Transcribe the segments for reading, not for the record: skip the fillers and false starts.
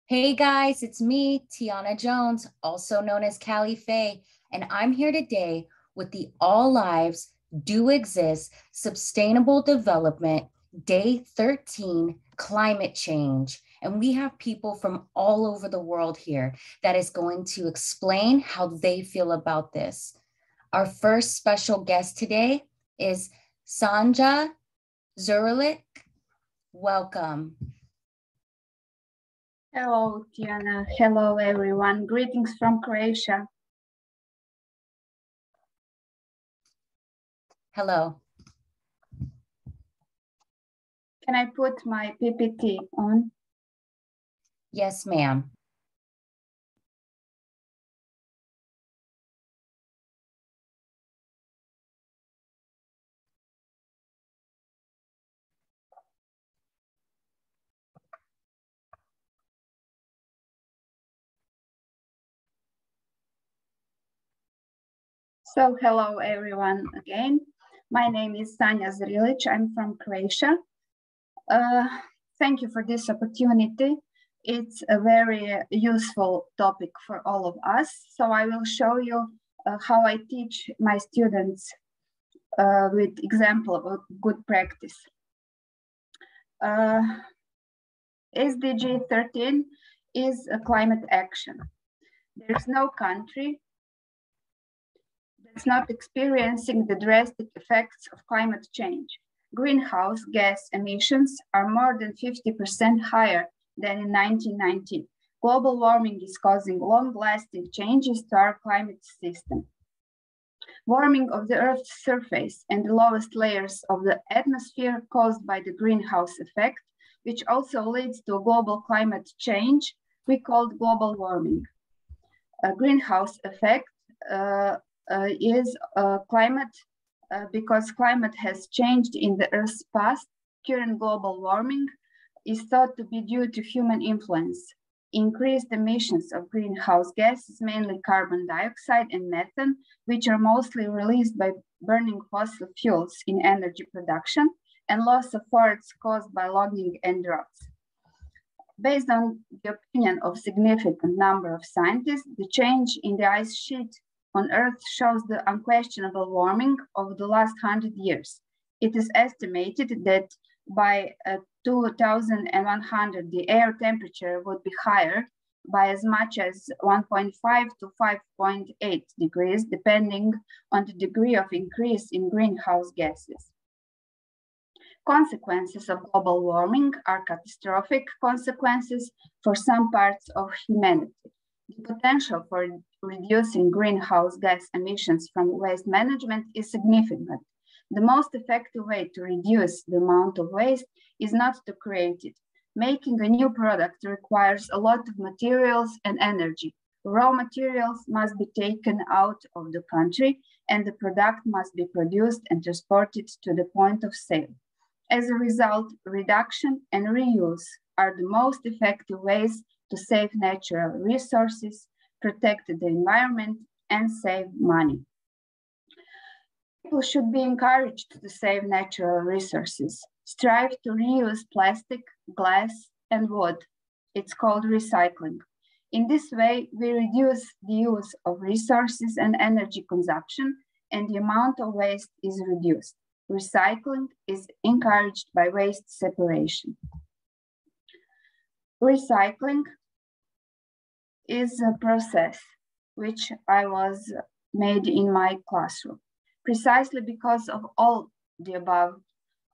Hey guys, it's me, Tianna Jones, also known as Cali Fae, and I'm here today with the All Lives Do Exist Sustainable Development Day 13 Climate Change. And we have people from all over the world here that is going to explain how they feel about this. Our first special guest today is Sanja Zurelik. Welcome. Hello, Tiana. Hello, everyone. Greetings from Croatia. Hello. Can I put my PPT on? Yes, ma'am. So, hello, everyone, again. My name is Sanja Zurelik. I'm from Croatia. Thank you for this opportunity. It's a very useful topic for all of us. So I will show you how I teach my students with example of good practice. SDG 13 is a climate action. There's no country that's not experiencing the drastic effects of climate change. Greenhouse gas emissions are more than 50% higher than in 1990. Global warming is causing long-lasting changes to our climate system. Warming of the Earth's surface and the lowest layers of the atmosphere caused by the greenhouse effect, which also leads to a global climate change, we call global warming. A greenhouse effect is climate because climate has changed in the Earth's past. Current global warming is thought to be due to human influence. Increased emissions of greenhouse gases, mainly carbon dioxide and methane, which are mostly released by burning fossil fuels in energy production, and loss of forests caused by logging and droughts. Based on the opinion of significant number of scientists, the change in the ice sheet on Earth shows the unquestionable warming of the last 100 years. It is estimated that by 2100, the air temperature would be higher by as much as 1.5 to 5.8 degrees, depending on the degree of increase in greenhouse gases. Consequences of global warming are catastrophic consequences for some parts of humanity. The potential for reducing greenhouse gas emissions from waste management is significant. The most effective way to reduce the amount of waste is not to create it. Making a new product requires a lot of materials and energy. Raw materials must be taken out of the country, and the product must be produced and transported to the point of sale. As a result, reduction and reuse are the most effective ways to save natural resources, protect the environment, and save money. People should be encouraged to save natural resources. Strive to reuse plastic, glass, and wood. It's called recycling. In this way, we reduce the use of resources and energy consumption, and the amount of waste is reduced. Recycling is encouraged by waste separation. Recycling is a process which I was made in my classroom. Precisely because of all the above,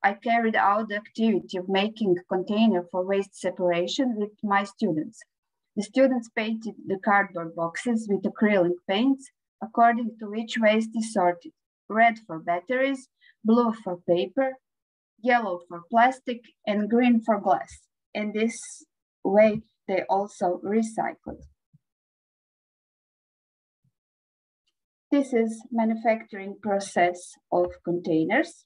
I carried out the activity of making a container for waste separation with my students. The students painted the cardboard boxes with acrylic paints according to which waste is sorted. Red for batteries, blue for paper, yellow for plastic, and green for glass. And this way, they also recycled. This is manufacturing process of containers.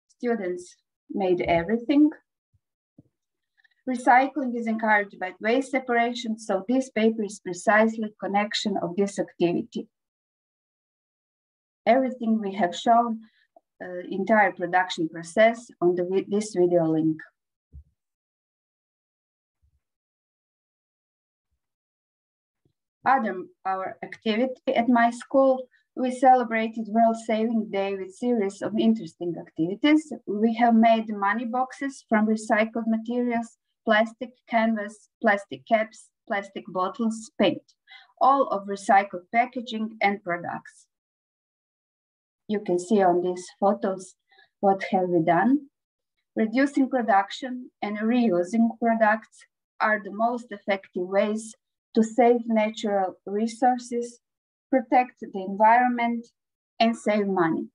Students made everything. Recycling is encouraged by waste separation, so this paper is precisely connection of this activity. Everything we have shown, entire production process on this video link. Our activity at my school, we celebrated World Saving Day with series of interesting activities. We have made money boxes from recycled materials, plastic canvas, plastic caps, plastic bottles, paint, all of recycled packaging and products. You can see on these photos what have we done. Reducing production and reusing products are the most effective ways to save natural resources, protect the environment, and save money.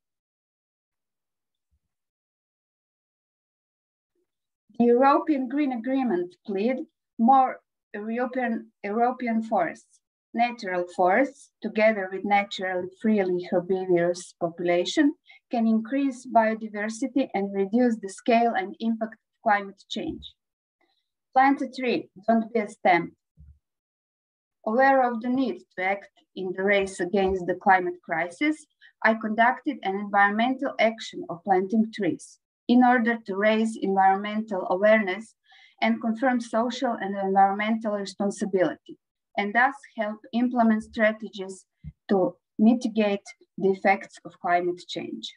The European Green Agreement plead more European forests. Natural forests, together with naturally freely herbivorous population, can increase biodiversity and reduce the scale and impact of climate change. Plant a tree, don't be a stamp. Aware of the need to act in the race against the climate crisis, I conducted an environmental action of planting trees in order to raise environmental awareness and confirm social and environmental responsibility, and thus help implement strategies to mitigate the effects of climate change.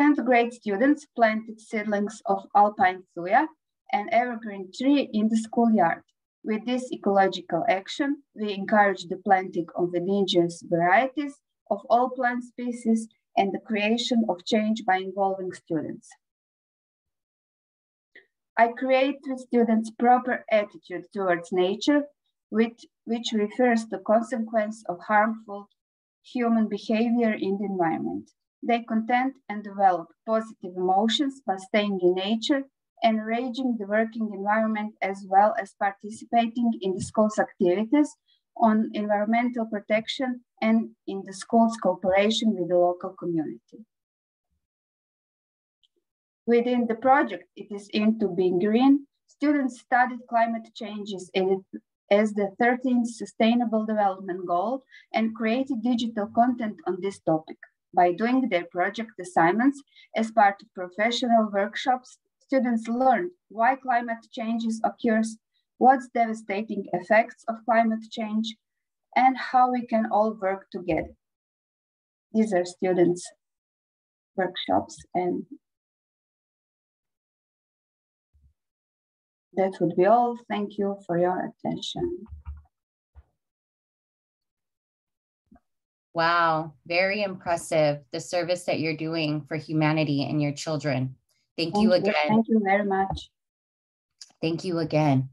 10th grade students planted seedlings of alpine thuya, an evergreen tree, in the schoolyard. With this ecological action, we encourage the planting of indigenous varieties of all plant species and the creation of change by involving students. I create with students proper attitude towards nature, which refers to consequence of harmful human behavior in the environment. They content and develop positive emotions by staying in nature, encouraging the working environment, as well as participating in the school's activities on environmental protection and in the school's cooperation with the local community. Within the project, it is Into Being Green, students studied climate changes as the 13th Sustainable Development Goal and created digital content on this topic. By doing their project assignments as part of professional workshops, students learned why climate changes occurs, what's devastating effects of climate change, and how we can all work together. These are students' workshops, and that would be all. Thank you for your attention. Wow, very impressive, the service that you're doing for humanity and your children. Thank you again. Thank you very much. Thank you again.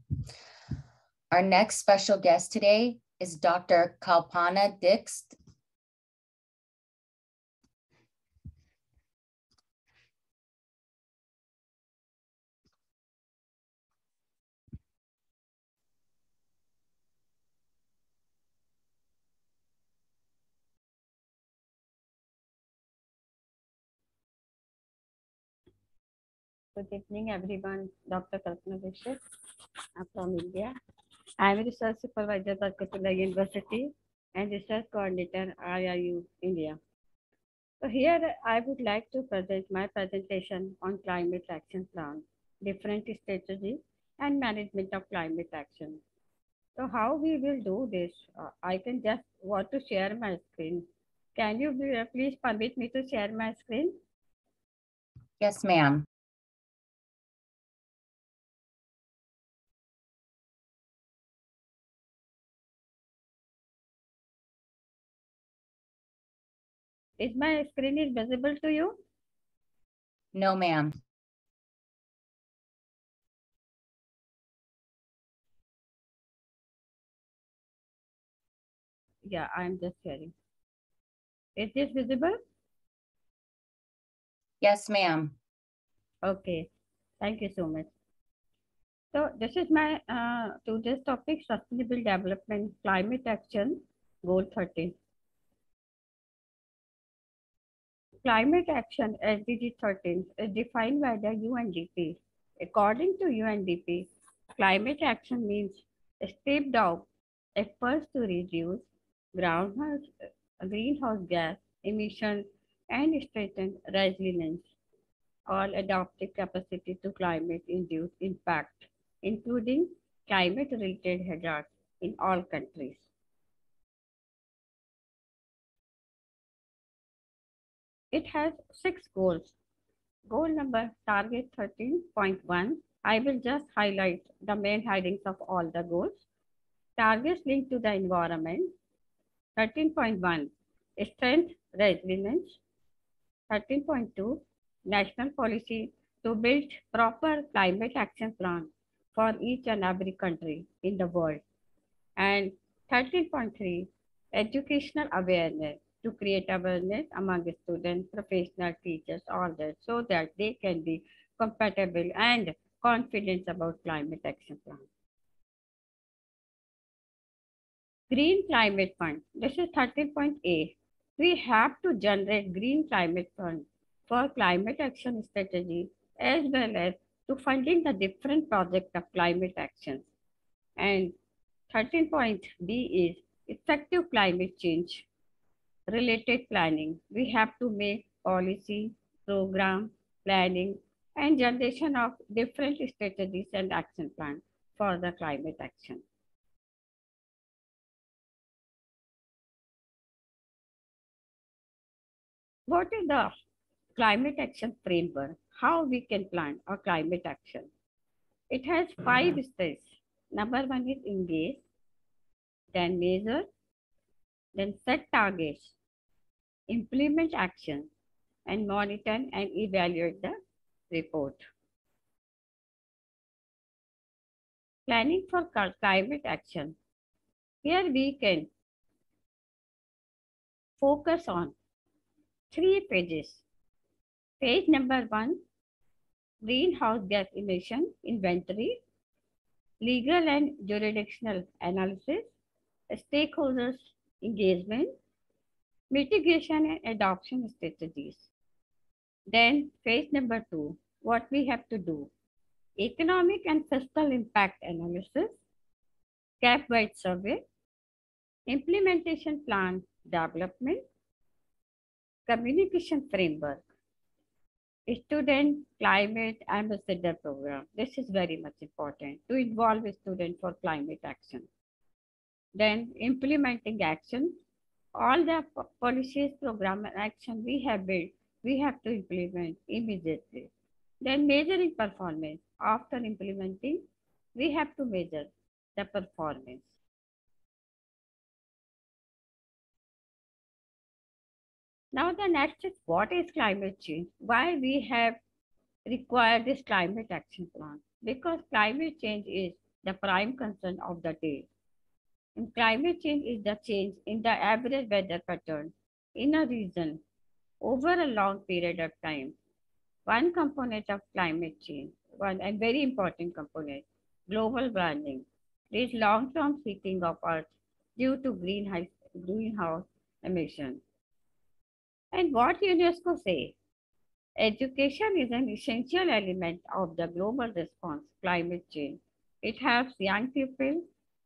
Our next special guest today is Dr. Kalpana Dix. Good evening, everyone. Dr. Kalpana Dixit. I'm from India. I'm a research supervisor at Barkatullah University and research coordinator IIU India. So here I would like to present my presentation on climate action plan, different strategies and management of climate action. So how we will do this? I can just want to share my screen. Can you please permit me to share my screen? Yes, ma'am. Is my screen is visible to you? No, ma'am. Yeah, I'm just sharing. Is this visible? Yes, ma'am. Okay, thank you so much. So this is my today's topic, Sustainable Development Climate Action Goal 13. Climate Action SDG 13 is defined by the UNDP. According to UNDP, climate action means stepped down efforts to reduce greenhouse gas emissions and strengthen resilience, all adaptive capacity to climate-induced impact, including climate-related hazards. in all countries. It has 6 goals. Goal number target 13.1. I will just highlight the main headings of all the goals. Targets linked to the environment. 13.1 strength resilience. 13.2 national policy to build proper climate action plan for each and every country in the world. And 13.3 educational awareness to create awareness among students, professional teachers, all that, so that they can be compatible and confident about climate action plan. Green Climate Fund. This is 13.A. We have to generate Green Climate Fund for climate action strategy as well as to funding the different projects of climate actions. And 13.B is effective climate change related planning. We have to make policy, program, planning, and generation of different strategies and action plans for the climate action. What is the climate action framework? How we can plan a climate action? It has 5 steps. Number 1 is engage, then measure, then set targets, implement action, and monitor and evaluate the report. Planning for climate action. Here we can focus on 3 phases. Phase number 1, greenhouse gas emission inventory, legal and jurisdictional analysis, stakeholders engagement, mitigation and adoption strategies. Then phase number 2, what we have to do, economic and fiscal impact analysis, gap-wide survey, implementation plan development, communication framework, student climate ambassador program. This is very much important to involve students for climate action. Then implementing action, all the policies, program and action we have built, we have to implement immediately. Then measuring performance. After implementing, we have to measure the performance. Now the next is, what is climate change? Why we have required this climate action plan? Because climate change is the prime concern of the day. And climate change is the change in the average weather pattern in a region over a long period of time. One component of climate change, one and very important component, global warming, is long-term heating of Earth due to greenhouse emissions. And what UNESCO say? Education is an essential element of the global response to climate change. It helps young people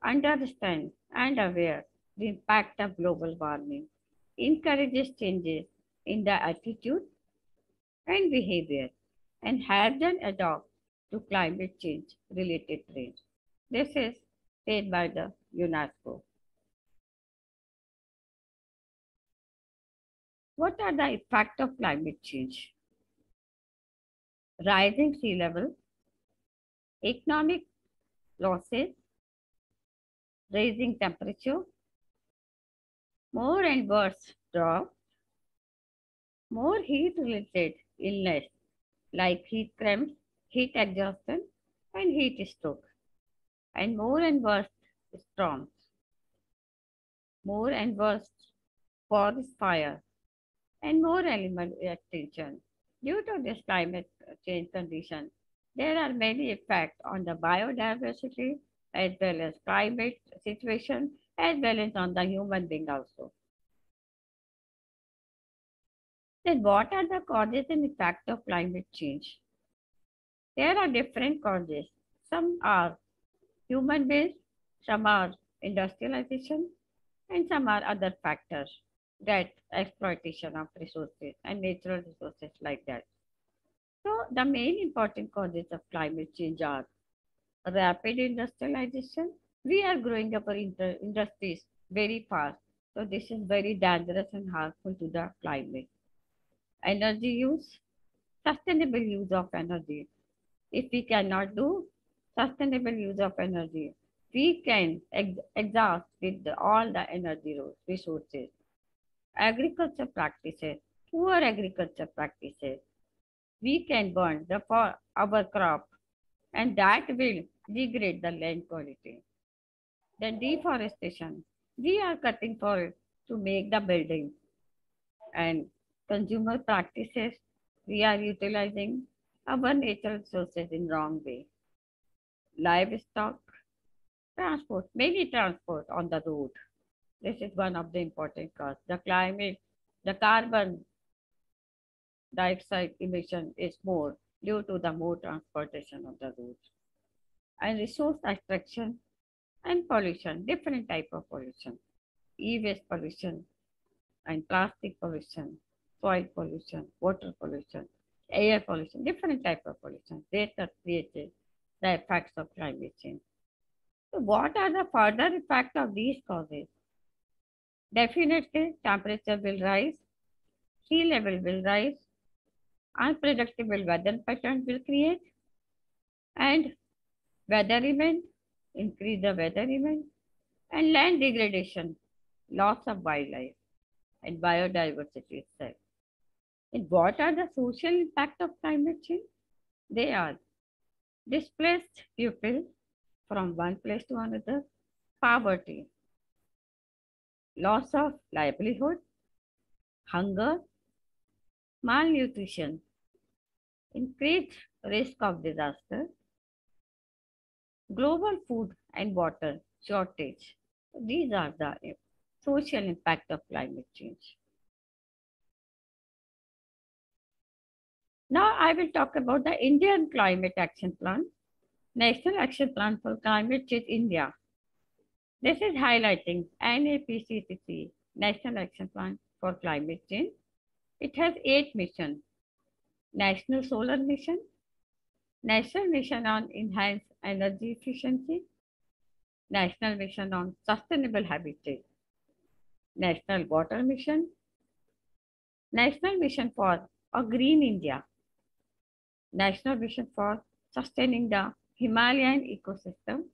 understand and aware the impact of global warming, encourages changes in the attitude and behavior, and helps them adopt to climate change related trends. This is said by the UNESCO. What are the effects of climate change? Rising sea level, economic losses, rising temperature, more and worse drought, more heat-related illness like heat cramps, heat exhaustion, and heat stroke, and more and worse storms, more and worse forest fire, and more animal extinction. Due to this climate change condition, there are many effects on the biodiversity as well as climate situation as well as on the human being also. Then what are the causes and effects of climate change? There are different causes. Some are human based, some are industrialization, and some are other factors, that exploitation of resources and natural resources like that. So the main important causes of climate change are rapid industrialization, We are growing up our industries very fast. So this is very dangerous and harmful to the climate. Energy use, sustainable use of energy. If we cannot do sustainable use of energy, we can exhaust with all the energy resources. Agriculture practices, poor agriculture practices. We can burn for our crop and that will degrade the land quality. Then deforestation. We are cutting forest to make the buildings and consumer practices. We are utilizing our natural resources in wrong way. Livestock, transport, many transport on the road. This is one of the important cause. The climate, the carbon dioxide emission is more due to the more transportation on the road. And resource extraction and pollution, different type of pollution. E-waste pollution and plastic pollution, soil pollution, water pollution, air pollution, different type of pollution. They are created the effects of climate change. So what are the further effects of these causes? Definitely temperature will rise, sea level will rise, unpredictable weather patterns will create, and weather event, increase the weather event, and land degradation, loss of wildlife and biodiversity itself. And what are the social impact of climate change? They are displaced people from one place to another, poverty, loss of livelihood, hunger, malnutrition, increased risk of disaster, global food and water shortage. These are the social impact of climate change. Now I will talk about the Indian Climate Action Plan, National Action Plan for Climate Change India. This is highlighting NAPCC, National Action Plan for Climate Change. It has 8 missions: National Solar Mission, National Mission on Enhanced Energy Efficiency, National Mission on Sustainable Habitat, National Water Mission, National Mission for a Green India, National Mission for Sustaining the Himalayan Ecosystem,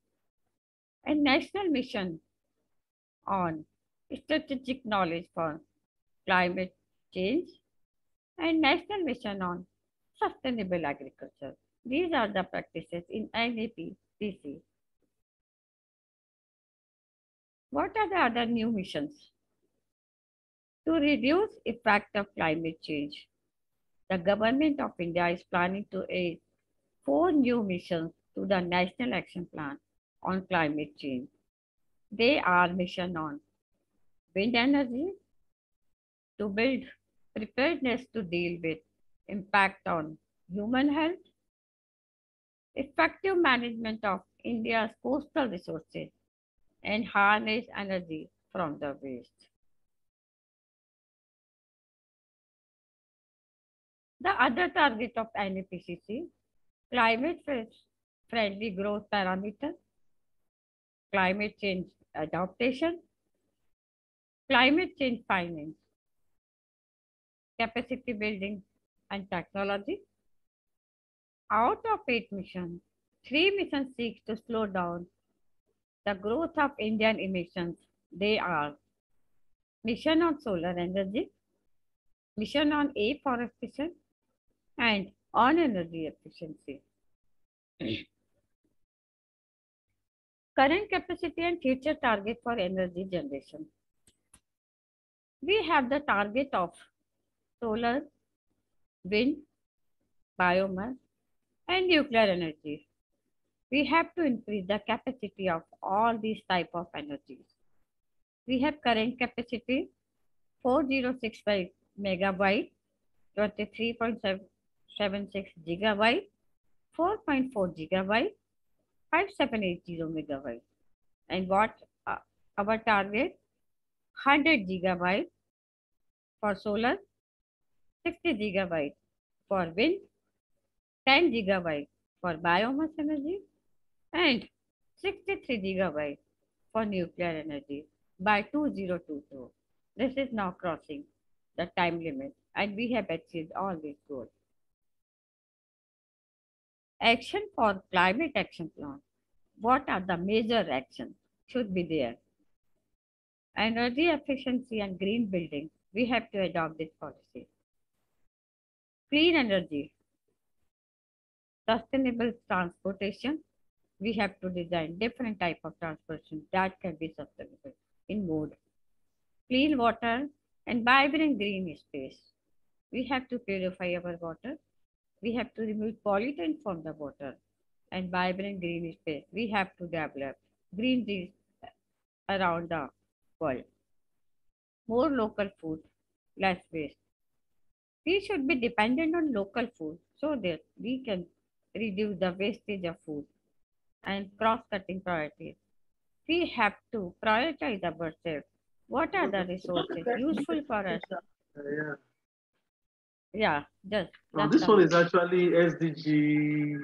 and National Mission on Strategic Knowledge for Climate Change, and National Mission on Sustainable Agriculture. These are the practices in NAPCC. What are the other new missions? To reduce effect of climate change, the government of India is planning to add 4 new missions to the National Action Plan on climate change. They are mission on wind energy to build preparedness to deal with impact on human health, effective management of India's coastal resources, and harness energy from the waste. The other target of NAPCC, climate friendly growth parameter, climate change adaptation, climate change finance, capacity building and technology. Out of 8 missions, 3 missions seek to slow down the growth of Indian emissions. They are mission on solar energy, mission on afforestation, and on energy efficiency. Current capacity and future target for energy generation. We have the target of solar, wind, biomass, and nuclear energy. We have to increase the capacity of all these type of energies. We have current capacity 4065 megabyte, 23.76 gigabyte, 4.4 gigabyte, 5780 megabyte. And what our target? 100 gigabyte for solar, 60 gigabyte for wind, 10 gigabyte for biomass energy, and 63 gigabytes for nuclear energy by 2022. This is now crossing the time limit and we have achieved all these goals. Action for climate action plan. What are the major actions should be there? Energy efficiency and green building. We have to adopt this policy. Clean energy. Sustainable transportation. We have to design different type of transportation that can be sustainable in mode. Clean water and vibrant green space. We have to purify our water. We have to remove pollutant from the water and vibrant green space. We have to develop green trees around the world. More local food, less waste. We should be dependent on local food so that we can reduce the wastage of food and cross-cutting priorities. We have to prioritize ourselves. What are the resources useful for us? Yeah, just. This one is actually SDG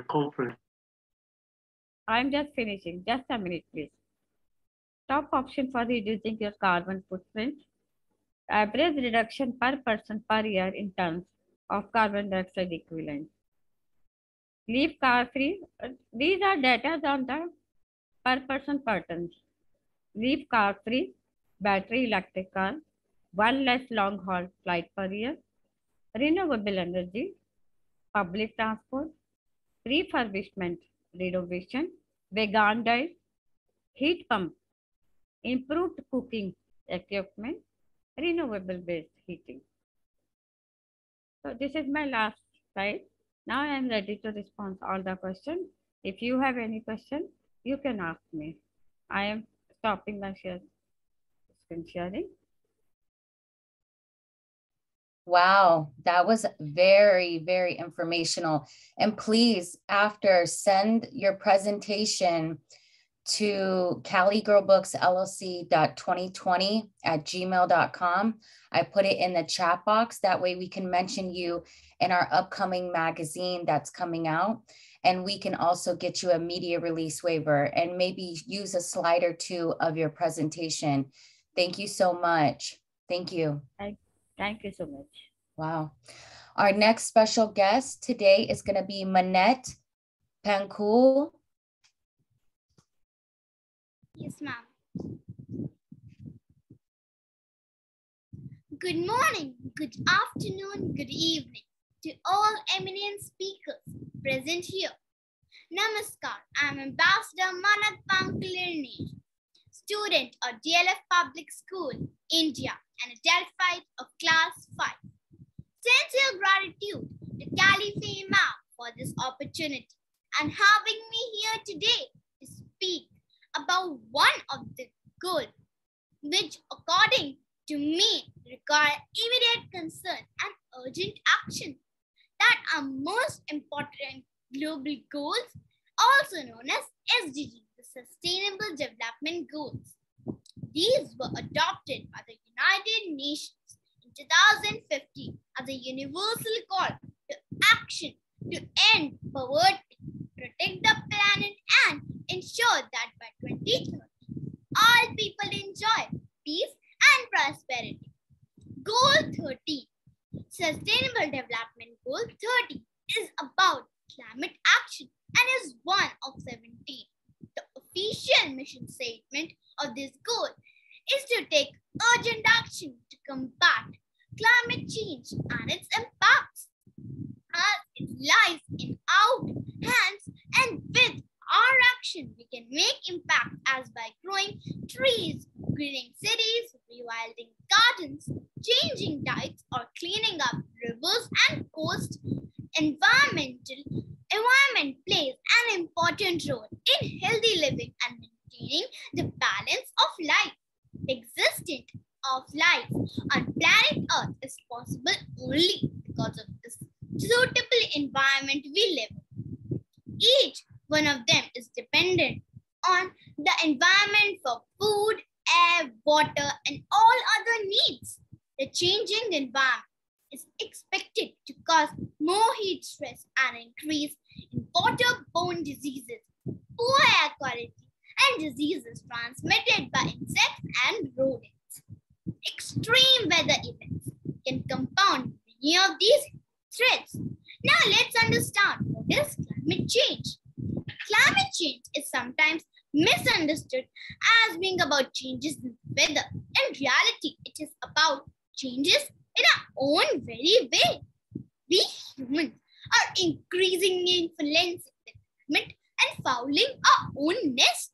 conference. I'm just finishing. Just a minute, please. Top option for reducing your carbon footprint. Average reduction per person per year in terms of carbon dioxide equivalent. Leave car free. These are data on the per person per ton. Leave car free. Battery electric car. One less long haul flight per year. Renewable energy. Public transport. Refurbishment, renovation. Vegan diet. Heat pump. Improved cooking equipment. Renewable based heating. So this is my last slide. Now I am ready to respond to all the questions. If you have any question, you can ask me. I am stopping the screen sharing. Wow, that was very, very informational. And please, after, send your presentation to caligirlbooksllc.2020@gmail.com. I put it in the chat box. That way we can mention you in our upcoming magazine that's coming out. And we can also get you a media release waiver and maybe use a slide or two of your presentation. Thank you so much. Thank you. Thank you so much. Wow. Our next special guest today is going to be Manette Pankul. Yes, ma'am. Good morning, good afternoon, good evening to all eminent speakers present here. Namaskar, I am Ambassador Manette Pankul, student of DLF Public School, India, and a Delphite of Class 5. Sincere gratitude to Cali Fae ma'am for this opportunity and having me here today to speak about one of the goals which, according to me, require immediate concern and urgent action, that are most important global goals, also known as SDG, the Sustainable Development Goals. These were adopted by the United Nations in 2015 as a universal call to action to end poverty, protect the planet, and ensure that by 2030, all people enjoy peace and prosperity. Goal 13, Sustainable Development Goal 30, is about climate action and is one of 17. The official mission statement of this goal is to take urgent action to combat climate change and its impacts, as it lies in our hands, and with our action we can make impact as by growing trees, greening cities, rewilding gardens, changing diets, or cleaning up rivers and coasts. Environment plays an important role in healthy living and maintaining the balance of life. The existence of life on planet Earth is possible only because of the suitable environment we live in. Each one of them is dependent on the environment for food, air, water, and all other needs. The changing environment is expected to cause more heat stress and increase in waterborne diseases, and diseases transmitted by insects and rodents. Extreme weather events can compound many of these threats. Now let's understand what is climate change. Climate change is sometimes misunderstood as being about changes in weather. In reality, it is about changes in our own very way. We humans are increasingly influencing the climate and fouling our own nest.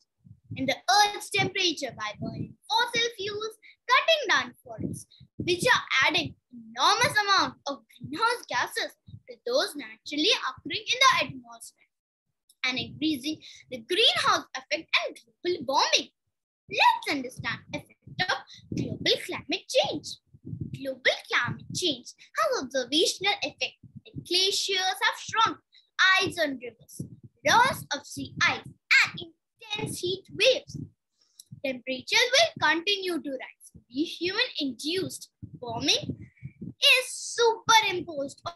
In the Earth's temperature by burning fossil fuels, cutting down forests, which are adding enormous amount of greenhouse gases to those naturally occurring in the atmosphere and increasing the greenhouse effect and global warming. Let's understand the effect of global climate change. Global climate change has observational effect. Glaciers have shrunk, ice on rivers, loss of sea ice, and intense heat waves. Temperatures will continue to rise. The human-induced warming is superimposed on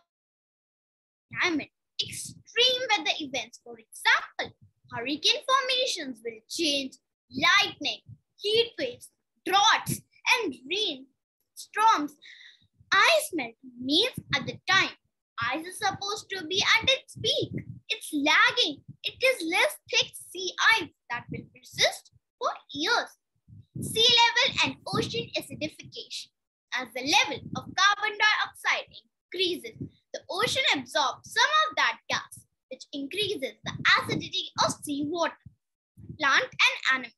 climate. Extreme weather events, for example, hurricane formations will change, lightning, heat waves, droughts, and rain storms. Ice melt means at the time ice is supposed to be at its peak. It's lagging. It is less thick sea ice that will persist for years. Sea level and ocean acidification. As the level of carbon dioxide increases, the ocean absorbs some of that gas, which increases the acidity of seawater. Plant and animals.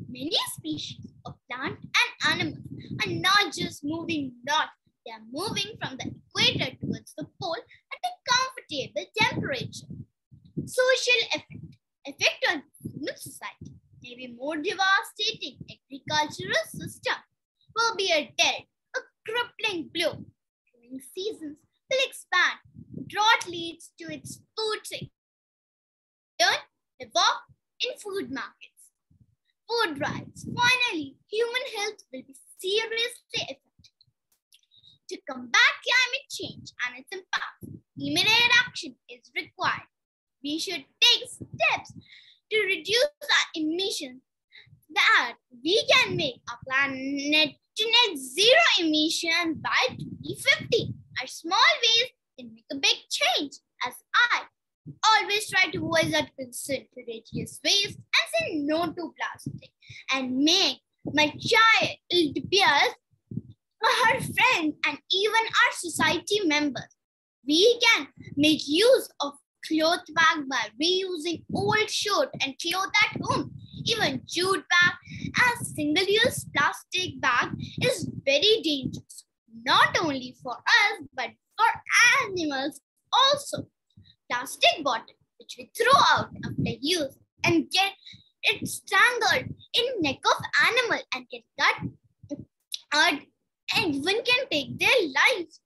Many species of plant and animals are not just moving north, they are moving from the equator towards the pole at a comfortable temperature. Social effect. Effect on human society may be more devastating. Agricultural system will be a dead, a crippling blow. Growing seasons will expand. Drought leads to its food sector. Evolve in food markets. Food drives. Finally, human health will be seriously affected. To combat climate change and its impact, immediate action is required. We should take steps to reduce our emissions that we can make our planet to net zero emissions by 2050. Our small ways can make a big change, as I always try to voice that concern to reduce waste and say no to plastic and make my child peers, her friends, and even our society members. We can make use of cloth bag by reusing old shirt and cloth at home. Even jute bag as single-use plastic bag is very dangerous, not only for us but for animals also. Plastic bottle which we throw out after use and get it strangled in neck of animal and get cut and even can take their lives.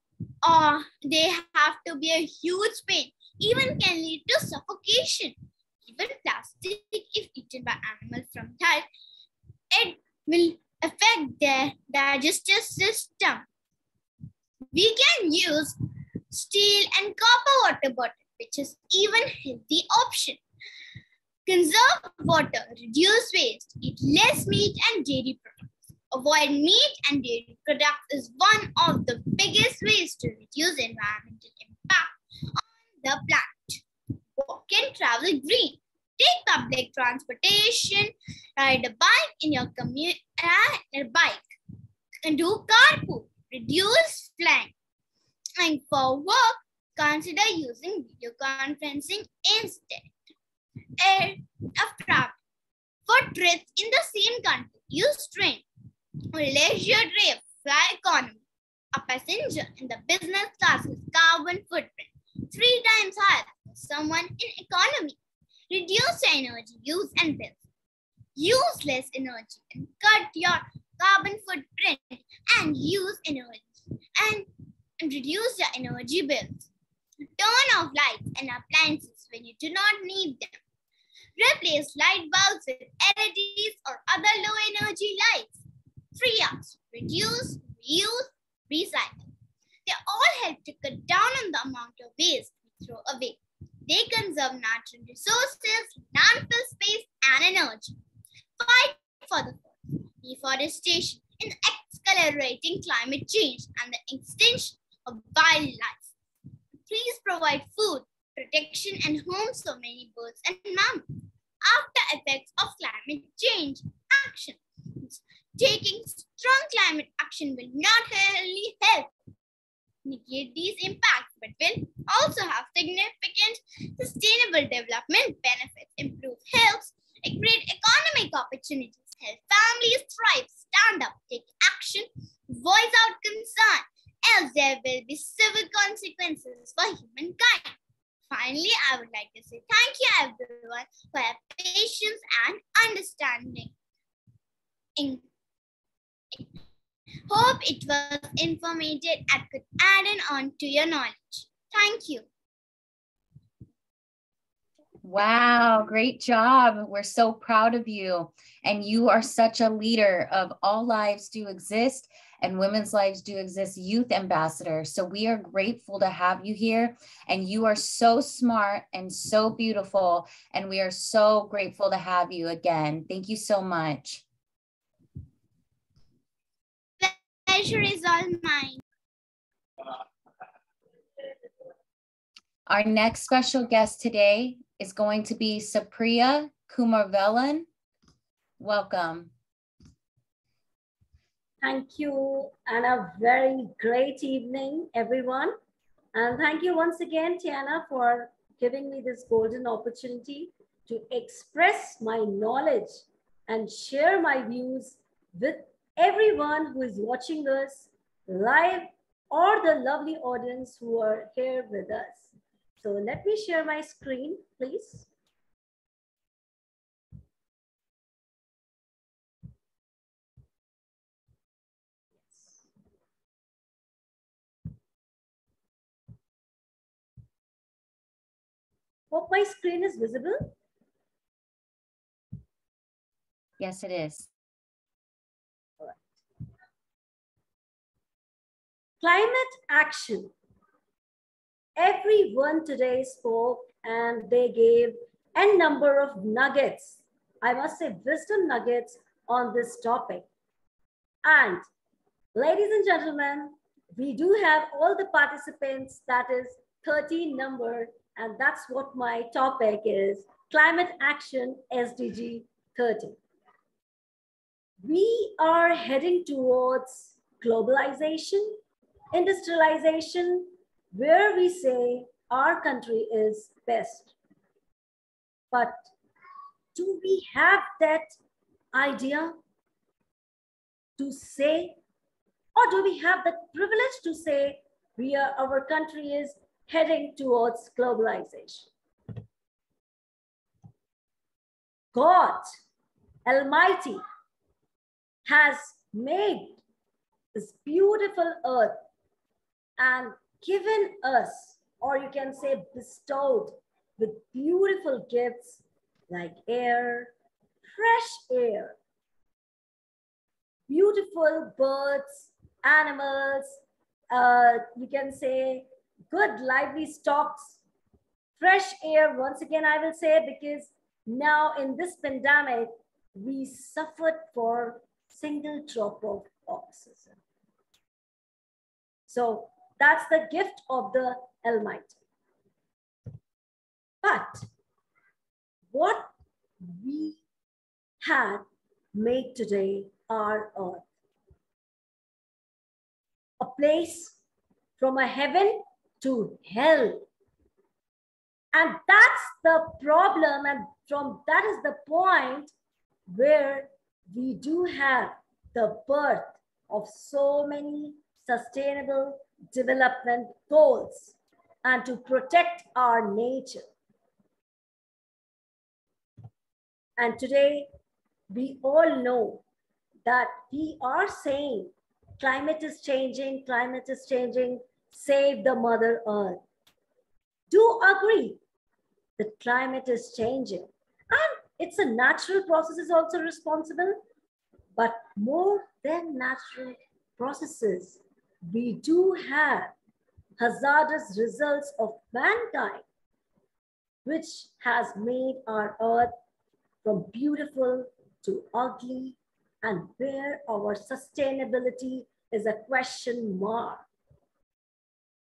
They have to be a huge pain, even can lead to suffocation. Even plastic, if eaten by animals from diet, it will affect their digestive system. We can use steel and copper water bottle, which is even healthy option. Conserve water, reduce waste, eat less meat and dairy products. Avoid meat and dairy products is one of the biggest ways to reduce environmental impact on the planet. Walk and travel green. Take public transportation, ride a bike in your commute, and do carpool. Reduce flying. And for work, consider using video conferencing instead of travel. For trips in the same country, use train or leisure drive fly economy. A passenger in the business class has carbon footprint 3 times higher than someone in economy. Reduce your energy use and bills. Use less energy and cut your carbon footprint and use energy and reduce your energy bills. Turn off lights and appliances when you do not need them. Replace light bulbs with LEDs or other low energy lights. 3 R's: reduce, reuse, recycle. They all help to cut down on the amount of waste we throw away. They conserve natural resources, landfill space, and energy. fight for the forest, deforestation, and accelerating climate change and the extinction of wildlife. Trees provide food, protection, and homes for many birds and mammals. After effects of climate change action. Taking strong climate action will not only help negate these impacts, but will also have significant sustainable development benefits, improve health, and create economic opportunities, help families thrive, stand up, take action, voice out concern, else there will be severe consequences for humankind. Finally, I would like to say thank you everyone for your patience and understanding. Hope it was informative and could add on to your knowledge. Thank you. Wow, great job. We're so proud of you. And you are such a leader of All Lives Do Exist and Women's Lives Do Exist Youth Ambassador. So we are grateful to have you here. And you are so smart and so beautiful. And we are so grateful to have you again. Thank you so much. Pleasure is all mine. Our next special guest today is going to be Supriya Kumarvelan. Welcome. Thank you, and a very great evening, everyone. And thank you once again, Tianna, for giving me this golden opportunity to express my knowledge and share my views with everyone who is watching us live or the lovely audience who are here with us. So let me share my screen, please. Hope my screen is visible. Yes, it is. All right. Climate action. Everyone today spoke and they gave a number of nuggets, I must say wisdom nuggets on this topic. And ladies and gentlemen, we do have all the participants, that is 13 number, and that's what my topic is, climate action SDG 30. We are heading towards globalization, industrialization, where we say our country is best. But do we have that idea to say, or do we have the privilege to say our country is heading towards globalization? God Almighty has made this beautiful earth and given us, or you can say bestowed with beautiful gifts like air, fresh air, beautiful birds, animals, you can say good lively stocks, fresh air, once again I will say, because now in this pandemic, we suffered for single drop of oxygen. So that's the gift of the Almighty. But what we had made today our earth, a place from a heaven to hell. And that's the problem, and that is the point where we do have the birth of so many sustainable development goals and to protect our nature. And today, we all know that we are saying climate is changing, save the Mother Earth. Do agree that climate is changing. And it's a natural process is also responsible, but more than natural processes, we do have hazardous results of mankind, which has made our earth from beautiful to ugly, and where our sustainability is a question mark.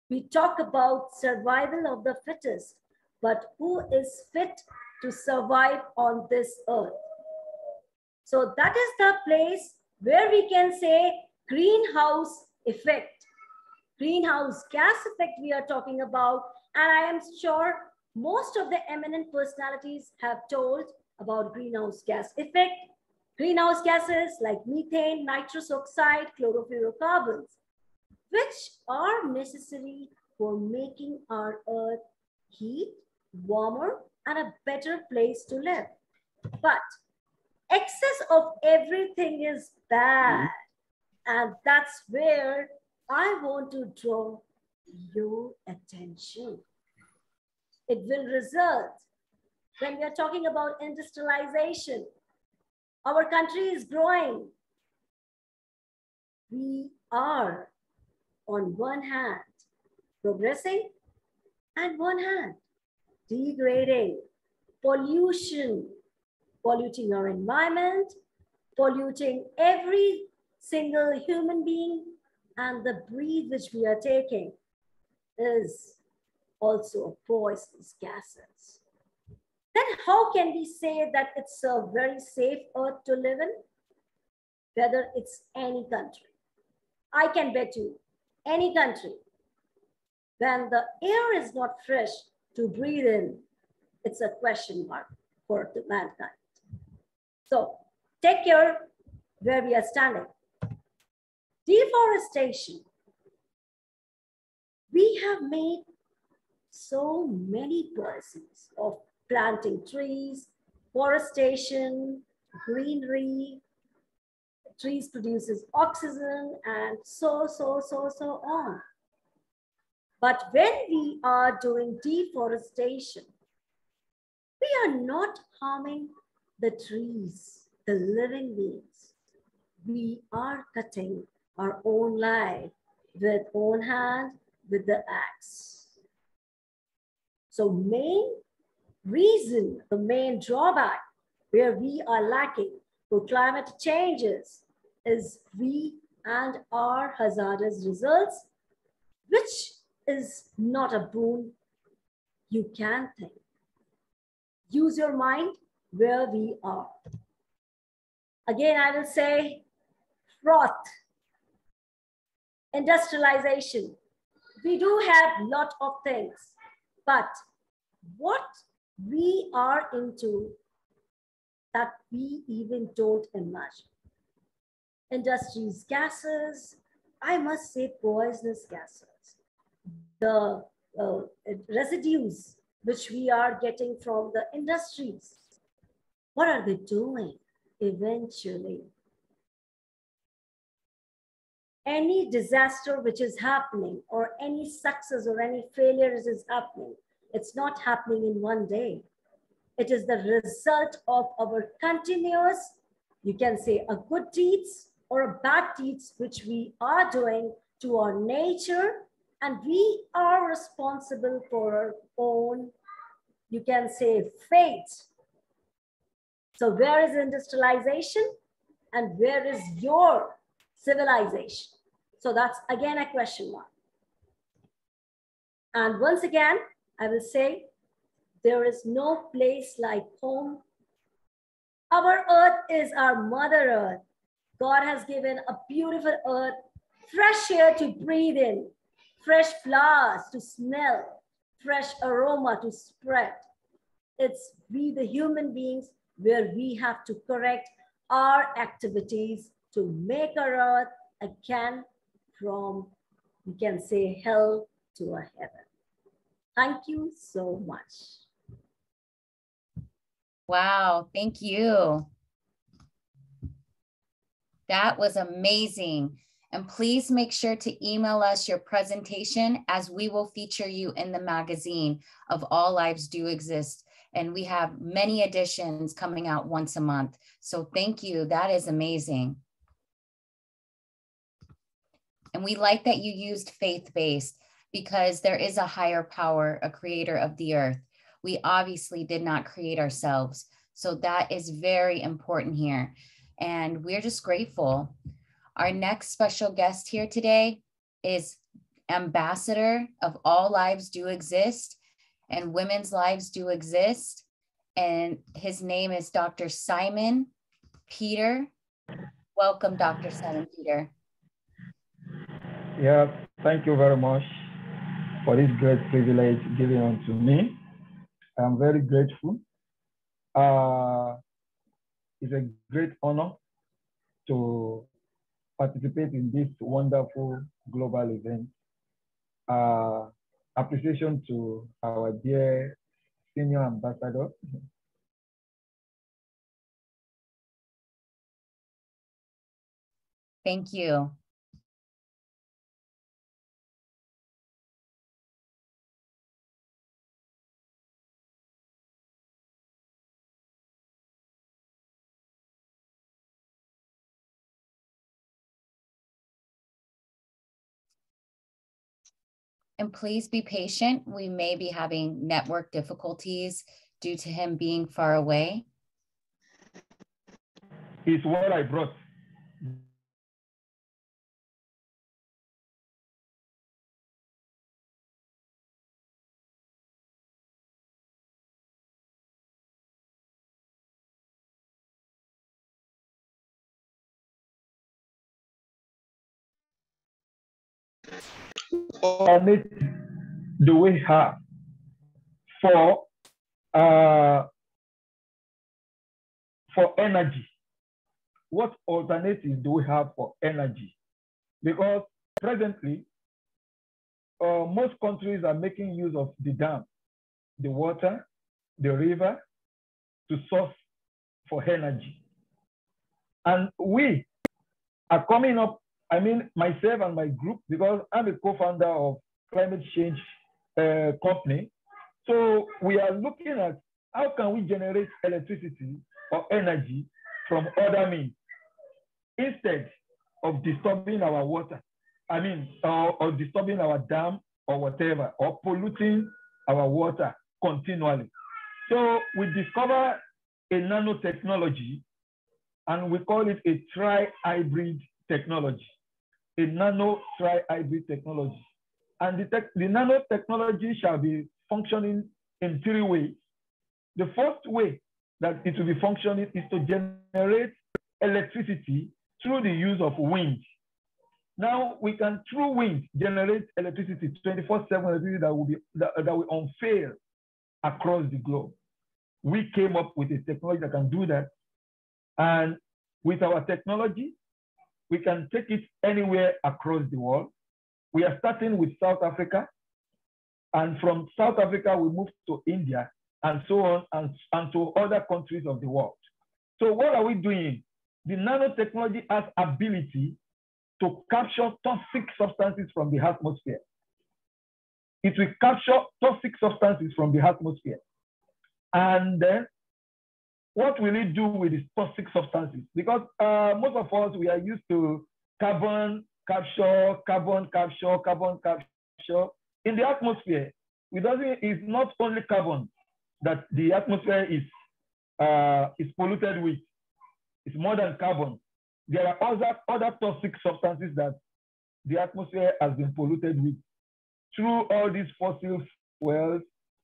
We talk about survival of the fittest, but who is fit to survive on this earth? So that is the place where we can say greenhouse effect, greenhouse gas effect we are talking about. And I am sure most of the eminent personalities have told about greenhouse gas effect. Greenhouse gases like methane, nitrous oxide, chlorofluorocarbons, which are necessary for making our earth heat, warmer, and a better place to live. But excess of everything is bad. And that's where I want to draw your attention. It will result when we are talking about industrialization. Our country is growing. We are, on one hand, progressing, and one hand, degrading, pollution, polluting our environment, polluting every single human being, and the breath which we are taking is also poisonous gases. Then how can we say that it's a very safe earth to live in? Whether it's any country. I can bet you, any country, when the air is not fresh to breathe in, it's a question mark for the mankind. So take care where we are standing. Deforestation. We have made so many policies of planting trees, forestation, greenery. Trees produces oxygen and so on. But when we are doing deforestation, we are not harming the trees, the living beings. We are cutting our own life with own hand, with the axe. So main reason, the main drawback where we are lacking for climate changes is we and our hazardous results, which is not a boon you can think. Use your mind where we are. Again, I will say froth, industrialization. We do have a lot of things, but what we are into that we even don't imagine. Industries, gases, I must say poisonous gases. The residues which we are getting from the industries, what are they doing eventually? Any disaster which is happening or any success or any failures is happening, it's not happening in one day. It is the result of our continuous, you can say a good deeds or a bad deeds which we are doing to our nature, and we are responsible for our own, you can say, fate. So where is industrialization and where is your civilization? So that's again a question mark. And once again, I will say, there is no place like home. Our earth is our mother earth. God has given a beautiful earth, fresh air to breathe in, fresh flowers to smell, fresh aroma to spread. It's we, the human beings, where we have to correct our activities to make our earth again from, we can say, hell to a heaven. Thank you so much. Wow, thank you. That was amazing. And please make sure to email us your presentation, as we will feature you in the magazine of All Lives Do Exist. And we have many editions coming out once a month. So thank you, that is amazing. And we like that you used faith-based, because there is a higher power, a creator of the earth. We obviously did not create ourselves. So that is very important here. And we're just grateful. Our next special guest here today is ambassador of All Lives Do Exist and Women's Lives Do Exist. And his name is Dr. Simon Peter. Welcome, Dr. Simon Peter. Yeah, thank you very much for this great privilege given unto me. I'm very grateful. It's a great honor to participate in this wonderful global event. Appreciation to our dear senior ambassador. Thank you. And please be patient. We may be having network difficulties due to him being far away. It's what I brought. Do we have for energy? What alternatives do we have for energy? Because presently, most countries are making use of the dam, the water, the river to source for energy. And we are coming up, I mean, myself and my group, because I'm a co-founder of climate change company. So we are looking at how can we generate electricity or energy from other means instead of disturbing our water. I mean, or disturbing our dam or whatever, or polluting our water continually. So we discover a nanotechnology, and we call it a tri-hybrid technology, a nano tri-hybrid technology. And the nanotechnology shall be functioning in 3 ways. The first way that it will be functioning is to generate electricity through the use of wind. Now we can, through wind, generate electricity, 24/7 electricity that will unfail across the globe. We came up with a technology that can do that. And with our technology, we can take it anywhere across the world. We are starting with South Africa. And from South Africa, we move to India and so on, and to other countries of the world. So what are we doing? The nanotechnology has ability to capture toxic substances from the atmosphere. It will capture toxic substances from the atmosphere. And then what will it do with these toxic substances? Because most of us, we are used to carbon capture. In the atmosphere, it's not only carbon that the atmosphere is polluted with. It's more than carbon. There are other toxic substances that the atmosphere has been polluted with through all these fossil fuels,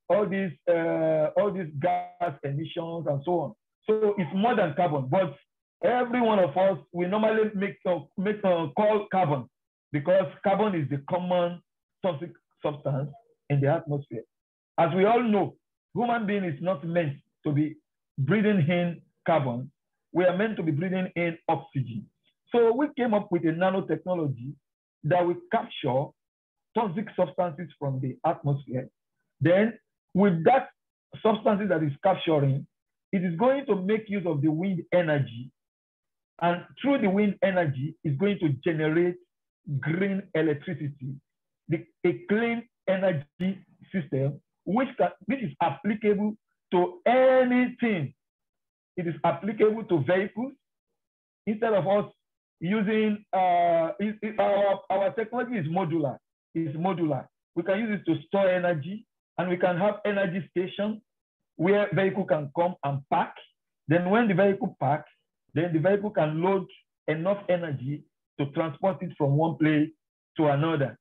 all these gas emissions and so on. So it's more than carbon, but every one of us, we normally call carbon because carbon is the common toxic substance in the atmosphere. As we all know, human being is not meant to be breathing in carbon. We are meant to be breathing in oxygen. So we came up with a nanotechnology that will capture toxic substances from the atmosphere. Then with that substances that is capturing, it is going to make use of the wind energy. And through the wind energy, it's going to generate green electricity, a clean energy system, which is applicable to anything. It is applicable to vehicles. Instead of us using, our technology is modular. It's modular. We can use it to store energy, and we can have energy stations where vehicle can come and park Then when the vehicle parks, then the vehicle can load enough energy to transport it from one place to another.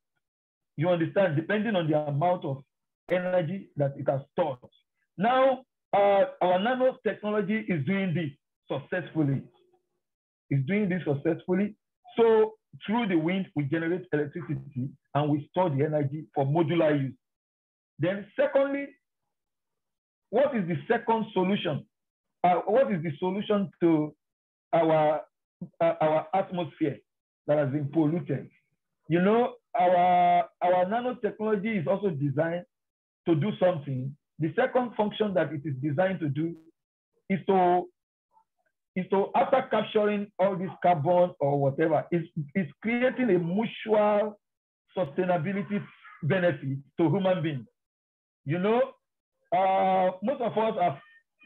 You understand? Depending on the amount of energy that it has stored. Now, our nanotechnology is doing this successfully. It's doing this successfully. So through the wind, we generate electricity and we store the energy for modular use. Then secondly, what is the second solution? What is the solution to our atmosphere that has been polluted? You know, our nanotechnology is also designed to do something. The second function that it is designed to do is to after capturing all this carbon or whatever, is creating a mutual sustainability benefit to human beings. You know, most of us have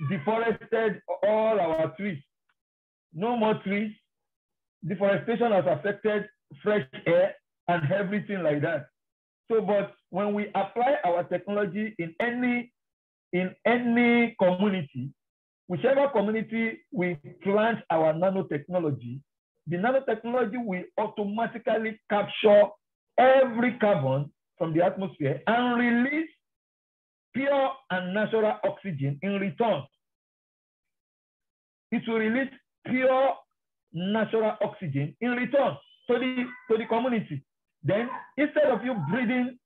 deforested all our trees. No more trees. Deforestation has affected fresh air and everything like that. So, but when we apply our technology in any community, whichever community we plant our nanotechnology, the nanotechnology will automatically capture every carbon from the atmosphere and release pure and natural oxygen in return. It will release pure natural oxygen in return to the community. Then instead of you breathing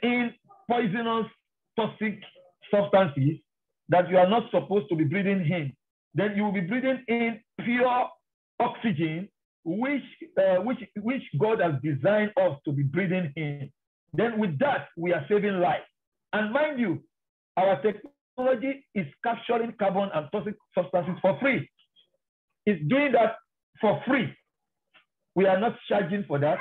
in poisonous, toxic substances that you are not supposed to be breathing in, then you will be breathing in pure oxygen, which God has designed us to be breathing in. Then with that, we are saving life. And mind you, our technology is capturing carbon and toxic substances for free. It's doing that for free. We are not charging for that.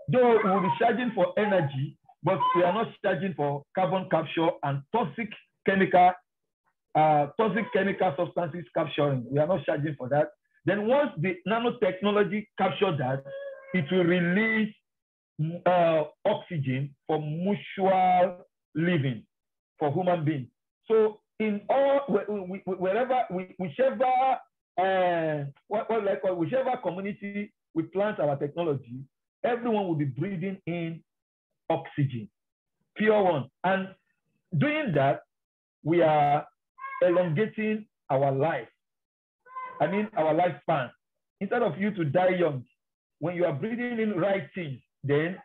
Though we will be charging for energy, but we are not charging for carbon capture and toxic chemical substances capturing. We are not charging for that. Then once the nanotechnology captures that, it will release oxygen for mutual living for human beings. So in all, whichever community we plant our technology, everyone will be breathing in oxygen, pure one. And doing that, we are elongating our life. I mean, our lifespan. Instead of you to die young, when you are breathing in right things, then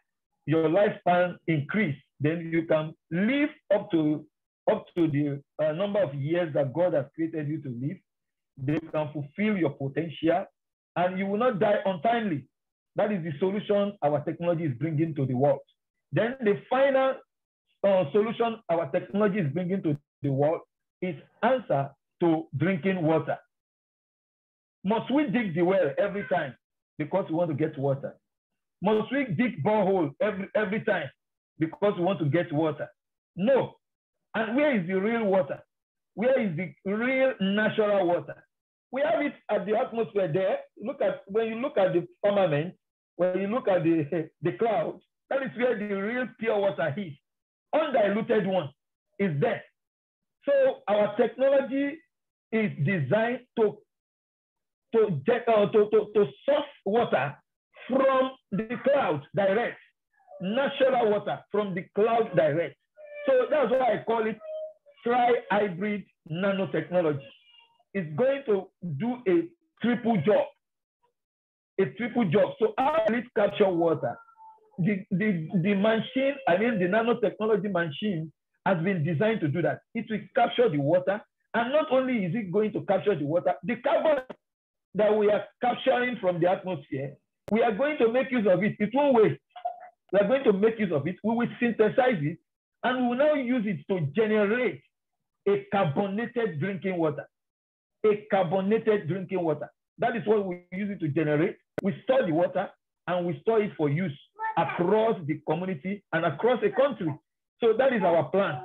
your lifespan increase. Then you can live up to the number of years that God has created you to live. Then you can fulfill your potential, and you will not die untimely. That is the solution our technology is bringing to the world. Then the final solution our technology is bringing to the world is answer to drinking water. Must we dig the well every time because we want to get water? Must we dig borehole every time because we want to get water? No. And where is the real water? Where is the real natural water? We have it at the atmosphere there. When you look at the firmament, when you look at the clouds, that is where the real pure water is. Undiluted one is there. So our technology is designed to source water from the clouds direct, natural water from the cloud direct. So that's why I call it tri-hybrid nanotechnology. It's going to do a triple job. So how will it capture water? The machine, I mean the nanotechnology machine, has been designed to do that. It will capture the water, and not only is it going to capture the water, the carbon that we are capturing from the atmosphere, we are going to make use of it. It won't waste. We are going to make use of it. We will synthesize it, and we will now use it to generate a carbonated drinking water. A carbonated drinking water. That is what we use it to generate. We store the water, and we store it for use across the community and across a country. So that is our plan.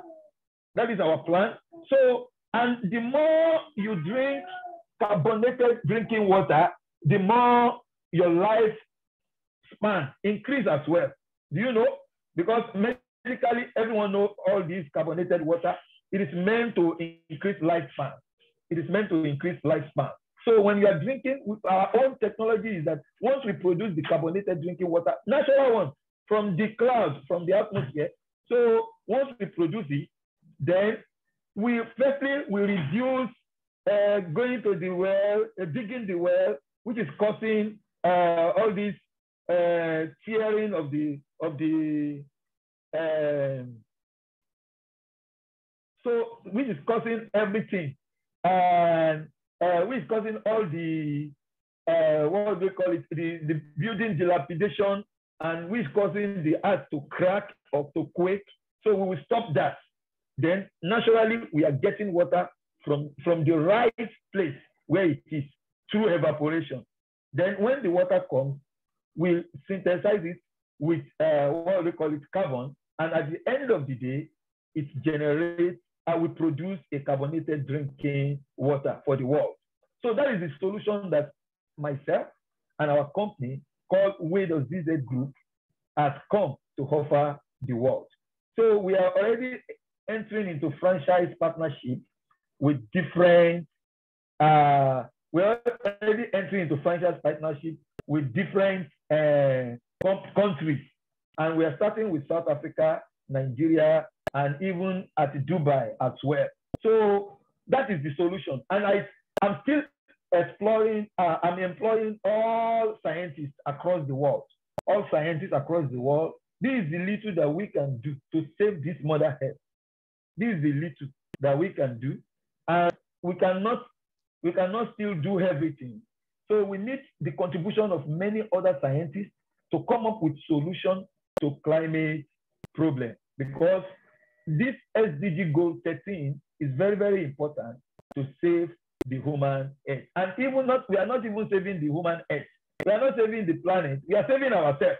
That is our plan. So, and the more you drink carbonated drinking water, the more your lifespan increase as well. Do you know? Because medically, everyone knows all this carbonated water, it is meant to increase lifespan. it is meant to increase lifespan. So when you are drinking, our own technology is that once we produce the carbonated drinking water, natural one, from the clouds, from the atmosphere, so once we produce it, then we firstly we reduce going to the well, digging the well, which is causing all this tearing of the so which is causing everything, and which is causing all the what do they call it, the building dilapidation, and which is causing the earth to crack or to quake. So we will stop that. Then naturally we are getting water from the right place where it is through evaporation. Then when the water comes, we synthesize it with what we call it, carbon, and at the end of the day, it generates and we produce a carbonated drinking water for the world. So that is the solution that myself and our company called Widows ZZ Group has come to offer the world. So we are already entering into franchise partnership with different, we are already entering into franchise partnership with different countries. And we are starting with South Africa, Nigeria, and even at Dubai as well. So that is the solution. And I'm still exploring, I'm employing all scientists across the world, all scientists across the world. This is the little that we can do to save this mother earth. This is the little that we can do. And we cannot still do everything. So we need the contribution of many other scientists to come up with solutions to climate problem, because this SDG goal 13 is very, very important to save the human earth. And even not, we are not even saving the human earth. We are not saving the planet. We are saving ourselves.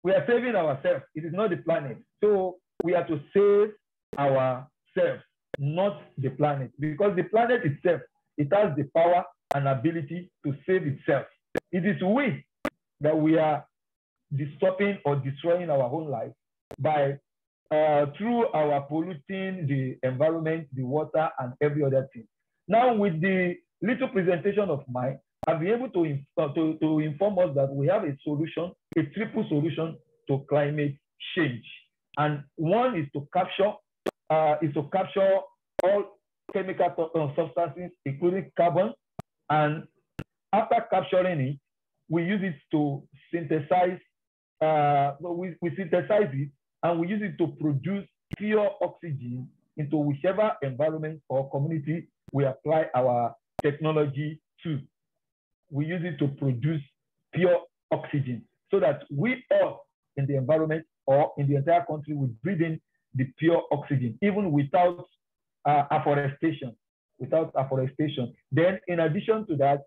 We are saving ourselves. It is not the planet. So we have to save ourselves, not the planet, because the planet itself, it has the power and ability to save itself. It is we that we are disturbing or destroying our own life by through our polluting the environment, the water, and every other thing. Now, with the little presentation of mine, I'll be able to inform us that we have a solution, a triple solution to climate change. And one is to capture all chemical substances, including carbon. And after capturing it, we use it to synthesize. We synthesize it, and we use it to produce pure oxygen into whichever environment or community we apply our technology to. We use it to produce pure oxygen so that we all in the environment or in the entire country will breathe in the pure oxygen, even without afforestation. Then in addition to that,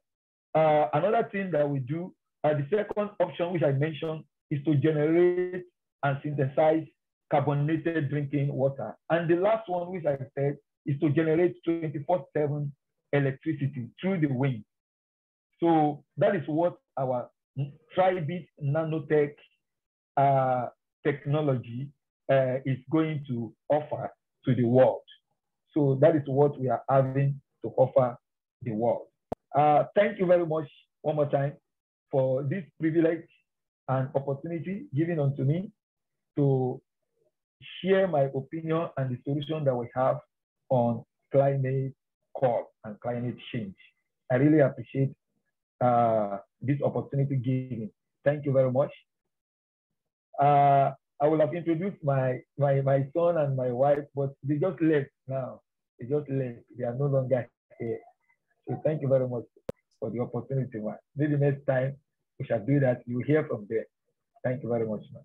another thing that we do, the second option which I mentioned, is to generate and synthesize carbonated drinking water. And the last one, which I said, is to generate 24/7 electricity through the wind. So that is what our Tribit nanotech technology is going to offer to the world. So that is what we are having to offer the world. Thank you very much one more time for this privilege and opportunity given unto me to share my opinion and the solution that we have on climate call and climate change. I really appreciate this opportunity given. Thank you very much. I will have introduced my son and my wife, but they just left now. They just left. They are no longer here. So thank you very much for the opportunity, man. Maybe next time we shall do that. You hear from them. Thank you very much, man.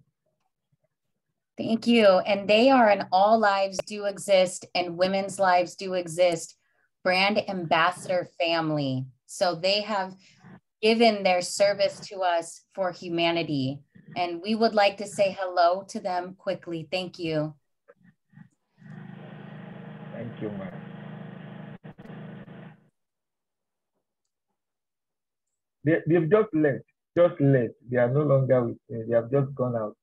Thank you. And they are an All Lives Do Exist and Women's Lives Do Exist brand ambassador family. So they have given their service to us for humanity. And we would like to say hello to them quickly. Thank you. Thank you, man. They've just left. They are no longer with me. They have just gone out.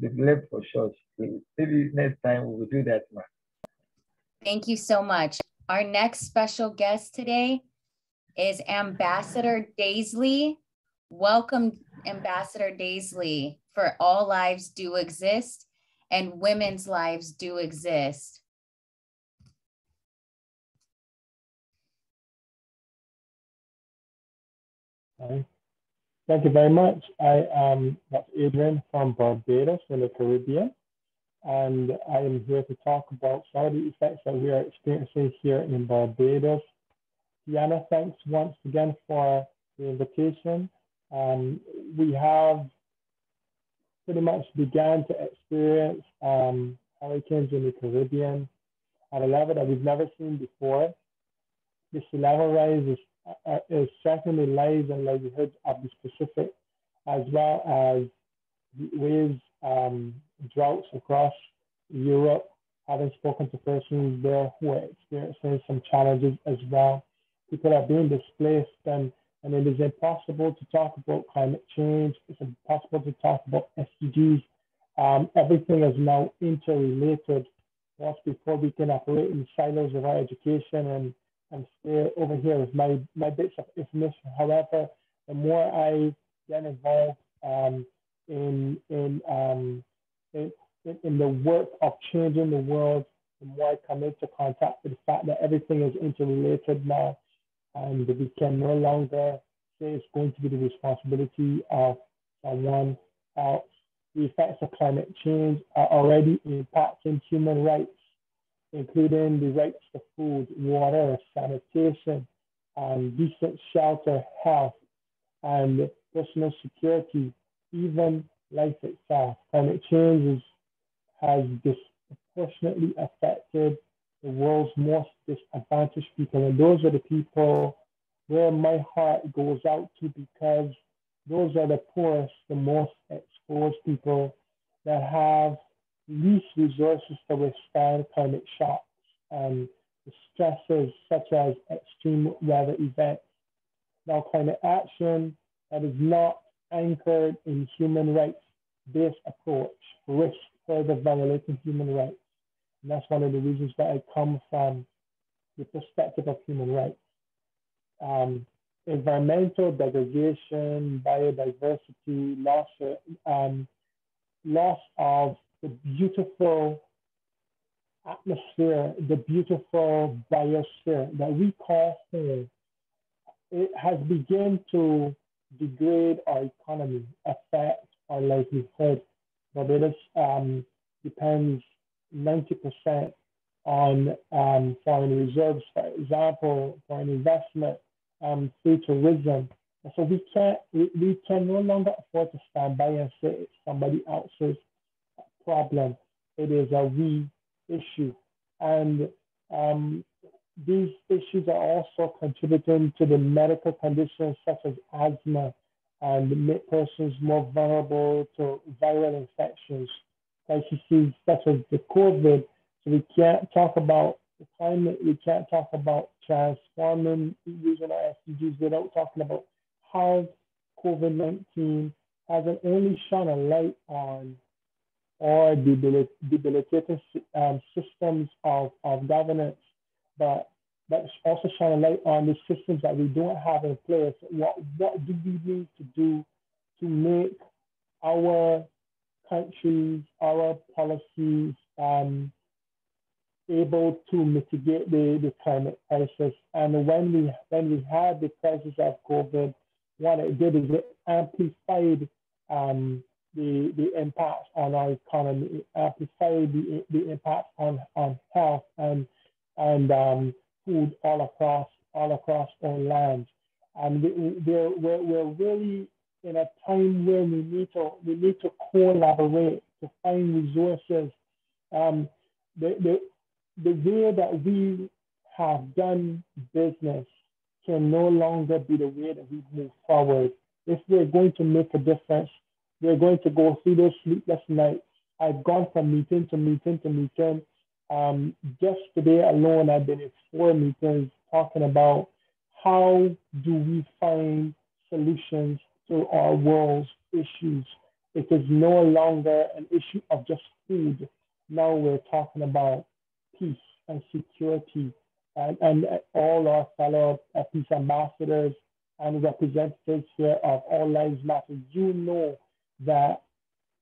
They've left for church. Maybe next time we will do that, man. Thank you so much. Our next special guest today is Ambassador Daisley. Welcome, Ambassador Daisley, for All Lives Do Exist and Women's Lives Do Exist. Thank you very much. I am Dr. Adrian from Barbados in the Caribbean, and I am here to talk about some of the effects that we are experiencing here in Barbados. Tianna, thanks once again for the invitation. We have pretty much began to experience hurricanes in the Caribbean at a level that we've never seen before. This level rise is certainly lives and livelihoods of the Pacific, as well as the waves, droughts across Europe. Having spoken to persons there who are experiencing some challenges as well. People are being displaced, and it is impossible to talk about climate change. It's impossible to talk about SDGs. Everything is now interrelated. Once before we can operate in silos of our education and stay over here with my bits of information. However, the more I get involved in the work of changing the world, the more I come into contact with the fact that everything is interrelated now, and we can no longer say it's going to be the responsibility of someone else. The effects of climate change are already impacting human rights, including the rights to food, water, sanitation, decent shelter, health, and personal security, even life itself. Climate change has disproportionately affected the world's most disadvantaged people. And those are the people where my heart goes out to, because those are the poorest, the most exposed people that have least resources to withstand climate shocks and the stresses such as extreme weather events. Now, climate action that is not anchored in human rights-based approach risks further violating human rights. And that's one of the reasons why I come from the perspective of human rights. Environmental degradation, biodiversity, loss of the beautiful atmosphere, the beautiful biosphere that we call home, it has begun to degrade our economy, affect our livelihood. Barbados depends 90% on foreign reserves, for example, foreign investment, through tourism. And so we can no longer afford to stand by and say it's somebody else's problem. It is a we issue. And these issues are also contributing to the medical conditions such as asthma and make persons more vulnerable to viral infections, crises such as the COVID. So we can't talk about the climate, we can't talk about transforming using our SDGs without talking about how COVID-19 hasn't only shone a light on or debilitating systems of governance, but also shine a light on the systems that we don't have in place. What do we need to do to make our countries, our policies able to mitigate the climate crisis? And when we had the crisis of COVID, what it did is it amplified the impacts on our economy, it amplified the impacts on health and food all across our land. And we're really in a time where we need to collaborate to find resources. The way that we have done business can no longer be the way that we move forward. If we're going to make a difference, we're going to go through those sleepless nights. I've gone from meeting to meeting to meeting. Just today alone, I've been in 4 meetings talking about how do we find solutions to our world's issues. It is no longer an issue of just food. Now we're talking about peace and security and all our fellow peace ambassadors and representatives here of All Lives Matter, you know that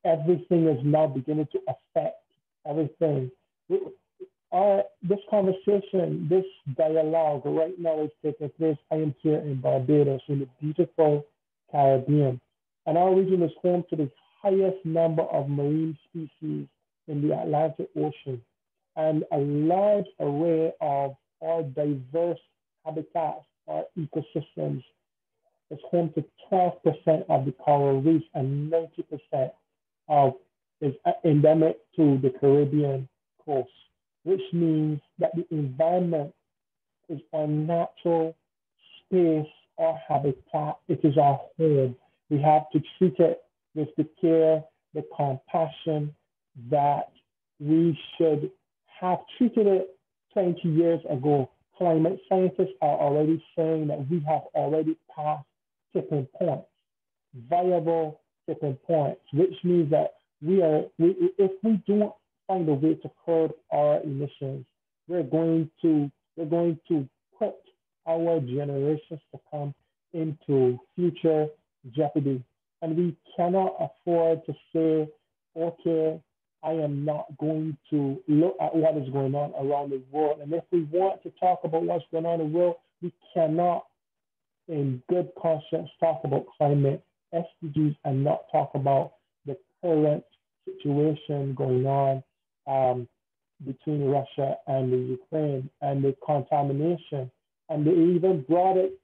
everything is now beginning to affect everything. This conversation, this dialogue right now is taking place. I am here in Barbados, in the beautiful Caribbean, and our region is home to the highest number of marine species in the Atlantic Ocean and a large array of our diverse habitats, our ecosystems is home to 12% of the coral reefs and 90% of is endemic to the Caribbean coast, which means that the environment is our natural space, our habitat. It is our home. We have to treat it with the care, the compassion that we should have treated it 20 years ago. Climate scientists are already saying that we have already passed tipping points, viable tipping points, which means that if we don't find a way to curb our emissions, we're going to put our generations to come into future jeopardy. And we cannot afford to say, okay, I am not going to look at what is going on around the world. And if we want to talk about what's going on in the world, we cannot, in good conscience, talk about climate SDGs and not talk about the current situation going on between Russia and the Ukraine and the contamination. And they even brought it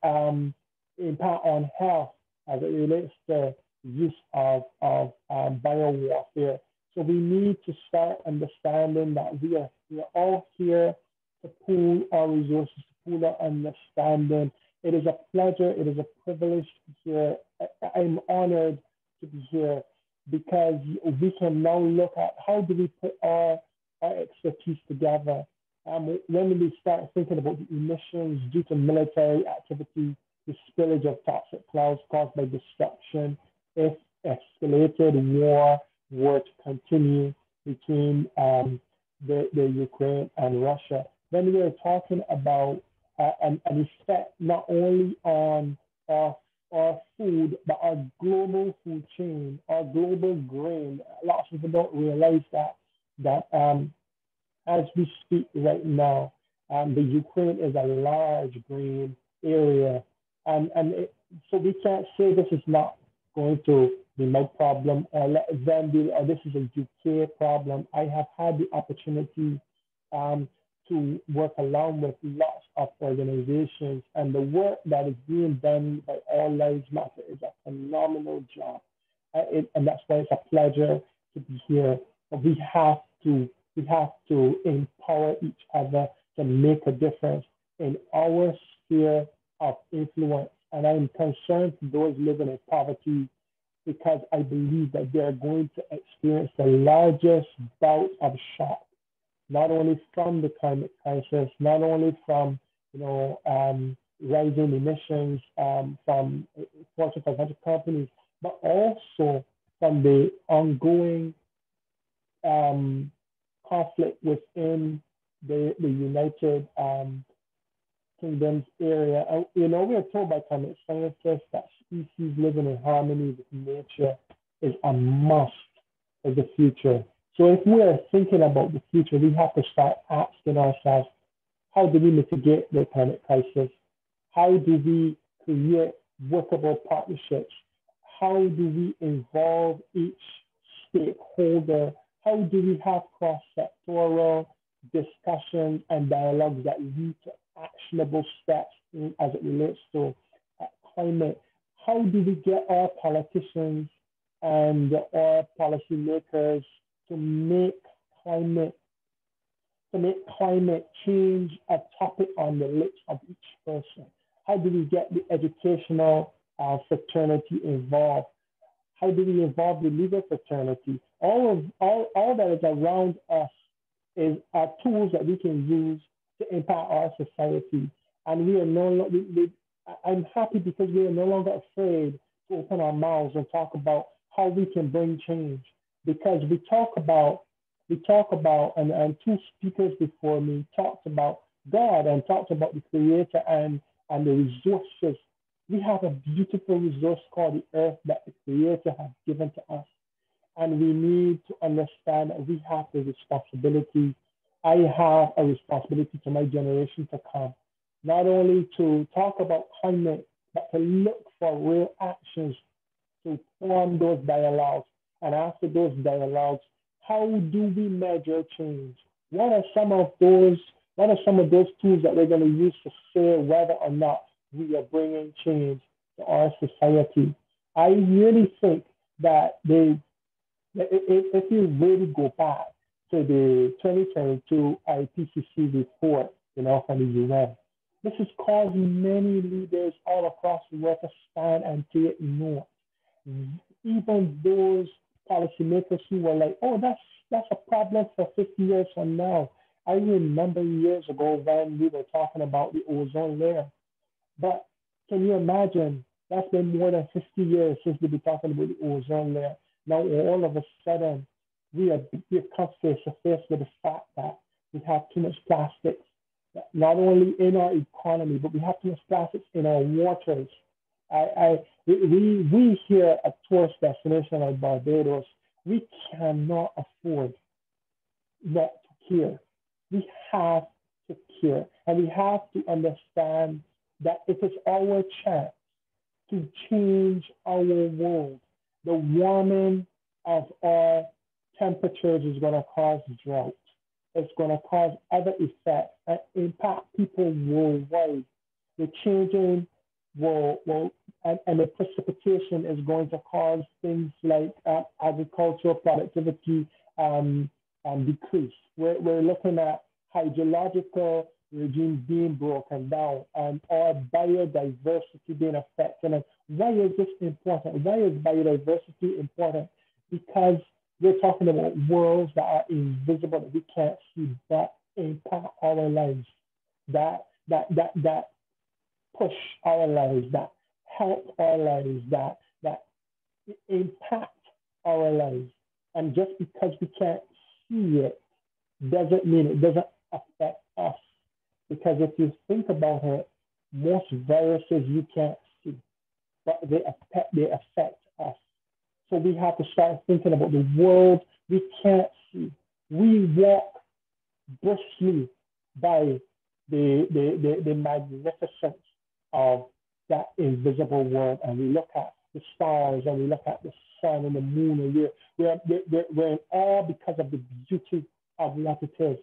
impact on health as it relates to the use of biowarfare. So we need to start understanding that we are all here to pool our resources, to pool our understanding. It is a pleasure, it is a privilege to be here. I'm honored to be here because we can now look at how do we put our expertise together. When we start thinking about the emissions due to military activity, the spillage of toxic clouds caused by destruction, if escalated war were to continue between the Ukraine and Russia, then we are talking about an effect not only on our food, but our global food chain, our global grain. Lots of people don't realize that as we speak right now, the Ukraine is a large grain area, so we can't say this is not going to be my problem or let them be, or this is a UK problem. I have had the opportunity to work along with lots of organizations, and the work that is being done by All Lives Matter is a phenomenal job. And that's why it's a pleasure to be here. But we have to empower each other to make a difference in our sphere of influence. And I'm concerned for those living in poverty because I believe that they're going to experience the largest bout of shock, not only from the climate crisis, not only from rising emissions from Fortune 500 companies, but also from the ongoing conflict within the United Kingdom's area. We are told by climate scientists that species living in harmony with nature is a must for the future. So if we are thinking about the future, we have to start asking ourselves, how do we mitigate the climate crisis? How do we create workable partnerships? How do we involve each stakeholder? How do we have cross-sectoral discussions and dialogues that lead to actionable steps as it relates to climate? How do we get our politicians and our policymakers to make climate change a topic on the lips of each person? How do we get the educational fraternity involved? How do we involve the legal fraternity? All that is around us are tools that we can use to impact our society. And we are no longer, I'm happy because we are no longer afraid to open our mouths and talk about how we can bring change. Because we talk about, and two speakers before me talked about God and talked about the Creator and the resources. We have a beautiful resource called the earth that the Creator has given to us. And we need to understand that we have the responsibility. I have a responsibility to my generation to come, not only to talk about climate, but to look for real actions to form those dialogues. And after those dialogues, how do we measure change? What are some of those? What are some of those tools that we're going to use to say whether or not we are bringing change to our society? I really think that if you really go back to the 2022 IPCC report, from the UN, this has caused many leaders all across the world to stand and take note. Even those policymakers who were like, oh, that's a problem for 50 years from now. I remember years ago when we were talking about the ozone layer. But can you imagine? That's been more than 50 years since we've been talking about the ozone layer. Now, all of a sudden, we're come face to face with the fact that we have too much plastics, not only in our economy, but we have too much plastics in our waters. We here at tourist destination like Barbados, we cannot afford not to care. We have to care, and we have to understand that it is our chance to change our world. The warming of our temperatures is going to cause drought. It's going to cause other effects and impact people worldwide. The changing and the precipitation is going to cause things like agricultural productivity decrease. We're looking at hydrological regime being broken down and our biodiversity being affected. And why is this important? Why is biodiversity important? Because we're talking about worlds that are invisible, that we can't see, that impact our lives, that push our lives, that help our lives, that impact our lives. And just because we can't see it doesn't mean it doesn't affect us. Because if you think about it, most viruses you can't see, but they affect us. So we have to start thinking about the world we can't see. We walk briskly by the magnificence of that invisible world, and we look at the stars, and we look at the sun and the moon, and we're in awe because of the beauty of what it is.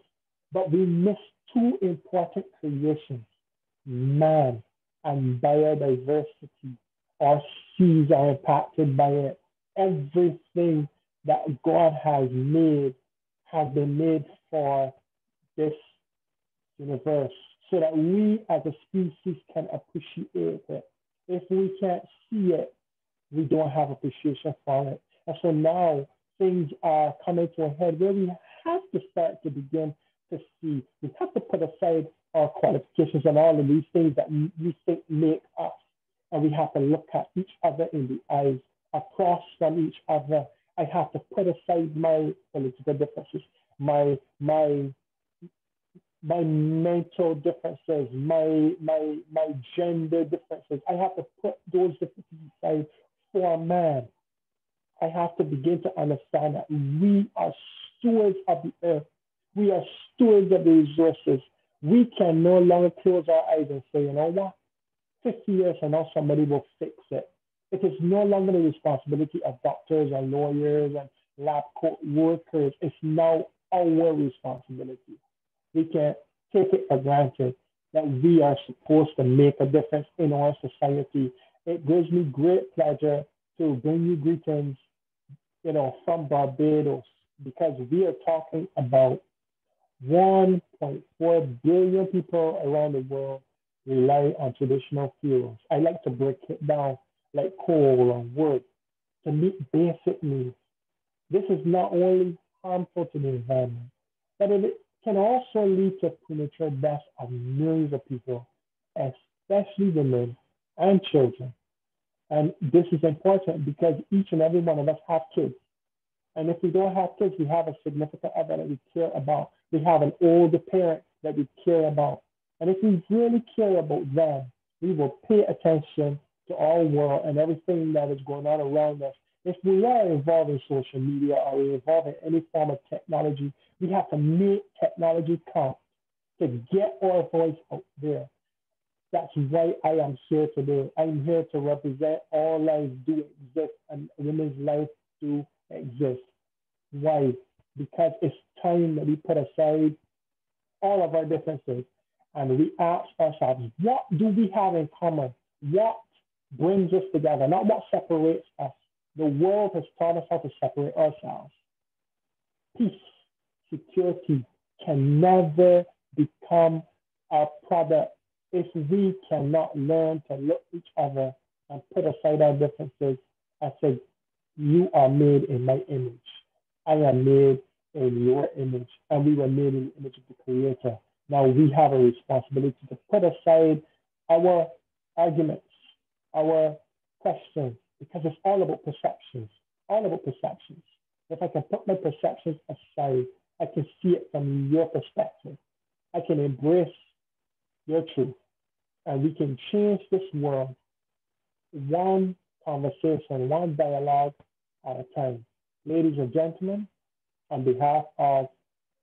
But we miss two important creations, man and biodiversity. Our seas are impacted by it. Everything that God has been made for this universe so that we as a species can appreciate it. If we can't see it, we don't have appreciation for it. And so now things are coming to a head where we have to start to begin to see. We have to put aside our qualifications and all of these things that we think make us. And we have to look at each other in the eyes, across from each other. I have to put aside my political differences, my mental differences, my gender differences. I have to put those differences aside for a man. I have to begin to understand that we are stewards of the earth. We are stewards of the resources. We can no longer close our eyes and say, you know what? 50 years from now, somebody will fix it. It is no longer the responsibility of doctors and lawyers and lab coat workers. It's now our responsibility. We can't take it for granted that we are supposed to make a difference in our society. It gives me great pleasure to bring you greetings, from Barbados, because we are talking about 1.4 billion people around the world rely on traditional fuels. I like to break it down like coal and wood to meet basic needs. This is not only harmful to the environment, but it can also lead to premature deaths of millions of people, especially women and children. And this is important because each and every one of us have kids. And if we don't have kids, we have a significant other that we care about. We have an older parent that we care about. And if we really care about them, we will pay attention to our world and everything that is going on around us. If we are involved in social media or we're involved in any form of technology, we have to make technology count to get our voice out there. That's why I am here today. I'm here to represent all lives do exist and women's lives do exist. Why? Because it's time that we put aside all of our differences and we ask ourselves, what do we have in common? What brings us together? Not what separates us. The world has taught us how to separate ourselves. Peace, security can never become a product if we cannot learn to look at each other and put aside our differences and say, you are made in my image. I am made in your image, and we were made in the image of the Creator. Now we have a responsibility to put aside our arguments, our questions, because it's all about perceptions, all about perceptions. If I can put my perceptions aside, I can see it from your perspective. I can embrace your truth, and we can change this world one conversation, one dialogue at a time. Ladies and gentlemen, on behalf of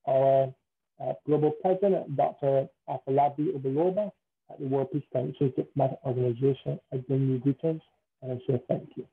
our Global President, Dr. Afolabi Obaloba, at the World Peace Council Diplomatic Organization, I bring you greetings and I say thank you.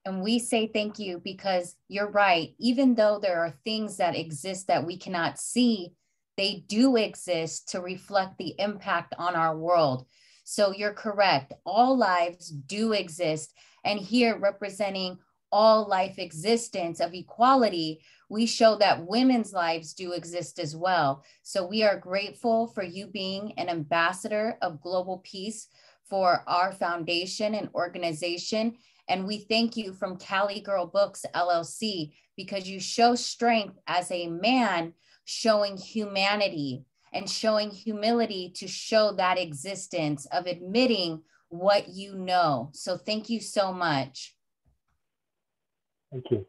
And we say thank you because you're right. Even though there are things that exist that we cannot see, they do exist to reflect the impact on our world. So you're correct. All lives do exist. And here, representing all life existence of equality, we show that women's lives do exist as well. So we are grateful for you being an ambassador of global peace for our foundation and organization. And we thank you from Cali Girl Books, LLC, because you show strength as a man, showing humanity and showing humility to show that existence of admitting what you know. So thank you so much. Thank you.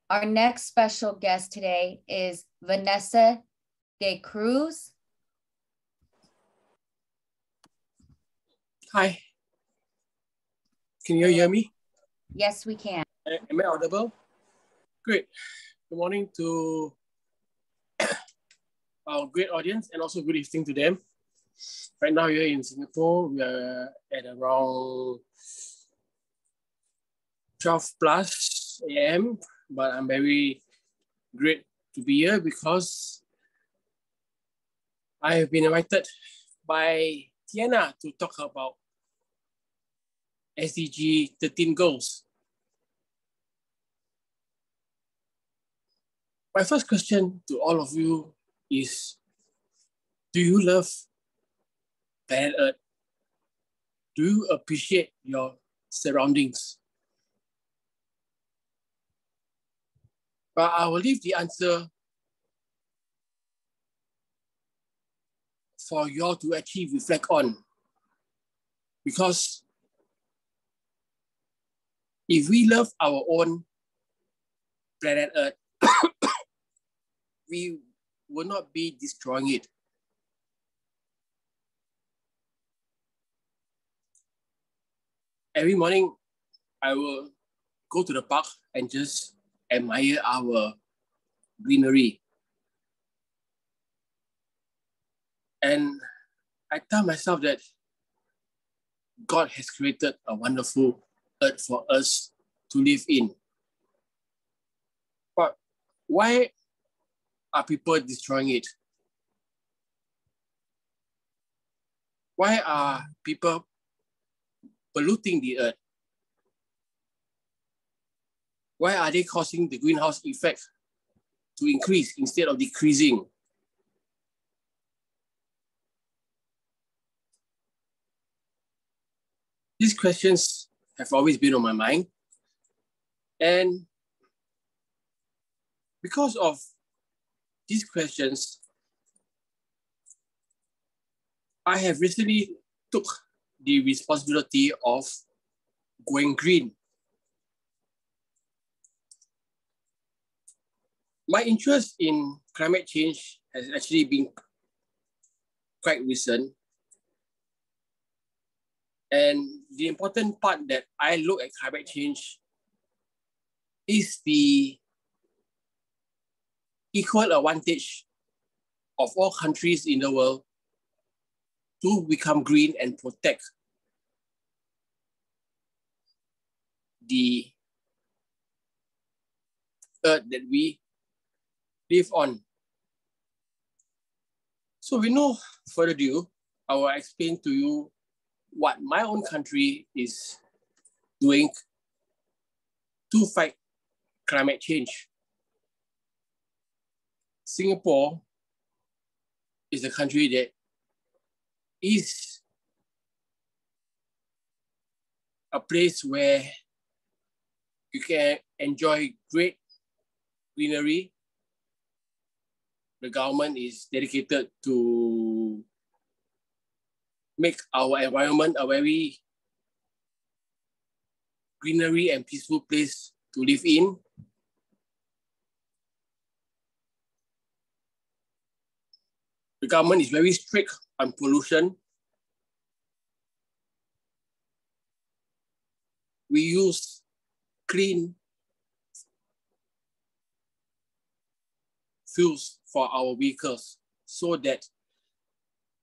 Our next special guest today is Vanessa de Cruz. Hi. Can you hear me? Yes, we can. Am I audible? Great. Good morning to our great audience and also good evening to them. Right now here in Singapore, we are at around 12 plus a.m. But I'm very great to be here because I have been invited by Tianna to talk about SDG 13 goals. My first question to all of you is, do you love planet Earth? Do you appreciate your surroundings? But I will leave the answer for you all to actually reflect on. Because if we love our own planet Earth, we will not be destroying it. Every morning, I will go to the park and just admire our greenery. And I tell myself that God has created a wonderful earth for us to live in. But why are people destroying it? Why are people polluting the earth? Why are they causing the greenhouse effect to increase instead of decreasing? These questions have always been on my mind. And because of these questions, I have recently took the responsibility of going green. My interest in climate change has actually been quite recent. And the important part that I look at climate change is the equal advantage of all countries in the world to become green and protect the earth that we live on. So with no further ado, I will explain to you what my own country is doing to fight climate change. Singapore is a country that is a place where you can enjoy great greenery. The government is dedicated to make our environment a very greenery and peaceful place to live in. The government is very strict on pollution. We use clean fuels for our vehicles so that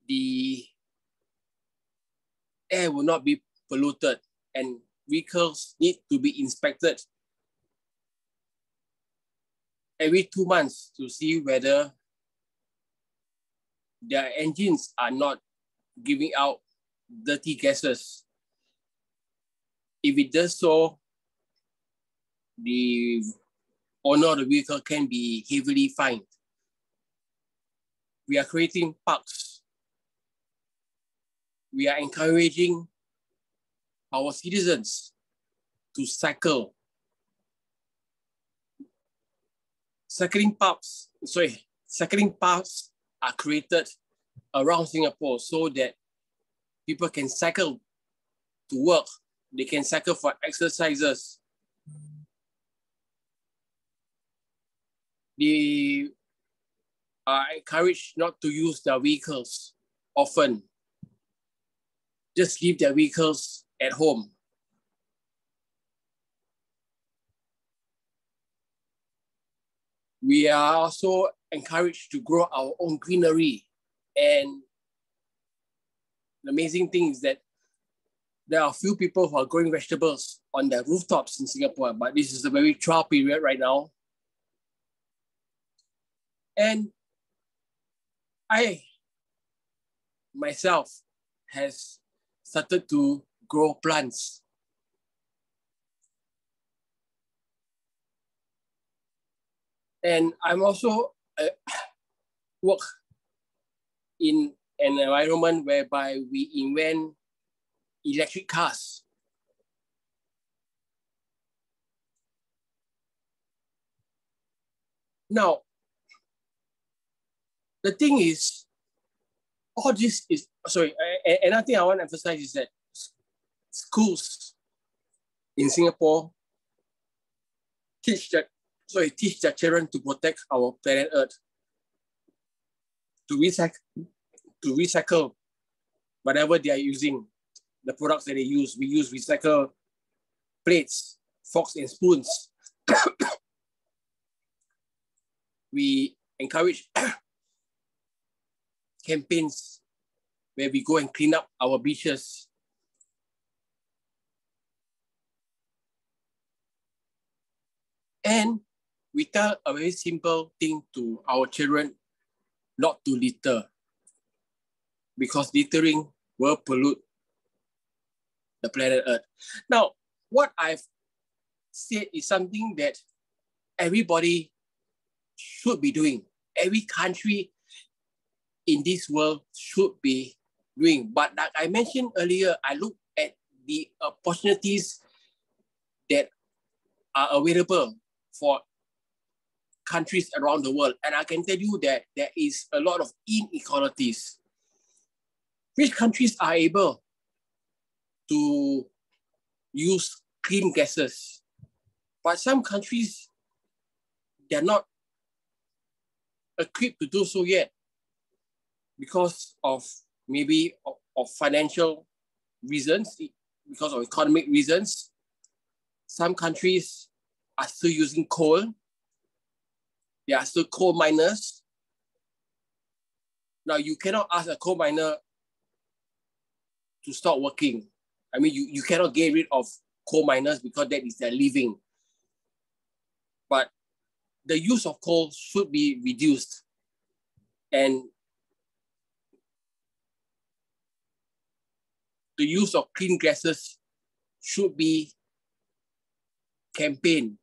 the air will not be polluted, and vehicles need to be inspected every 2 months to see whether their engines are not giving out dirty gases. If it does so, the owner of the vehicle can be heavily fined. We are creating parks. We are encouraging our citizens to cycle. Cycling paths are created around Singapore so that people can cycle to work. They can cycle for exercises. They are encouraged not to use their vehicles often. Just leave their vehicles at home. We are also encouraged to grow our own greenery. And the amazing thing is that there are few people who are growing vegetables on their rooftops in Singapore, but this is a very trial period right now. And I, myself, has started to grow plants. And I'm also work in an environment whereby we invent electric cars. Now, the thing is, all this is, another thing I want to emphasize is that schools in Singapore teach their children to protect our planet Earth, to recycle whatever they are using, the products that they use. We use recycled plates, forks, and spoons. We encourage campaigns where we go and clean up our beaches. And we tell a very simple thing to our children, not to litter, because littering will pollute the planet Earth. Now, what I've said is something that everybody should be doing. Every country in this world should be doing. But like I mentioned earlier, I look at the opportunities that are available for countries around the world. And I can tell you that there is a lot of inequalities. Which countries are able to use clean gases? But some countries, they're not equipped to do so yet because of maybe of financial reasons, because of economic reasons. Some countries are still using coal. They are still coal miners. Now, you cannot ask a coal miner to stop working. I mean, you cannot get rid of coal miners because that is their living. But the use of coal should be reduced. And the use of clean gases should be campaigned.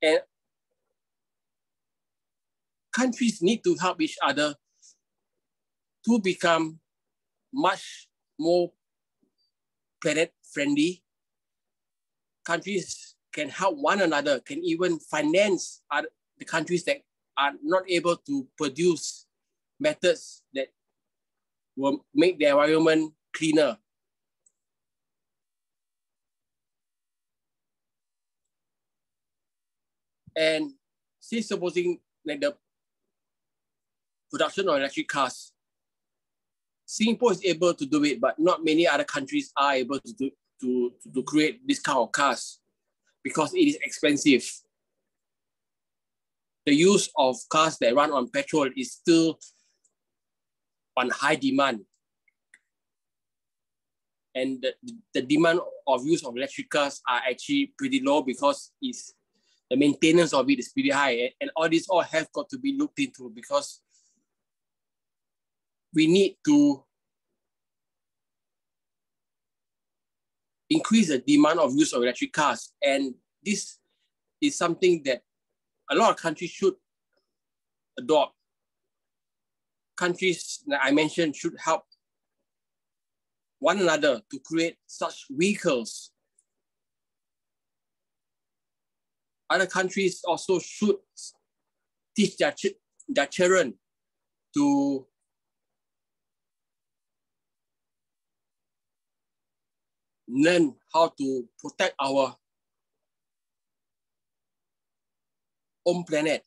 And countries need to help each other to become much more planet friendly. Countries can help one another, can even finance the countries that are not able to produce methods that will make the environment cleaner. And say supposing like the production of electric cars, Singapore is able to do it, but not many other countries are able to create this kind of cars because it is expensive. The use of cars that run on petrol is still on high demand. And the demand of use of electric cars are actually pretty low because the maintenance of it is pretty high. And all this all have got to be looked into because we need to increase the demand of use of electric cars. And this is something that a lot of countries should adopt. Countries that I mentioned should help one another to create such vehicles. Other countries also should teach their children to learn how to protect our own planet.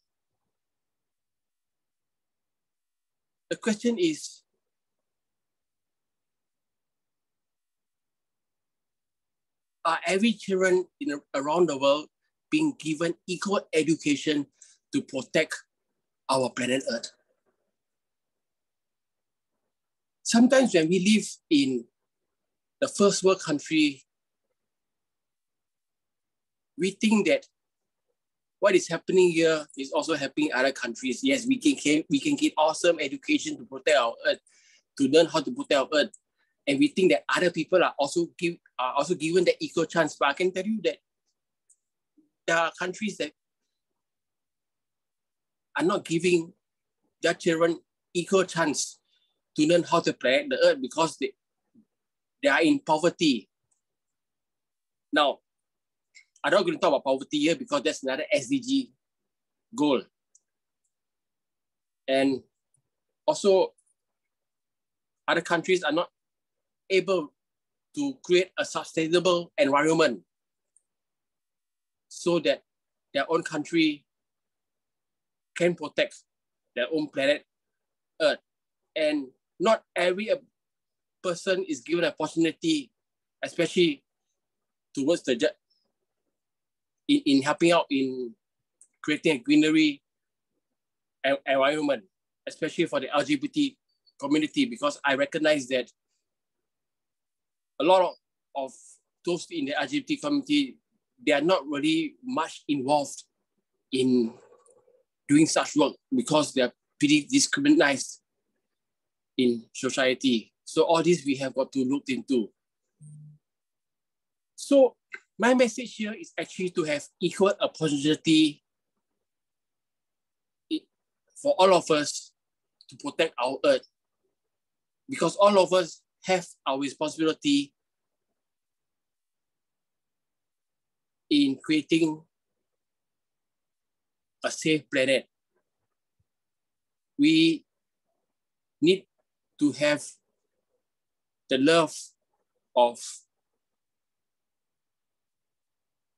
The question is, are every children around the world being given equal education to protect our planet Earth? Sometimes when we live in the first world country, we think that what is happening here is also happening in other countries. Yes, we can get awesome education to protect our Earth, to learn how to protect our Earth. And we think that other people are also given the equal chance. But I can tell you that there are countries that are not giving their children equal chance to learn how to protect the Earth because they are in poverty. Now, I'm not going to talk about poverty here because that's another SDG goal. And also, other countries are not able to create a sustainable environment so that their own country can protect their own planet Earth. And not every person is given an opportunity, especially towards in helping out in creating a greenery environment, especially for the LGBT community, because I recognize that a lot of those in the LGBT community, they are not really much involved in doing such work because they are pretty discriminated in society. So all this we have got to look into. So my message here is actually to have equal opportunity for all of us to protect our Earth, because all of us have our responsibility in creating a safe planet. We need to have the love of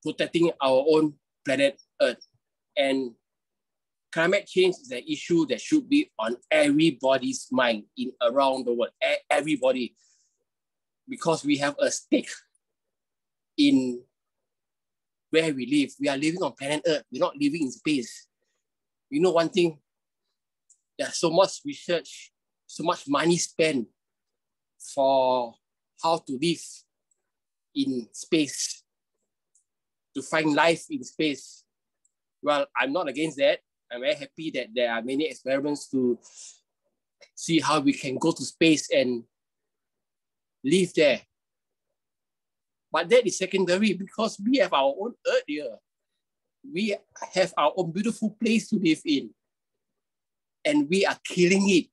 protecting our own planet Earth. And climate change is an issue that should be on everybody's mind in around the world, everybody, because we have a stake in where we live. We are living on planet Earth. We're not living in space. You know one thing, there's so much research, so much money spent for how to live in space, to find life in space. Well, I'm not against that. I'm very happy that there are many experiments to see how we can go to space and live there. But that is secondary because we have our own Earth here. We have our own beautiful place to live in. And we are killing it.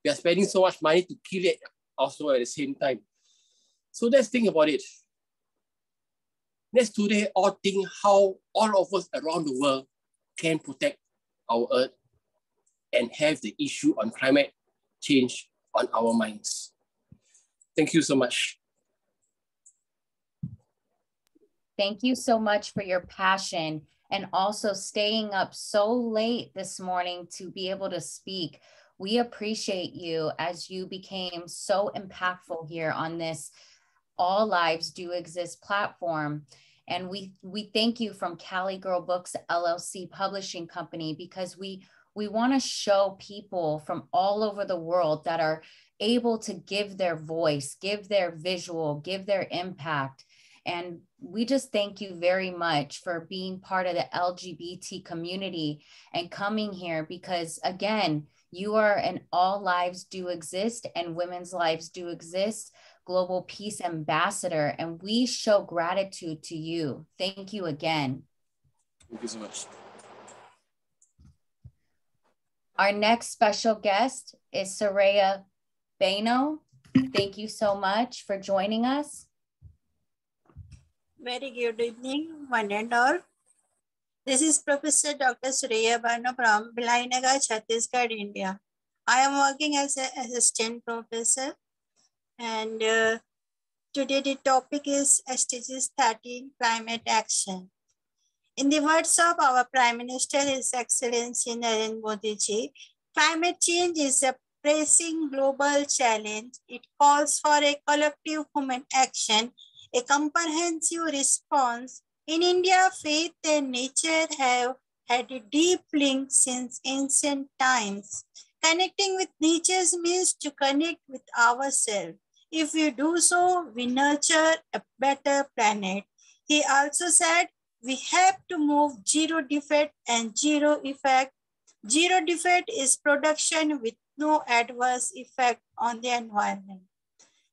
We are spending so much money to kill it also at the same time. So let's think about it. Let's today all think how all of us around the world can protect our Earth and have the issue on climate change on our minds. Thank you so much. Thank you so much for your passion and also staying up so late this morning to be able to speak. We appreciate you as you became so impactful here on this All Lives Do Exist platform. And we thank you from Cali Girl Books LLC Publishing Company, because we want to show people from all over the world that are able to give their voice, give their visual, give their impact. And we just thank you very much for being part of the LGBT community and coming here, because again, you are an All Lives Do Exist and Women's Lives Do Exist Global Peace Ambassador, and we show gratitude to you. Thank you again. Thank you so much. Our next special guest is Soraya Bano. Thank you so much for joining us. Very good evening, one and all. This is Professor Dr. Surya Bano from Bilainagar, Chhattisgarh, India. I am working as an assistant professor, and today the topic is SDG 13 Climate Action. In the words of our Prime Minister, His Excellency Narendra Modi ji, climate change is a pressing global challenge. It calls for a collective human action, a comprehensive response. In India, faith and nature have had a deep link since ancient times. Connecting with nature means to connect with ourselves. If we do so, we nurture a better planet. He also said, we have to move zero defect and zero effect. Zero defect is production with no adverse effect on the environment.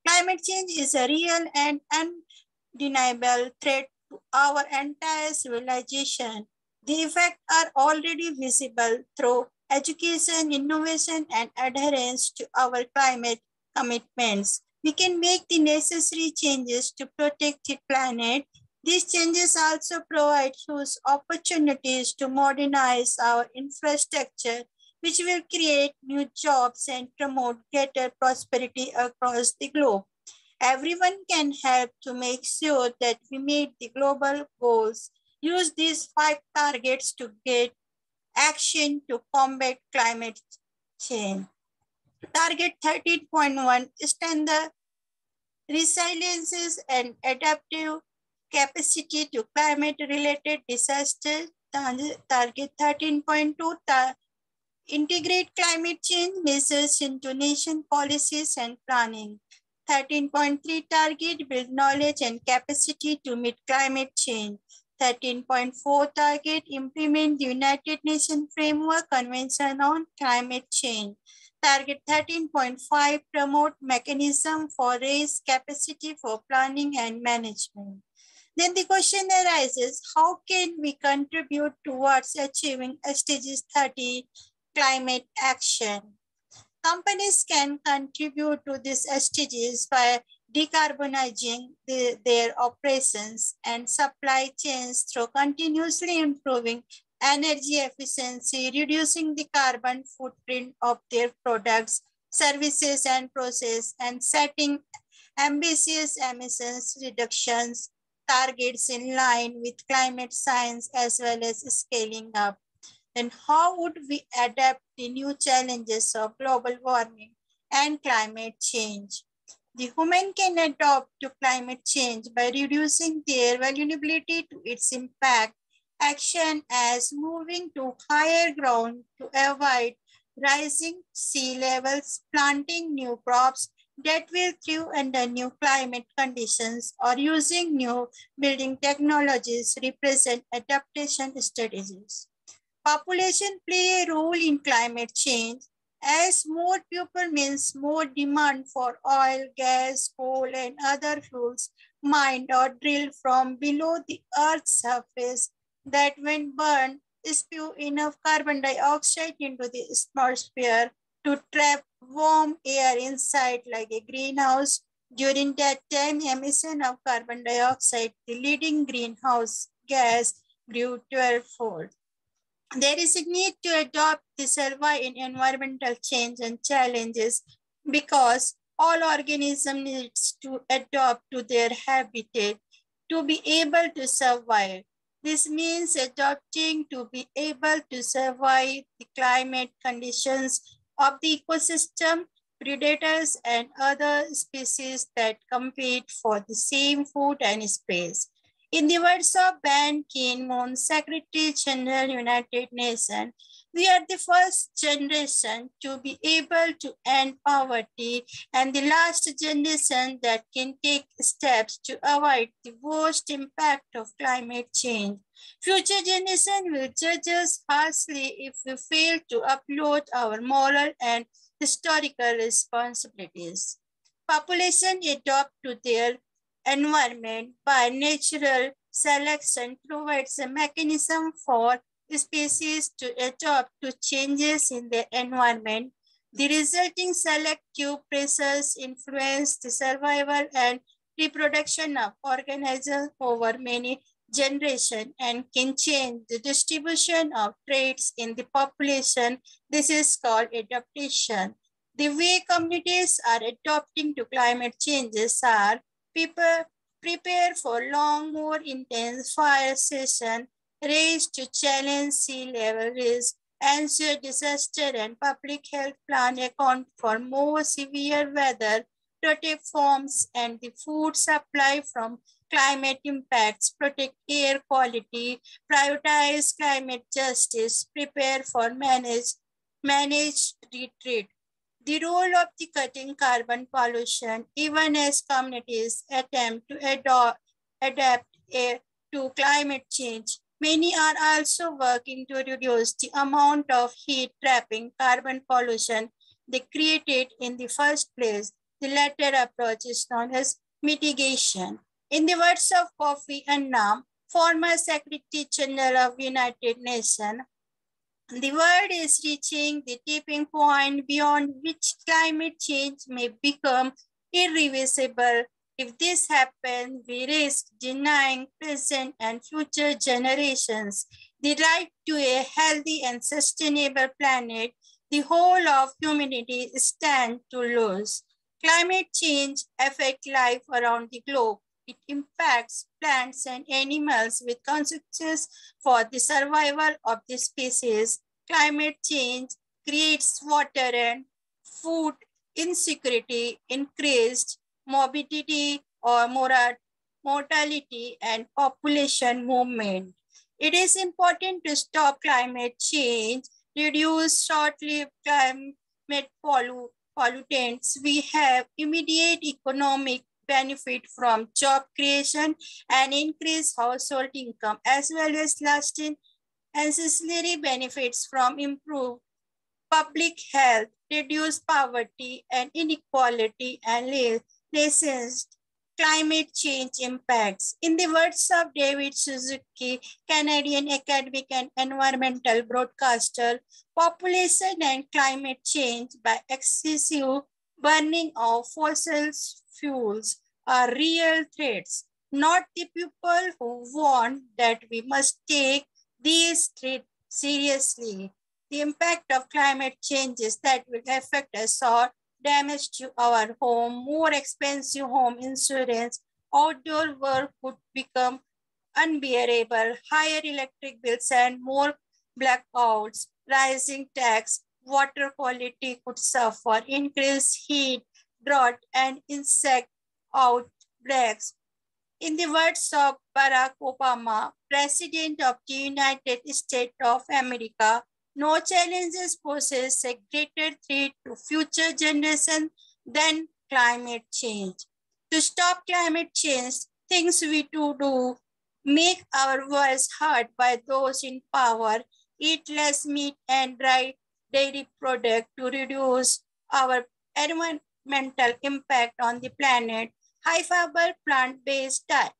Climate change is a real and undeniable threat to our entire civilization. The effects are already visible through education, innovation, and adherence to our climate commitments. We can make the necessary changes to protect the planet. These changes also provide huge opportunities to modernize our infrastructure, which will create new jobs and promote greater prosperity across the globe. Everyone can help to make sure that we meet the global goals. Use these 5 targets to get action to combat climate change. Target 13.1 extend the resiliences and adaptive capacity to climate-related disasters. Target 13.2 integrate climate change measures into nation policies and planning. 13.3 target build knowledge and capacity to meet climate change. 13.4 target implement the United Nations Framework Convention on Climate Change. Target 13.5 promote mechanism for raise capacity for planning and management. Then the question arises, how can we contribute towards achieving SDG 30 climate action? Companies can contribute to these SDGs by decarbonizing their operations and supply chains through continuously improving energy efficiency, reducing the carbon footprint of their products, services, and process, and setting ambitious emissions reductions targets in line with climate science, as well as scaling up. then how would we adapt the new challenges of global warming and climate change? The human can adapt to climate change by reducing their vulnerability to its impact. Action as moving to higher ground to avoid rising sea levels, planting new crops that will thrive under new climate conditions, or using new building technologies represent adaptation strategies. Population play a role in climate change, as more people means more demand for oil, gas, coal, and other fuels mined or drilled from below the Earth's surface that when burned spew enough carbon dioxide into the atmosphere to trap warm air inside like a greenhouse. During that time, emission of carbon dioxide, the leading greenhouse gas, grew 12-fold. There is a need to adopt the survive in environmental change and challenges because all organisms need to adapt to their habitat to be able to survive. This means adapting to be able to survive the climate conditions of the ecosystem, predators, and other species that compete for the same food and space. In the words of Ban Ki-moon, Secretary General United Nations, we are the first generation to be able to end poverty and the last generation that can take steps to avoid the worst impact of climate change. Future generations will judge us harshly if we fail to uphold our moral and historical responsibilities. Population adapt to their environment by natural selection provides a mechanism for species to adapt to changes in the environment. The resulting selective pressures influence the survival and reproduction of organisms over many generations and can change the distribution of traits in the population. This is called adaptation. The way communities are adapting to climate changes are people prepare for long, more intense fire season, race to challenge sea level rise, ensure disaster and public health plan account for more severe weather, protect farms and the food supply from climate impacts, protect air quality, prioritize climate justice, prepare for managed retreat. The role of the cutting carbon pollution, even as communities attempt to adapt to climate change. Many are also working to reduce the amount of heat trapping carbon pollution they created in the first place. The latter approach is known as mitigation. In the words of Kofi Annan, former Secretary General of United Nations, the world is reaching the tipping point beyond which climate change may become irreversible. If this happens, we risk denying present and future generations the right to a healthy and sustainable planet. The whole of humanity stands to lose. Climate change affects life around the globe. It impacts plants and animals with consequences for the survival of the species. Climate change creates water and food insecurity, increased morbidity or mortality, and population movement. It is important to stop climate change, reduce short-lived climate pollutants. We have immediate economic benefit from job creation and increased household income, as well as lasting ancillary benefits from improved public health, reduced poverty and inequality, and lessens climate change impacts. In the words of David Suzuki, Canadian academic and environmental broadcaster, population and climate change by excessive burning of fossil fuels are real threats, not the people who want that we must take these threats seriously. The impact of climate changes that will affect us are damage to our home, more expensive home insurance, outdoor work would become unbearable, higher electric bills, and more blackouts, rising tax, water quality could suffer, increased heat, drought, and insect outbreaks. In the words of Barack Obama, President of the United States of America, no challenges poses a greater threat to future generations than climate change. To stop climate change, things we do make our voice heard by those in power, eat less meat and dry dairy products to reduce our environmental impact on the planet. High fiber plant-based diet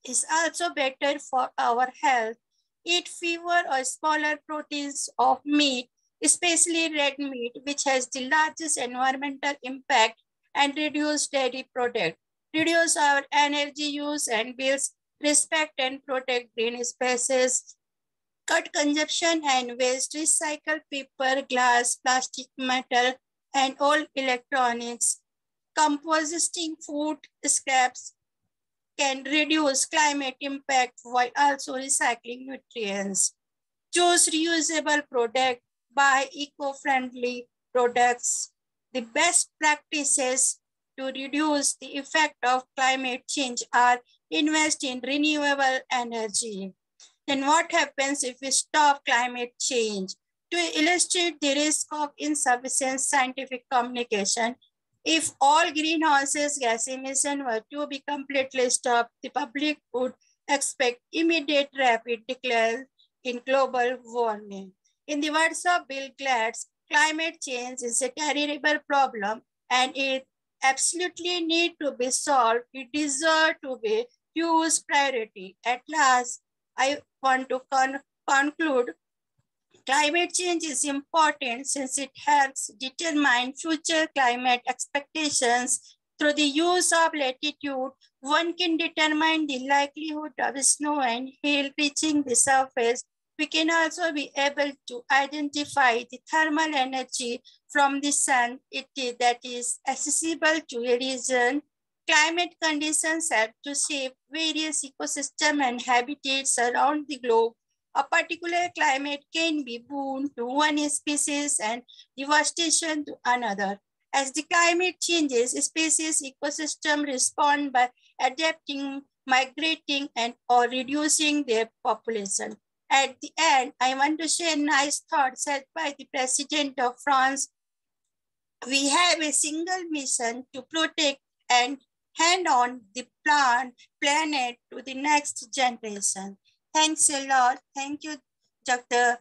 is also better for our health. Eat fewer or smaller proteins of meat, especially red meat, which has the largest environmental impact, and reduce dairy products. Reduce our energy use and builds respect and protect green spaces. Cut consumption and waste, recycle paper, glass, plastic, metal, and all electronics. Composting food scraps can reduce climate impact while also recycling nutrients. Choose reusable products, buy eco-friendly products. The best practices to reduce the effect of climate change are invest in renewable energy. Then what happens if we stop climate change? To illustrate the risk of insufficient scientific communication, if all greenhouse gas emissions were to be completely stopped, the public would expect immediate rapid decline in global warming. In the words of Bill Gates, climate change is a terrible problem and it absolutely need to be solved. It deserves to be huge priority. At last, I want to conclude. Climate change is important since it helps determine future climate expectations. Through the use of latitude, one can determine the likelihood of snow and hail reaching the surface. We can also be able to identify the thermal energy from the sun that is accessible to a region. Climate conditions help to shape various ecosystems and habitats around the globe. A particular climate can be boon to one species and devastation to another. As the climate changes, species ecosystem respond by adapting, migrating, and or reducing their population. At the end, I want to share nice thoughts said by the President of France. We have a single mission to protect and hand on the planet to the next generation. Thanks a lot. Thank you, Dr.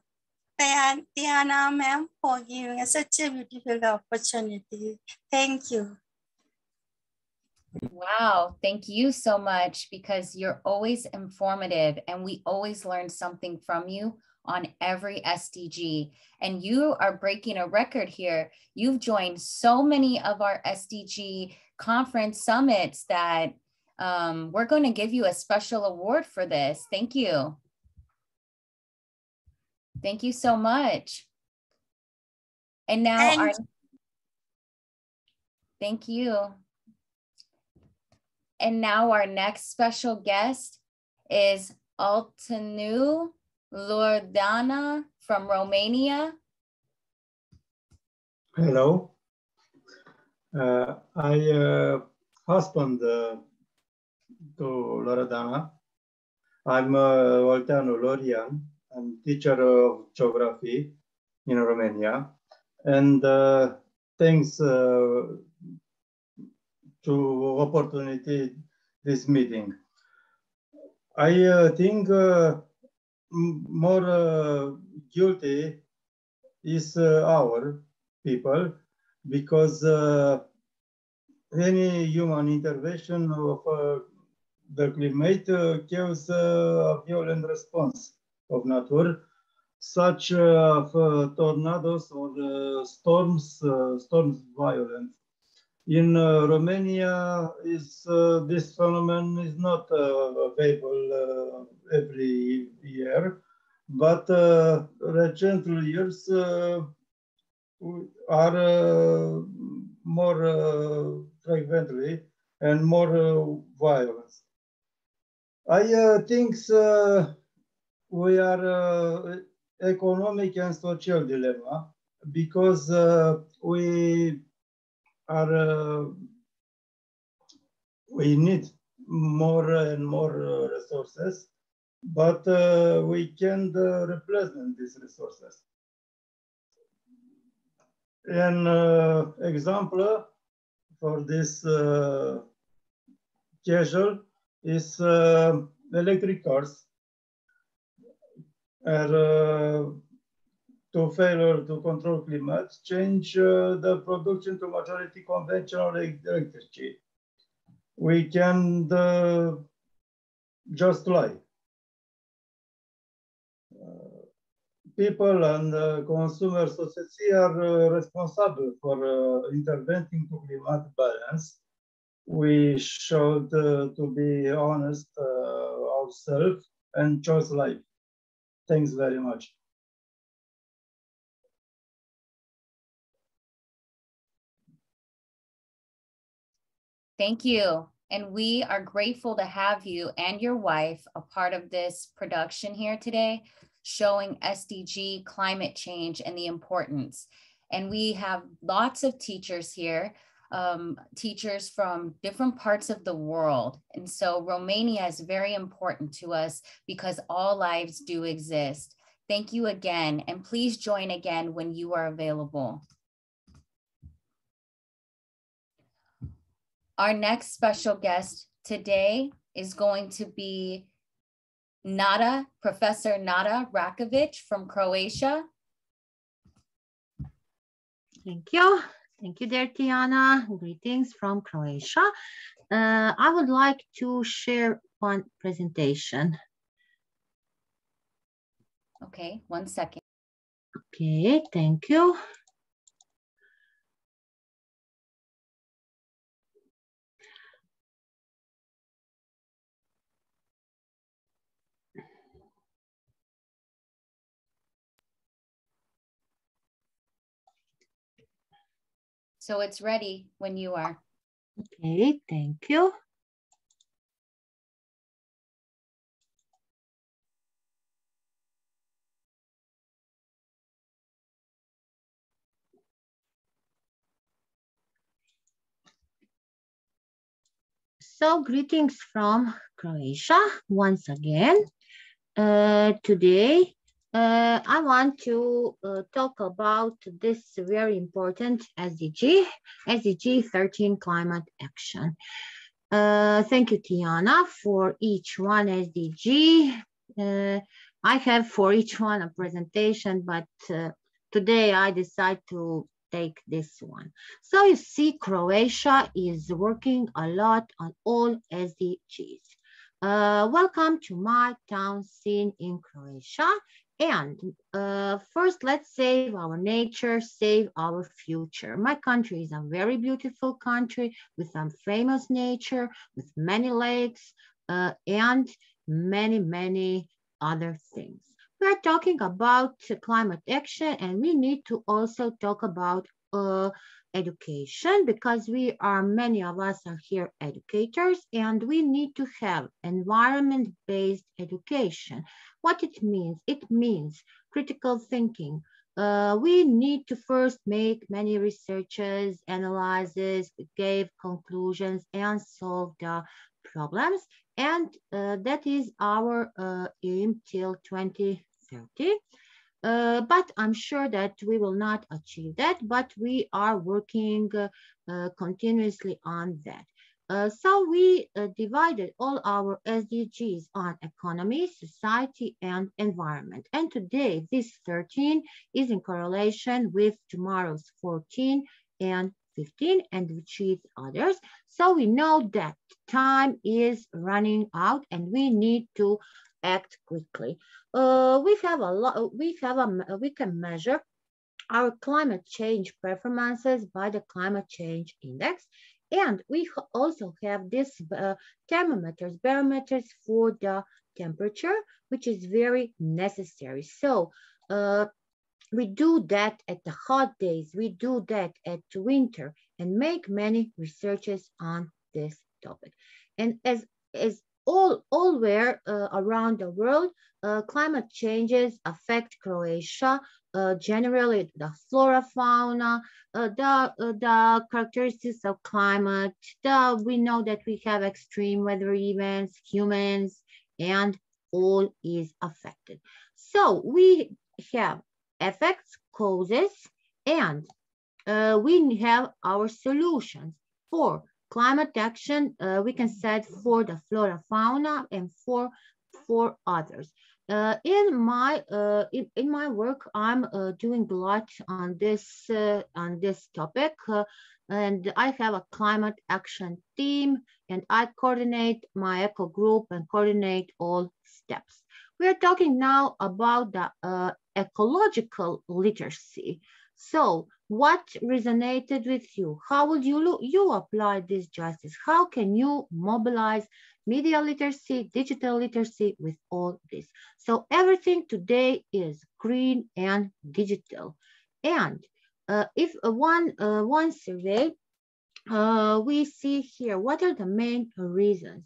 Tianna, ma'am, for giving us such a beautiful opportunity. Thank you. Wow, thank you so much because you're always informative and we always learn something from you on every SDG. And you are breaking a record here. You've joined so many of our SDG conference summits that we're going to give you a special award for this. Thank you. Thank you so much. And now thank you. And now our next special guest is Altanu Loredana from Romania. Hello. I husband to Loredana. I'm Olteanu Lorian. I'm teacher of geography in Romania. And thanks to opportunity this meeting. I think more guilty is our people because any human intervention of the climate gives a violent response of nature, such tornadoes or storms violence. In Romania, this phenomenon is not available every year, but recent years are more frequently and more violence. I think we are economic and social dilemma because we need more and more resources, but we can't replace these resources. An example for this casual is electric cars are to failure to control climate change the production to majority conventional electricity. We can just lie. People and consumer society are responsible for interventing to climate balance. We should to be honest ourselves and choose life. Thanks very much. Thank you. And we are grateful to have you and your wife a part of this production here today, showing SDG climate change and the importance. And we have lots of teachers here, teachers from different parts of the world. And so Romania is very important to us because all lives do exist. Thank you again, and please join again when you are available. Our next special guest today is going to be Professor Nada Rakovic from Croatia. Thank you. Thank you, dear Tianna. Greetings from Croatia. I would like to share one presentation. Okay, 1 second. Okay, thank you. So it's ready when you are. Okay, thank you. So greetings from Croatia once again. Today, I want to talk about this very important SDG 13 climate action. Thank you, Tianna, for each one SDG. I have for each one a presentation, but today I decide to take this one. So you see, Croatia is working a lot on all SDGs. Welcome to my town scene in Croatia. And first, let's save our nature, save our future. My country is a very beautiful country with some famous nature, with many lakes and many other things. We are talking about climate action, and we need to also talk about education, because many of us are here educators, and we need to have environment-based education. What it means? It means critical thinking. We need to first make many researches, analyses, give conclusions, and solve the problems. And that is our aim till 2030. But I'm sure that we will not achieve that, but we are working continuously on that. So we divided all our SDGs on economy, society, and environment. And today, this 13 is in correlation with tomorrow's 14 and 15, and which is others. So we know that time is running out and we need to act quickly. We can measure our climate change performances by the climate change index. And we also have this barometers for the temperature, which is very necessary. So we do that at the hot days, we do that at winter, and make many researches on this topic. And as all where around the world, climate changes affect Croatia. Generally, the flora, fauna, the characteristics of climate. We know that we have extreme weather events, humans, and all is affected. So we have effects, causes, and we have our solutions for climate action. We can set for the flora, fauna, and for others. In my work, I'm doing a lot on this topic, and I have a climate action team, and I coordinate my eco group and coordinate all steps. We are talking now about the ecological literacy. So what resonated with you? How would you apply this justice? How can you mobilize media literacy, digital literacy with all this? So everything today is green and digital. And if one survey, we see here, what are the main reasons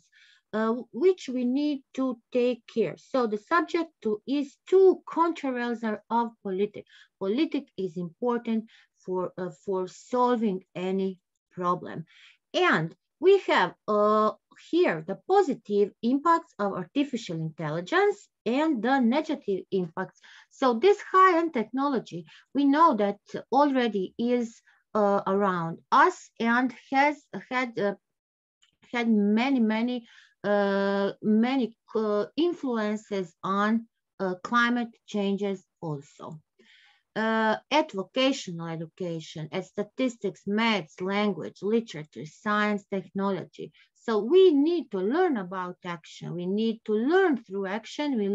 which we need to take care. So the subject is too controversial of politics. Politics is important for solving any problem. And we have here the positive impacts of artificial intelligence and the negative impacts. So this high-end technology, we know that already is around us and has had many influences on climate changes also. At vocational education, at statistics, maths, language, literature, science, technology. So we need to learn about action. We need to learn through action. We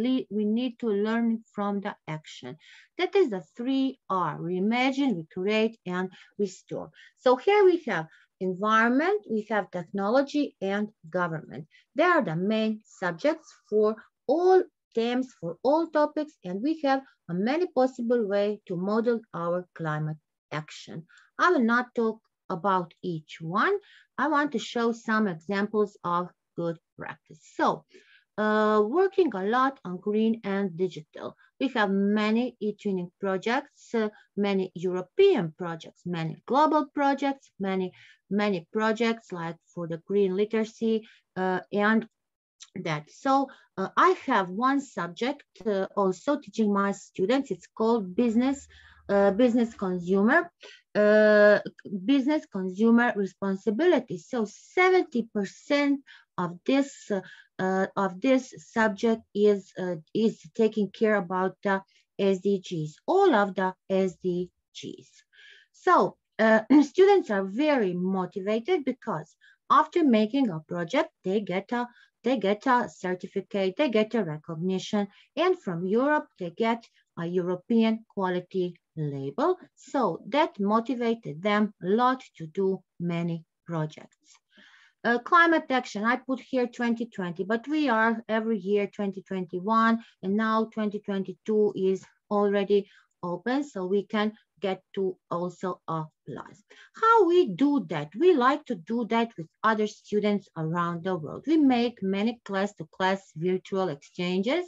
need to learn from the action. That is the 3R. We imagine, we create, and restore. So here we have environment, we have technology, and government. They are the main subjects for all themes, for all topics, and we have a many possible ways to model our climate action. I will not talk about each one. I want to show some examples of good practice. So, working a lot on green and digital. We have many e-twinning projects, many European projects, many global projects, many projects like for the green literacy and that. So I have one subject also teaching my students. It's called business consumer responsibility. So 70% of this subject is taking care about the SDGs, all of the SDGs. So students are very motivated because after making a project, they get a certificate, they get a recognition, and from Europe, they get a European quality label. So that motivated them a lot to do many projects. Climate action, I put here 2020, but we are every year 2021, and now 2022 is already open, so we can get to also a plus. How we do that? We like to do that with other students around the world. We make many class-to-class virtual exchanges,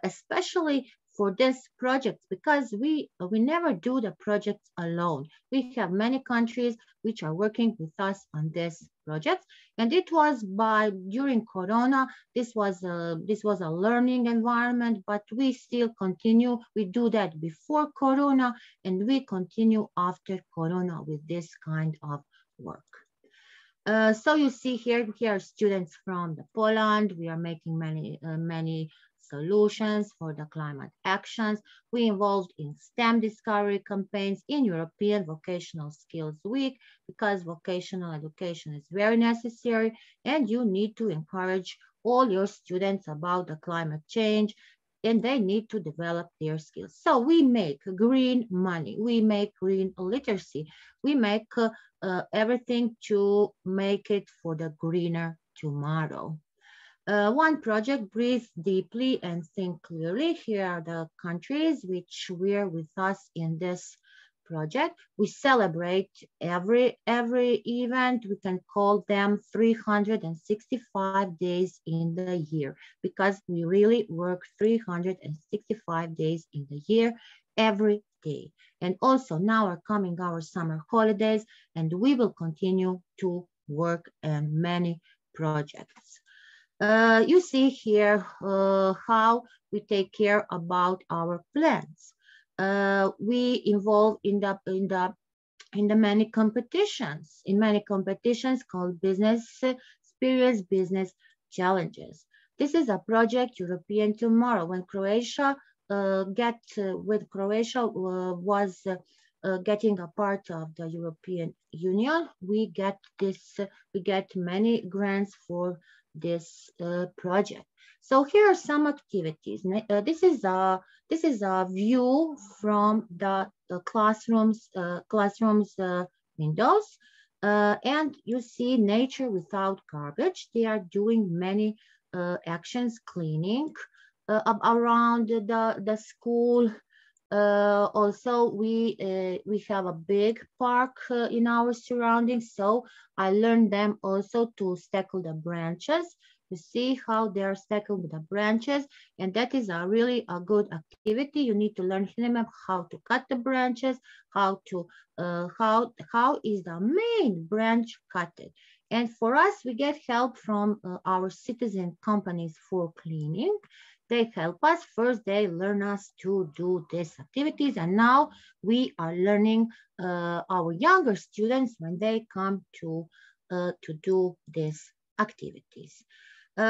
especially for this project, because we never do the projects alone. We have many countries which are working with us on this project, and it was during Corona. This was a learning environment, but we still continue. We do that before Corona, and we continue after Corona with this kind of work. So you see here are students from Poland. We are making many solutions for the climate actions. We involved in STEM discovery campaigns in European Vocational Skills Week, because vocational education is very necessary and you need to encourage all your students about the climate change, and they need to develop their skills. So we make green money, we make green literacy, we make everything to make it for the greener tomorrow. One project, breathe deeply and think clearly. Here are the countries which were with us in this project. We celebrate every event. We can call them 365 days in the year because we really work 365 days in the year, every day. And also now are coming our summer holidays, and we will continue to work on many projects. You see here how we take care about our plants. We involve in the many competitions, called business experience, business challenges. This is a project European Tomorrow. When Croatia was getting a part of the European Union, we get many grants for this project. So here are some activities. This is a view from the classrooms windows, and you see nature without garbage. They are doing many actions, cleaning around the school. Also, we have a big park in our surroundings, so I learned them also to stackle the branches. You see how they're stacking the branches, and that is really a good activity. You need to learn how to cut the branches, how is the main branch cut. And for us, we get help from our citizen companies for cleaning. They help us. First, they learn us to do these activities, and now we are learning our younger students when they come to do these activities.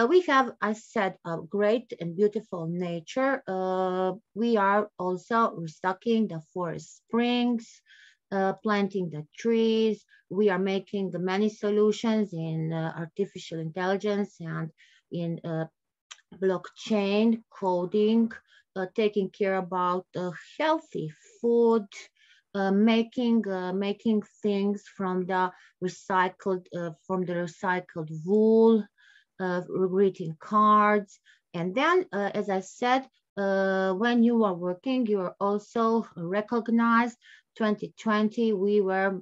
We have, I said, a great and beautiful nature. We are also restocking the forest springs, planting the trees. We are making the many solutions in artificial intelligence and in blockchain coding, taking care about healthy food, making things from the recycled wool, greeting cards. And then, as I said, when you are working, you are also recognized. 2020, we were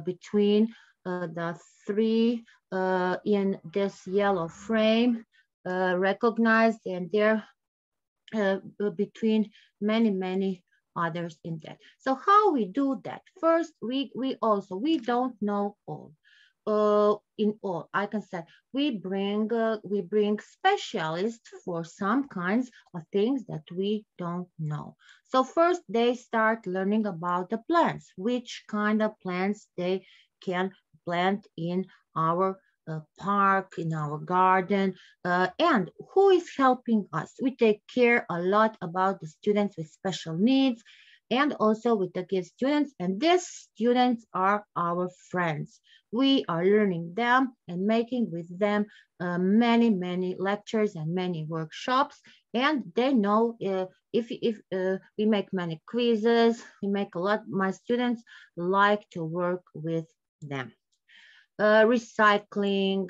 between the three in this yellow frame, recognized, and they're between many others in that. So how we do that? First, we don't know all. In all, I can say we bring specialists for some kinds of things that we don't know. So first, they start learning about the plants, which kind of plants they can plant in our park, in our garden, and who is helping us. We take care a lot about the students with special needs, and also with the gift students, and these students are our friends. We are learning them and making with them many lectures and many workshops, and they know if we make many quizzes, we make a lot. My students like to work with them. Recycling.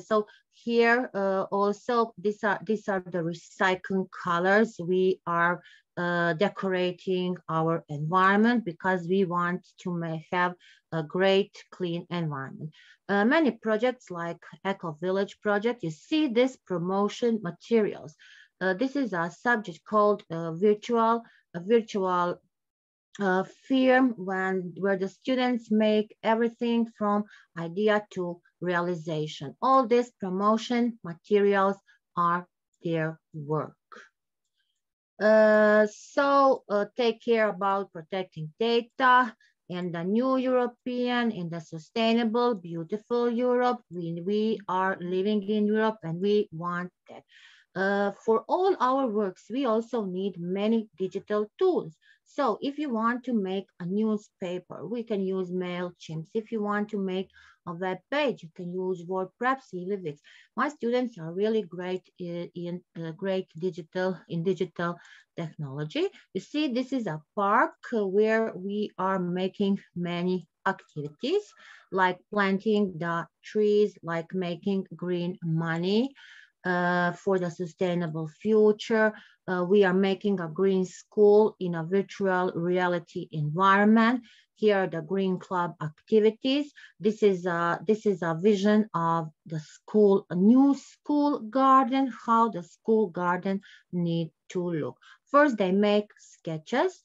So here also these are the recycling colors. We are decorating our environment because we want to have a great clean environment. Many projects like Eco Village project, you see this promotion materials. This is a subject called virtual firm where the students make everything from idea to realization. All these promotion materials are their work. Take care about protecting data and the new European, in the sustainable, beautiful Europe. We are living in Europe and we want that. For all our works, we also need many digital tools. So if you want to make a newspaper, we can use MailChimp. If you want to make a web page, you can use WordPress, Elevix. My students are really great in digital technology. You see, this is a park where we are making many activities, like planting the trees, like making green money. for the sustainable future. We are making a green school in a virtual reality environment. Here are the Green Club activities. This is a vision of the school, a new school garden, how the school garden need to look. First, they make sketches.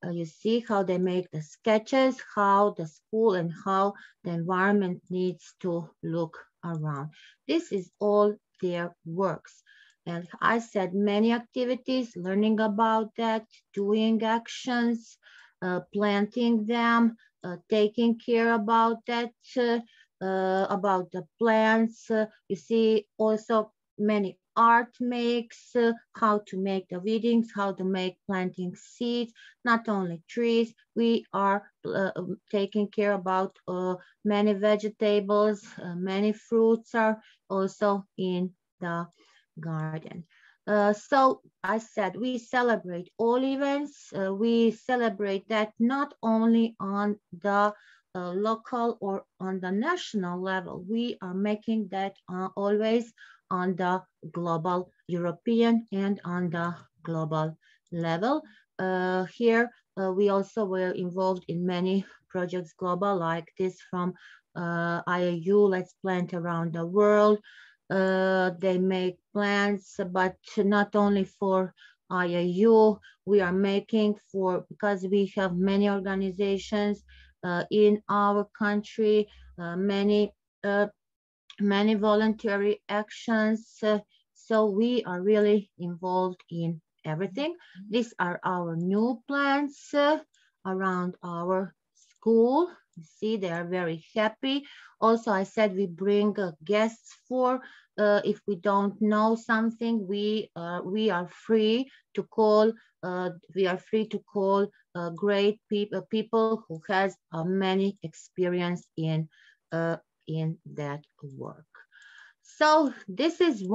You see how they make the sketches, how the school and how the environment needs to look around. This is all their works. And I said many activities, learning about that, doing actions, planting them, taking care about that, about the plants. You see also many art makes, how to make the weedings, how to make planting seeds, not only trees. We are taking care about many vegetables, many fruits are also in the garden. So I said we celebrate all events. We celebrate that not only on the local or on the national level. We are making that always on the global European and on the global level. Here we also were involved in many projects global like this from IAU, Let's Plant Around the World. They make plants, but not only for IAU, we are making for, because we have many organizations in our country, many voluntary actions. So we are really involved in everything. These are our new plants around our school. You see, they are very happy. Also, I said we bring guests for, if we don't know something, we are free to call, great people who has many experience in that work. So this is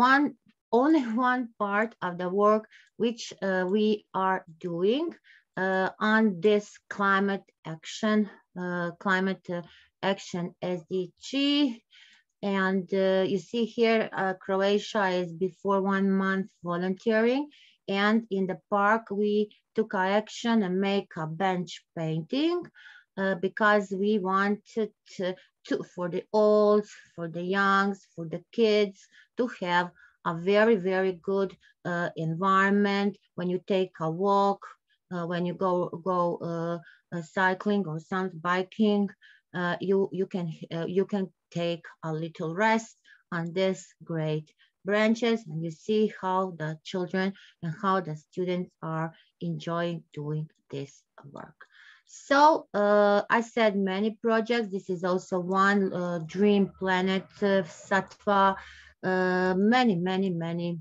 only one part of the work which we are doing on this climate action SDG. And you see here, Croatia is before 1 month volunteering. And in the park, we took action and make a bench painting because we wanted to, for the old, for the youngs, for the kids, to have a very, very good environment when you take a walk, when you go cycling or some biking. You can take a little rest on this great branches, and you see how the children and how the students are enjoying doing this work. So I said many projects. This is also one, Dream Planet, Sattva, many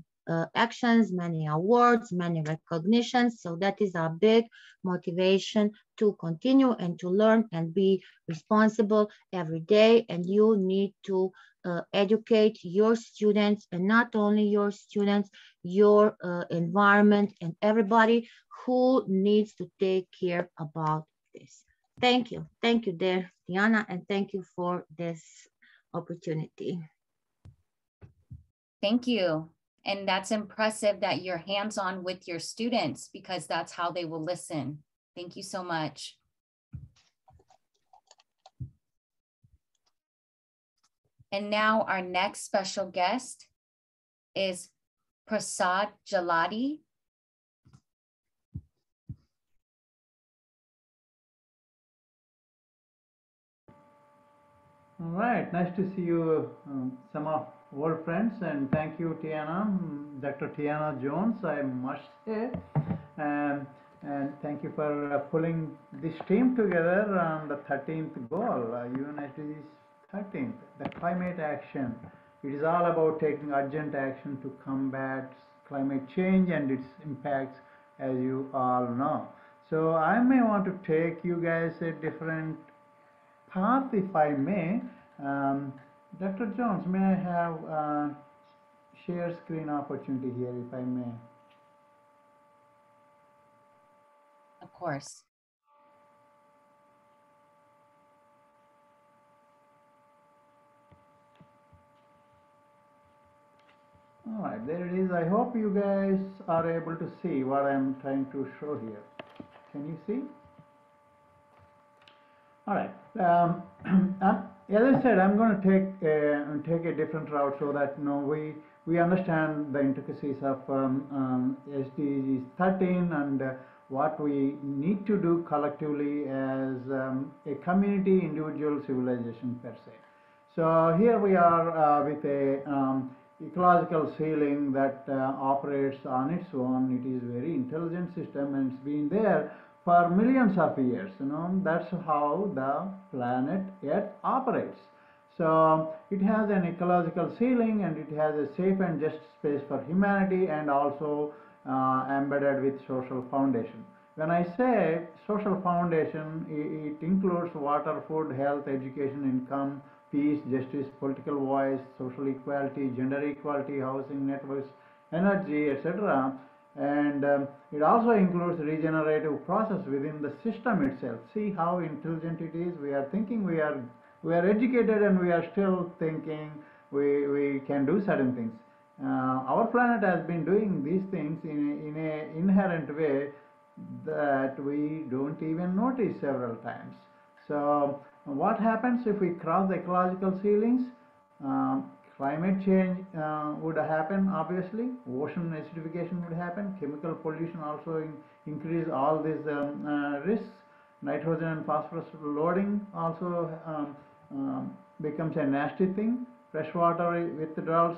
actions, many awards, many recognitions. So that is a big motivation to continue and to learn and be responsible every day. And you need to educate your students, and not only your students, your environment and everybody who needs to take care about this. Thank you. Thank you there, Tianna, and thank you for this opportunity. Thank you. And that's impressive that you're hands-on with your students, because that's how they will listen. Thank you so much. And now our next special guest is Prasad Jaladi. All right, nice to see you, some of old friends, and thank you, Tianna, Dr. Tianna Jones, I must say, and thank you for pulling this team together on the 13th goal, UNSDG's 13th, the climate action. It is all about taking urgent action to combat climate change and its impacts, as you all know. So I may want to take you guys a different path, if I may. Dr. Jones, may I have share screen opportunity here, if I may? Of course. All right, there it is. I hope you guys are able to see what I'm trying to show here. Can you see? All right. As I said, I'm going to take a different route so that we understand the intricacies of SDG 13 and what we need to do collectively as a community, individual, civilization per se. So here we are with a ecological ceiling that operates on its own. It is a very intelligent system and it's been there for millions of years. That's how the planet Earth operates. So it has an ecological ceiling and it has a safe and just space for humanity and also embedded with social foundation. When I say social foundation, it includes water, food, health, education, income, peace, justice, political voice, social equality, gender equality, housing networks, energy, etc. And it also includes regenerative process within the system itself. See how intelligent it is. We are thinking we are educated and we are still thinking we can do certain things. Our planet has been doing these things in an inherent way that we don't even notice several times. So what happens if we cross the ecological ceilings? Climate change would happen, obviously. Ocean acidification would happen. Chemical pollution also increase all these risks. Nitrogen and phosphorus loading also becomes a nasty thing. Freshwater withdrawals,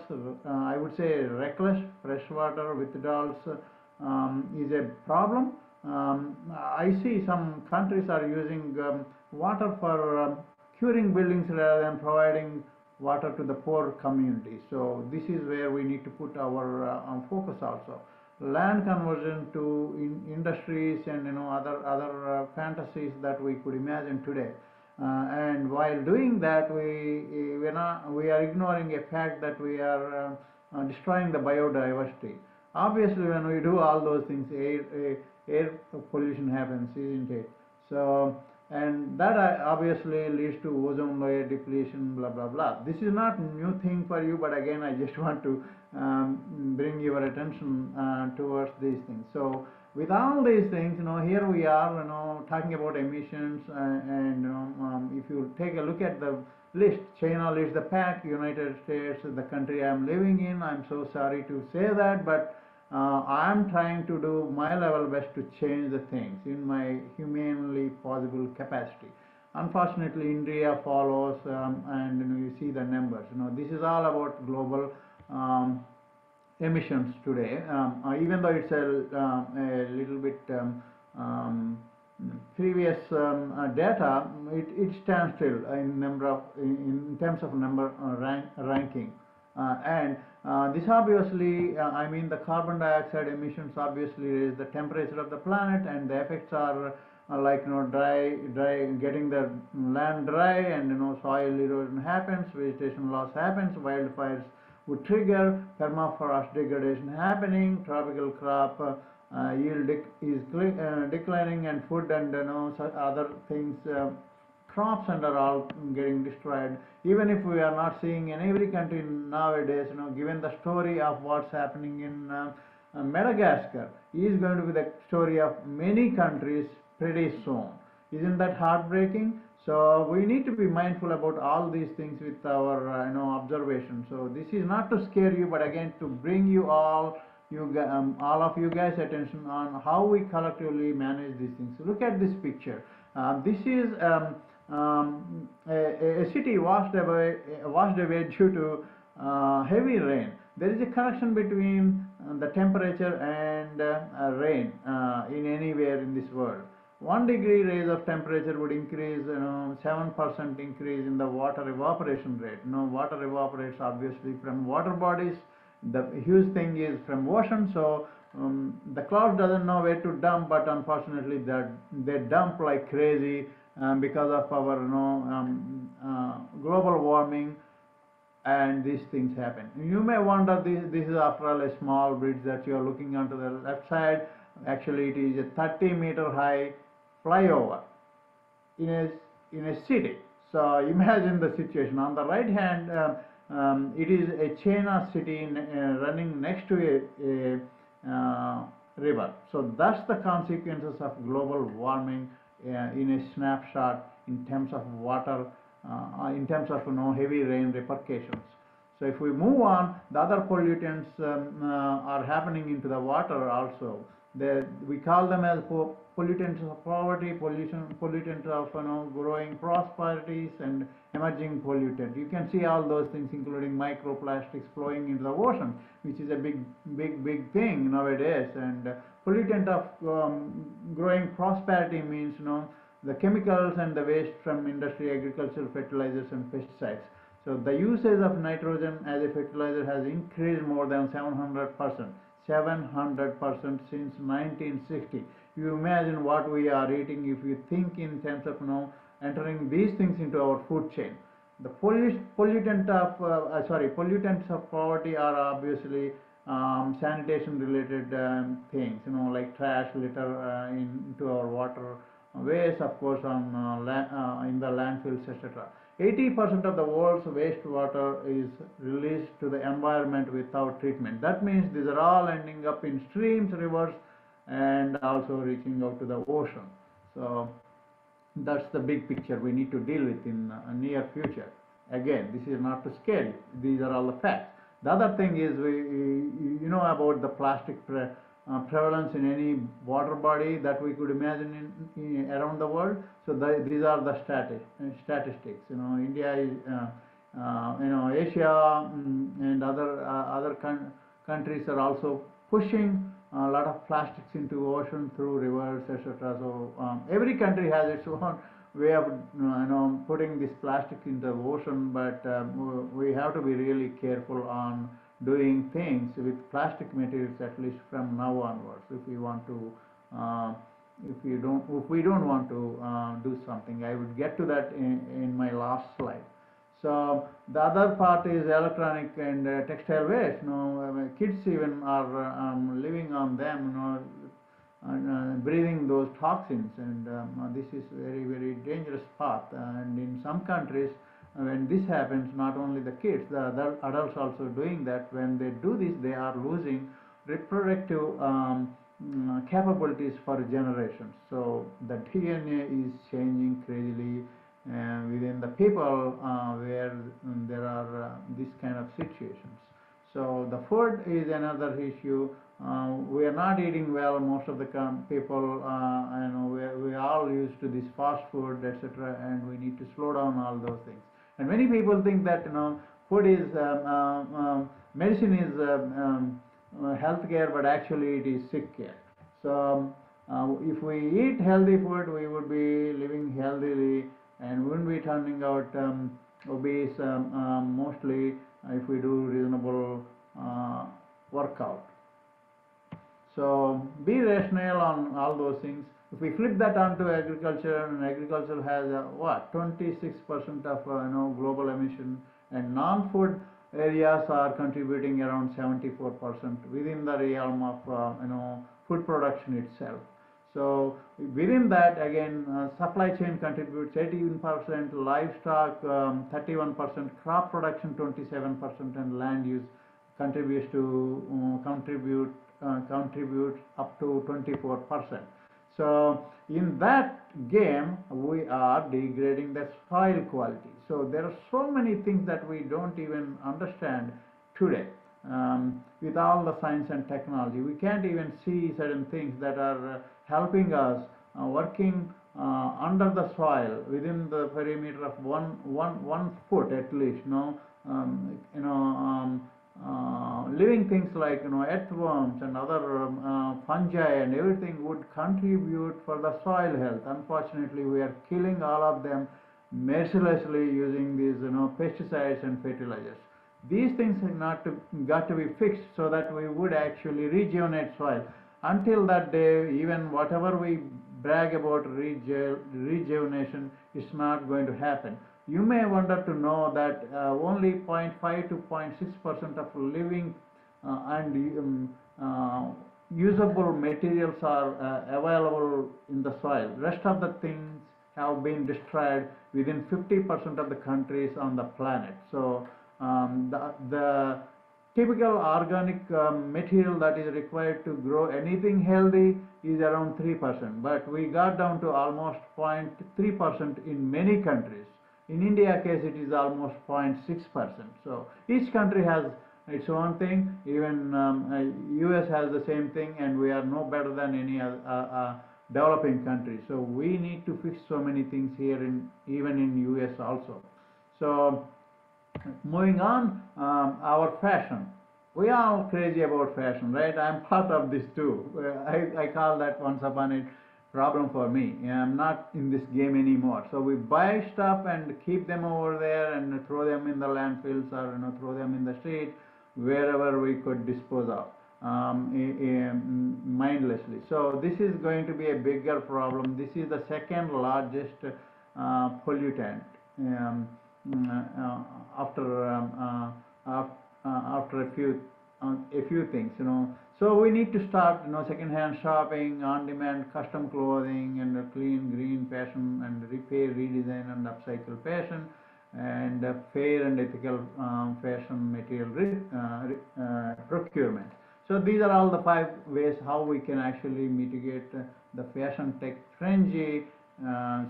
I would say reckless freshwater withdrawals is a problem. I see some countries are using water for curing buildings rather than providing water to the poor community. So this is where we need to put our focus also. Land conversion to industries and other fantasies that we could imagine today. And while doing that, we are ignoring a fact that we are destroying the biodiversity. Obviously, when we do all those things, air pollution happens, isn't it? So, and that obviously leads to ozone layer depletion, blah blah blah. This is not a new thing for you, but again, I just want to bring your attention towards these things. So, with all these things, here we are, talking about emissions, and if you take a look at the list, China leads the pack, United States, the country I'm living in. I'm so sorry to say that, but I'm trying to do my level best to change the things in my humanly possible capacity. Unfortunately, India follows, and you see the numbers. This is all about global emissions today. Even though it's a little bit previous data, it stands still in terms of number ranking. And this obviously, I mean, the carbon dioxide emissions obviously raise the temperature of the planet, and the effects are like dry, getting the land dry, and soil erosion happens, vegetation loss happens, wildfires would trigger, permafrost degradation happening, tropical crop yield is declining, and food and other things, crops and are all getting destroyed. Even if we are not seeing in every country nowadays, given the story of what's happening in Madagascar, is going to be the story of many countries pretty soon. Isn't that heartbreaking? So we need to be mindful about all these things with our observation. So this is not to scare you, but again to bring you all of you guys attention on how we collectively manage these things. So look at this picture. This is a city washed away due to heavy rain. There is a connection between the temperature and rain in anywhere in this world. 1 degree raise of temperature would increase 7% increase in the water evaporation rate. Water evaporates obviously from water bodies. The huge thing is from ocean, so the clouds doesn't know where to dump, but unfortunately they dump like crazy because of our global warming, and these things happen. You may wonder, this is after all a small bridge that you are looking onto the left side. Actually, it is a 30-meter high flyover in a city. So imagine the situation. On the right hand, It is a chain of city running next to a river. So that's the consequences of global warming in a snapshot in terms of water, in terms of heavy rain repercussions. So if we move on, the other pollutants are happening into the water also. We call them as pollutants of poverty, pollutants of growing prosperities, and emerging pollutant. You can see all those things, including microplastics flowing into the ocean, which is a big thing nowadays. And pollutant of growing prosperity means the chemicals and the waste from industry, agricultural fertilizers, and pesticides. So the usage of nitrogen as a fertilizer has increased more than 700%. 700% since 1960. You imagine what we are eating if you think in terms of entering these things into our food chain. The pollutants of poverty are obviously sanitation related things, like trash, litter into our water, waste, of course, in the landfills, etc. 80% of the world's wastewater is released to the environment without treatment. That means these are all ending up in streams, rivers, and also reaching out to the ocean. So that's the big picture we need to deal with in near future. Again, this is not to scare you. These are all the facts. The other thing is, you know about the plastic prevalence in any water body that we could imagine around the world. So these are the statistics. India is, Asia and other countries are also pushing a lot of plastics into ocean through rivers, etc. So every country has its own way of putting this plastic into the ocean, but we have to be really careful on doing things with plastic materials, at least from now onwards, if we want to if we don't want to do something. I would get to that in my last slide. So the other part is electronic and textile waste. Kids even are living on them, breathing those toxins, and this is very dangerous path. And in some countries, when this happens, not only the kids, the adults also doing that. When they do this, they are losing reproductive capabilities for generations. So the DNA is changing crazily within the people where there are these kind of situations. So the food is another issue. We are not eating well, most of the people. We are all used to this fast food, etc., and we need to slow down all those things. And many people think that food is medicine is health care, but actually it is sick care. So if we eat healthy food, we would be living healthily and wouldn't be turning out obese mostly if we do reasonable workout. So be rational on all those things. If we flip that onto agriculture, and agriculture has 26% of global emission, and non-food areas are contributing around 74% within the realm of food production itself. So within that, again, supply chain contributes 18%, livestock 31%, crop production 27%, and land use contributes up to 24%. So in that game, we are degrading the soil quality. So there are so many things that we don't even understand today. With all the science and technology, we can't even see certain things that are helping us working under the soil within the perimeter of one foot at least. Living things like earthworms and other fungi and everything would contribute for the soil health. Unfortunately, we are killing all of them mercilessly using these pesticides and fertilizers. These things have got to be fixed so that we would actually rejuvenate soil. Until that day, even whatever we brag about rejuvenation is not going to happen. You may wonder to know that only 0.5 to 0.6% of living and usable materials are available in the soil. Rest of the things have been destroyed within 50% of the countries on the planet. So The typical organic material that is required to grow anything healthy is around 3%, but we got down to almost 0.3% in many countries. In India case, it is almost 0.6%. So each country has its own thing. Even US has the same thing, and we are no better than any developing country. So we need to fix so many things here, even in US also. So moving on, our fashion. We are all crazy about fashion, right? I'm part of this too. I call that once upon a problem for me. I'm not in this game anymore. So we buy stuff and keep them over there and throw them in the landfills, or throw them in the street, wherever we could dispose of mindlessly. So this is going to be a bigger problem. This is the second largest pollutant. After a few things, So we need to start, second-hand shopping, on-demand custom clothing, and clean, green fashion, and repair, redesign, and upcycle fashion, and fair and ethical fashion material procurement. So these are all the 5 ways how we can actually mitigate the fashion tech frenzy,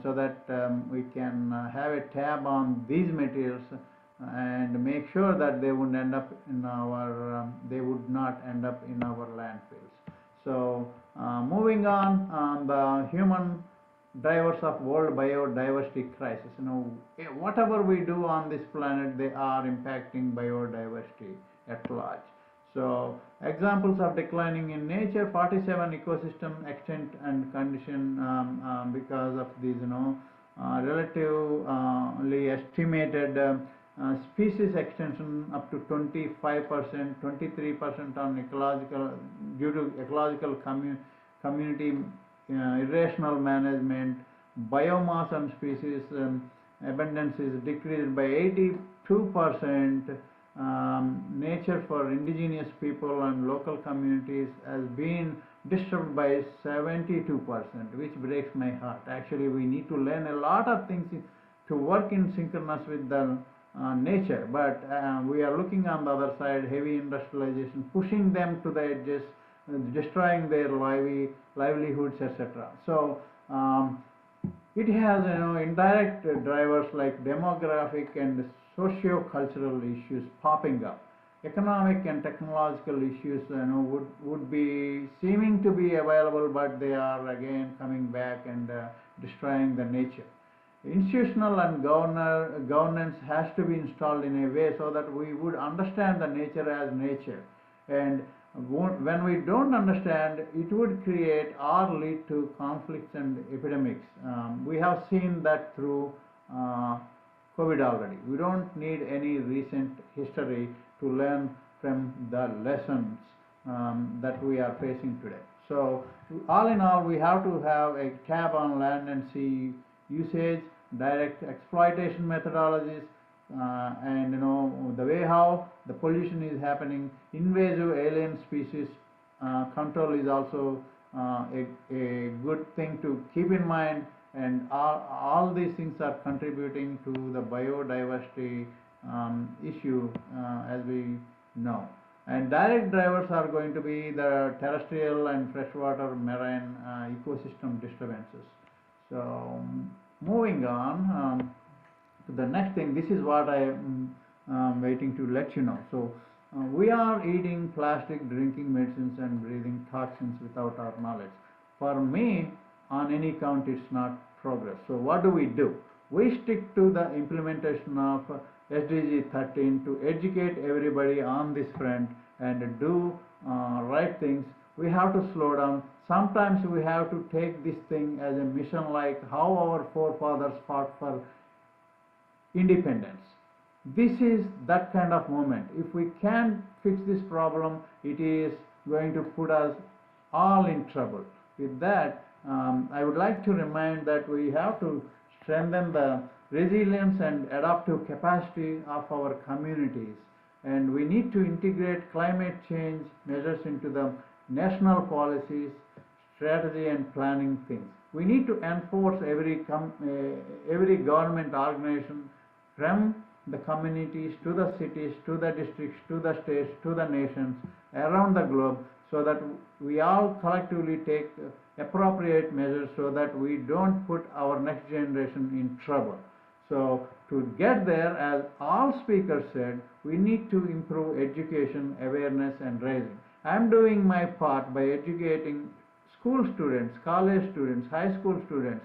so that we can have a tab on these materials and make sure that they would end up in they would not end up in our landfills. So moving on, the human drivers of world biodiversity crisis. Whatever we do on this planet, they are impacting biodiversity at large. So examples of declining in nature: 47 ecosystem extent and condition because of these, relatively estimated species extension up to 25%, 23% on ecological, due to ecological community irrational management. Biomass and species abundance is decreased by 82%. Nature for indigenous people and local communities has been disturbed by 72%, which breaks my heart. Actually, we need to learn a lot of things to work in synchronous with the nature, but we are looking on the other side, heavy industrialization, pushing them to the edges, destroying their livelihoods, etc. So it has, indirect drivers like demographic and socio-cultural issues popping up. Economic and technological issues, would be seeming to be available, but they are again coming back and destroying the nature. Institutional and governance has to be installed in a way so that we would understand the nature as nature. And when we don't understand, it would create or lead to conflicts and epidemics. We have seen that through COVID already. We don't need any recent history to learn from the lessons that we are facing today. So all in all, we have to have a tab on land and sea usage, direct exploitation methodologies, and the way how the pollution is happening. Invasive alien species control is also a good thing to keep in mind, and all these things are contributing to the biodiversity issue, as we know. And direct drivers are going to be the terrestrial and freshwater marine ecosystem disturbances. So moving on to the next thing, this is what I am waiting to let you know. So we are eating plastic, drinking medicines, and breathing toxins without our knowledge. For me, on any count, it's not progress. So what do? We stick to the implementation of SDG 13 to educate everybody on this front and do right things. We have to slow down. Sometimes we have to take this thing as a mission, like how our forefathers fought for independence. This is that kind of moment. If we can't fix this problem, it is going to put us all in trouble. With that, I would like to remind that we have to strengthen the resilience and adaptive capacity of our communities, and we need to integrate climate change measures into the national policies, strategy, and planning things. We need to enforce every government organization, from the communities, to the cities, to the districts, to the states, to the nations around the globe, so that we all collectively take appropriate measures so that we don't put our next generation in trouble. So to get there, as all speakers said, we need to improve education, awareness, and raising. I'm doing my part by educating school students, college students, high school students,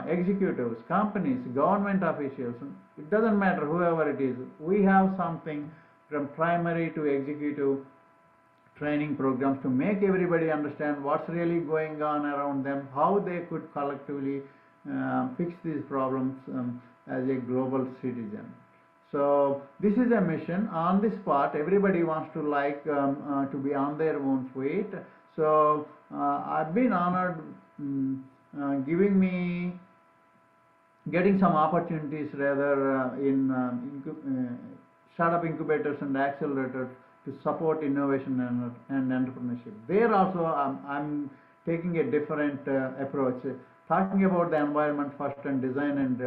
executives, companies, government officials. It doesn't matter whoever it is. We have something from primary to executive training programs to make everybody understand what's really going on around them, how they could collectively fix these problems as a global citizen. So this is a mission. On this part, everybody wants to to be on their own feet. So I've been honored getting some opportunities rather in startup incubators and accelerators to support innovation and entrepreneurship. There also I'm taking a different approach, talking about the environment first and design and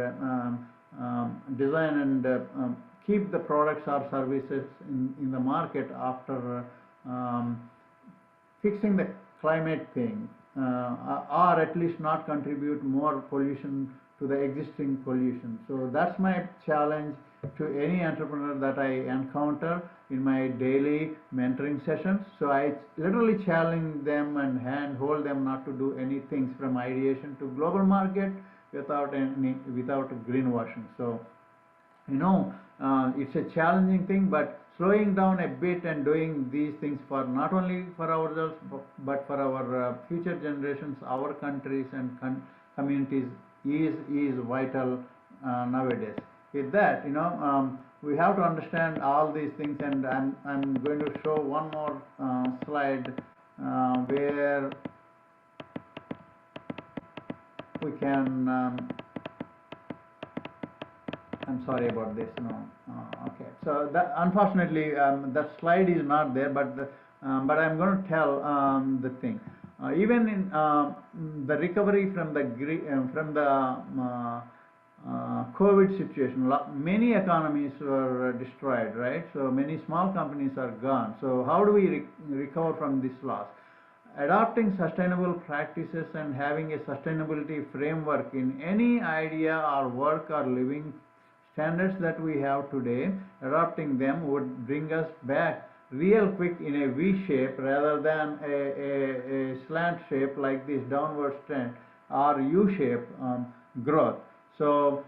keep the products or services in the market after fixing the climate thing, or at least not contribute more pollution to the existing pollution. So that's my challenge to any entrepreneur that I encounter in my daily mentoring sessions. So I literally challenge them and hold them not to do any things from ideation to global market without greenwashing. So it's a challenging thing, but slowing down a bit and doing these things for not only for ourselves but for our future generations, our countries and communities is vital nowadays. With that, we have to understand all these things, and I'm going to show one more slide where we can. I'm sorry about this. No, okay. So that unfortunately that slide is not there, but I'm going to tell the thing. Even in the recovery from the COVID situation, many economies were destroyed, right? So many small companies are gone. So how do we recover from this loss? Adopting sustainable practices and having a sustainability framework in any idea or work or living standards that we have today, adopting them would bring us back real quick in a V shape rather than a slant shape like this downward trend or U shape growth. So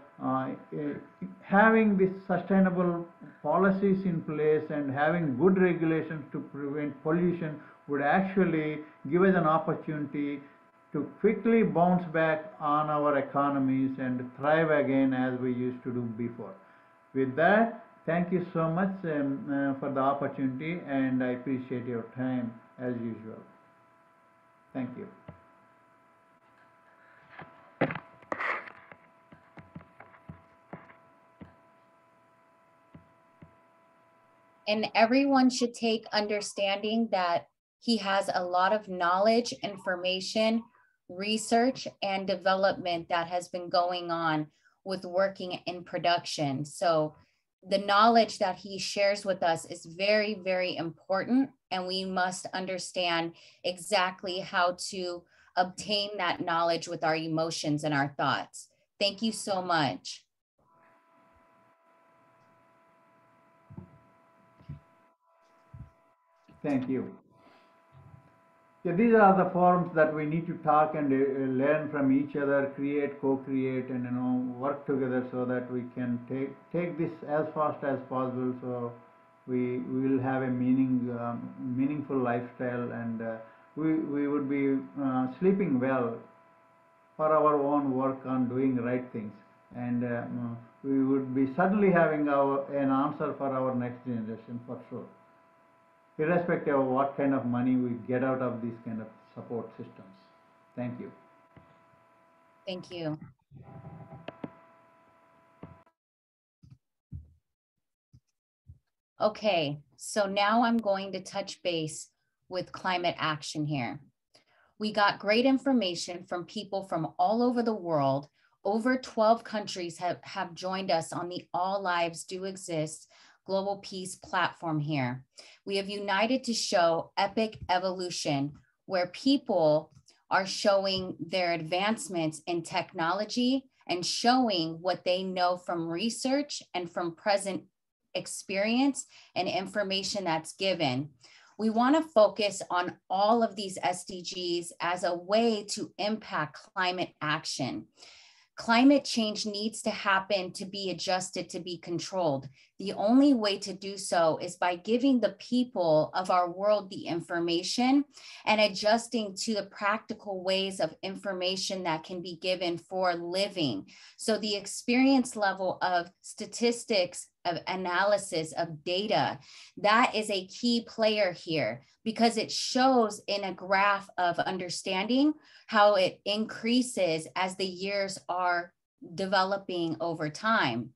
having these sustainable policies in place and having good regulations to prevent pollution would actually give us an opportunity to quickly bounce back on our economies and thrive again as we used to do before. With that, thank you so much for the opportunity, and I appreciate your time as usual. Thank you. And everyone should take understanding that he has a lot of knowledge, information, research, and development that has been going on with working in production. So the knowledge that he shares with us is very, very important, and we must understand exactly how to obtain that knowledge with our emotions and our thoughts. Thank you so much. Thank you. Yeah, these are the forums that we need to talk and learn from each other, create, co-create, and work together so that we can take this as fast as possible. So we will have a meaningful lifestyle, and we would be sleeping well for our own work on doing right things, and we would be certainly having an answer for our next generation for sure, irrespective of what kind of money we get out of these kind of support systems. Thank you. Thank you. Okay, so now I'm going to touch base with climate action here. We got great information from people from all over the world over 12 countries have joined us on the All Lives Do Exist Global Peace platform here. We have united to show epic evolution, where people are showing their advancements in technology and showing what they know from research and from present experience and information that's given. We want to focus on all of these SDGs as a way to impact climate action. Climate change needs to happen to be adjusted, to be controlled. The only way to do so is by giving the people of our world the information and adjusting to the practical ways of information that can be given for living. So the experience level of statistics, of analysis, of data, that is a key player here, because it shows in a graph of understanding how it increases as the years are developing over time.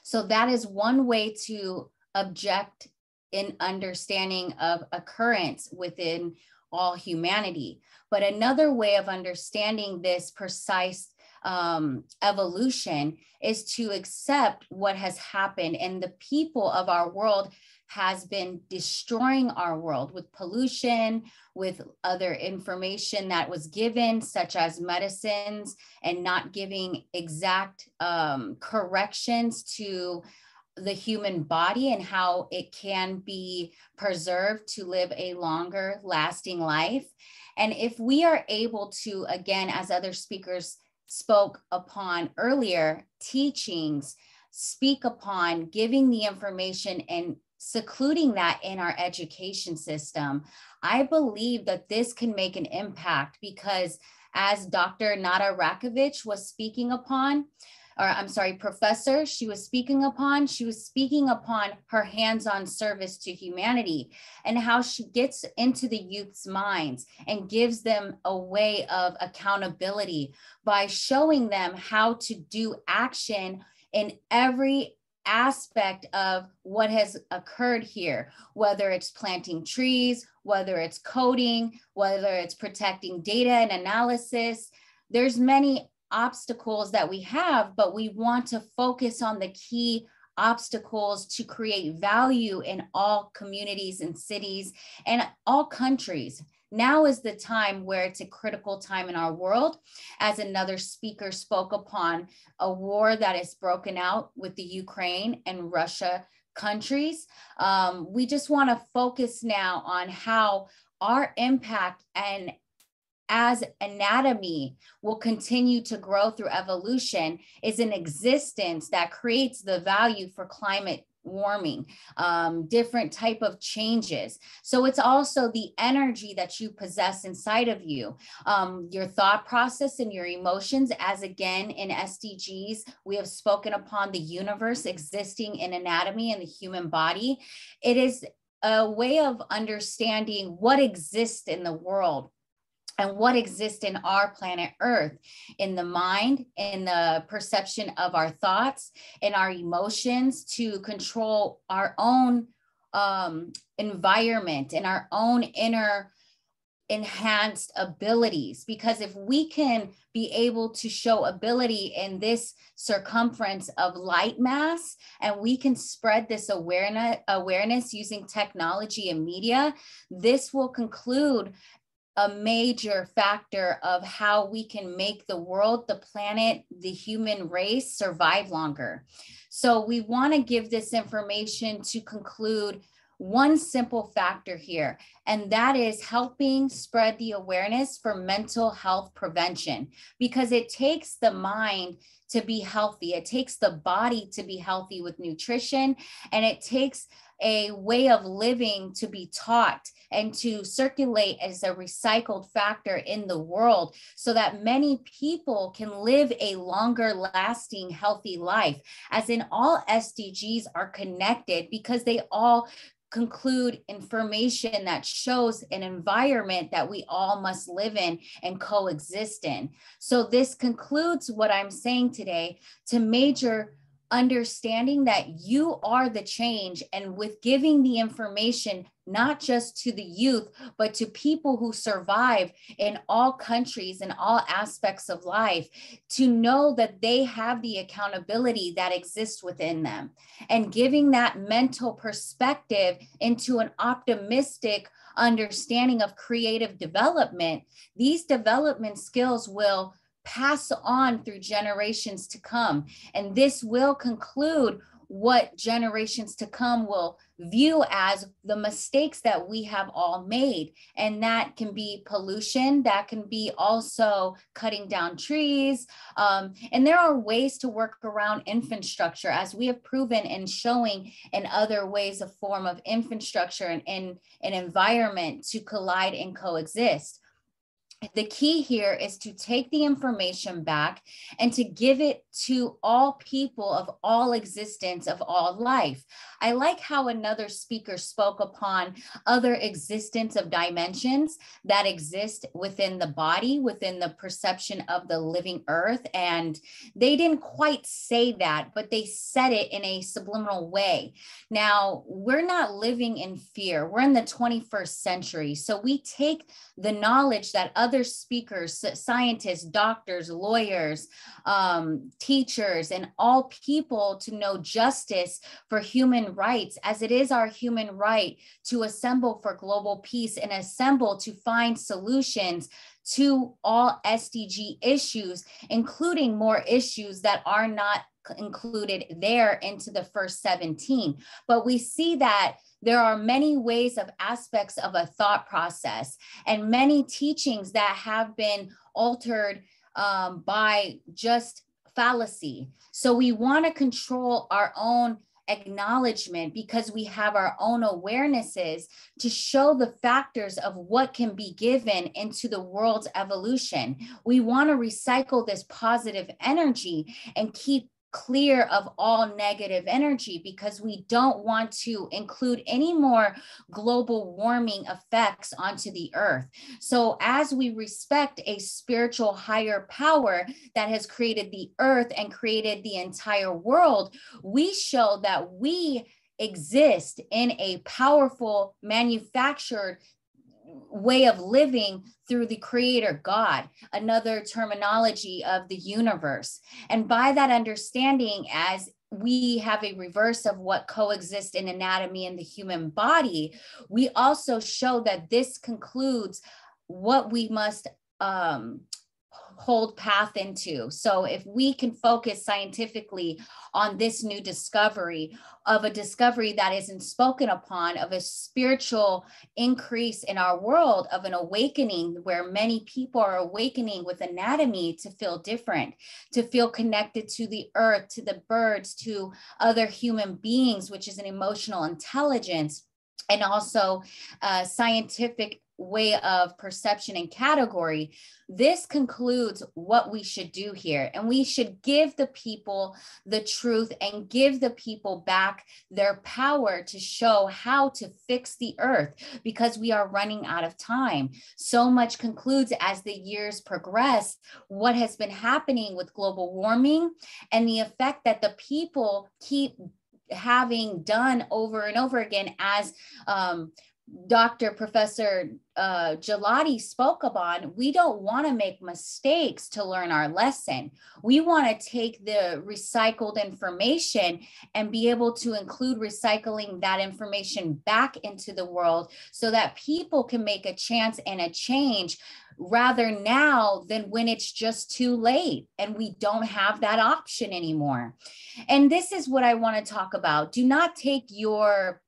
So that is one way to object in understanding of occurrence within all humanity. But another way of understanding this precise evolution is to accept what has happened, and the people of our world has been destroying our world with pollution, with other information that was given, such as medicines, and not giving exact corrections to the human body and how it can be preserved to live a longer lasting life. And if we are able to, again, as other speakers spoke upon earlier, teachings, speak upon giving the information and secluding that in our education system, I believe that this can make an impact, because as Dr. Nada Rakovic was speaking upon, or I'm sorry, professor, she was speaking upon her hands-on service to humanity and how she gets into the youth's minds and gives them a way of accountability by showing them how to do action in every aspect of what has occurred here, whether it's planting trees, whether it's coding, whether it's protecting data and analysis. There's many obstacles that we have, but we want to focus on the key obstacles to create value in all communities and cities and all countries. Now is the time where it's a critical time in our world. As another speaker spoke upon, a war that is broken out with the Ukraine and Russia countries. We just want to focus now on how our impact and as anatomy will continue to grow through evolution is an existence that creates the value for climate warming, different type of changes. So it's also the energy that you possess inside of you, your thought process and your emotions. As again, in SDGs, we have spoken upon the universe existing in anatomy and the human body. It is a way of understanding what exists in the world and what exists in our planet Earth, in the mind, in the perception of our thoughts, in our emotions, to control our own environment and our own inner enhanced abilities. Because if we can be able to show ability in this circumference of light mass, and we can spread this awareness using technology and media, this will conclude a major factor of how we can make the world, the planet, the human race survive longer. So we want to give this information to conclude one simple factor here, and that is helping spread the awareness for mental health prevention, because it takes the mind to be healthy. It takes the body to be healthy with nutrition, and it takes a way of living to be taught and to circulate as a recycled factor in the world, so that many people can live a longer lasting healthy life. As in, all SDGs are connected because they all conclude information that shows an environment that we all must live in and coexist in. So this concludes what I'm saying today, to major understanding that you are the change, and with giving the information not just to the youth, but to people who survive in all countries and all aspects of life, to know that they have the accountability that exists within them, and giving that mental perspective into an optimistic understanding of creative development. These development skills will pass on through generations to come. And this will conclude what generations to come will view as the mistakes that we have all made. And that can be pollution, that can be also cutting down trees. And there are ways to work around infrastructure, as we have proven and showing in other ways, a form of infrastructure and an environment to collide and coexist. The key here is to take the information back and to give it to all people of all existence, of all life. I like how another speaker spoke upon other existence of dimensions that exist within the body, within the perception of the living earth. And they didn't quite say that, but they said it in a subliminal way. Now, we're not living in fear. We're in the 21st century. So we take the knowledge that other speakers, scientists, doctors, lawyers, teachers, and all people to know justice for human rights, as it is our human right to assemble for global peace and assemble to find solutions to all SDG issues, including more issues that are not included there into the first 17. But we see that there are many ways of aspects of a thought process and many teachings that have been altered by just fallacy. So we want to control our own acknowledgement, because we have our own awarenesses to show the factors of what can be given into the world's evolution. We want to recycle this positive energy and keep clear of all negative energy, because we don't want to include any more global warming effects onto the earth. So as we respect a spiritual higher power that has created the earth and created the entire world, we show that we exist in a powerful manufactured way of living through the creator God, another terminology of the universe. And by that understanding, as we have a reverse of what coexists in anatomy in the human body, we also show that this concludes what we must hold path into. So if we can focus scientifically on this new discovery, of a discovery that isn't spoken upon, of a spiritual increase in our world, of an awakening where many people are awakening with anatomy to feel different, to feel connected to the earth, to the birds, to other human beings, which is an emotional intelligence, and also scientific way of perception and category. This concludes what we should do here. And we should give the people the truth and give the people back their power to show how to fix the earth, because we are running out of time. So much concludes as the years progress, what has been happening with global warming and the effect that the people keep having done over and over again, as Professor Gelati spoke upon. We don't want to make mistakes to learn our lesson. We want to take the recycled information and be able to include recycling that information back into the world so that people can make a chance and a change rather now than when it's just too late and we don't have that option anymore. And this is what I want to talk about. Do not take your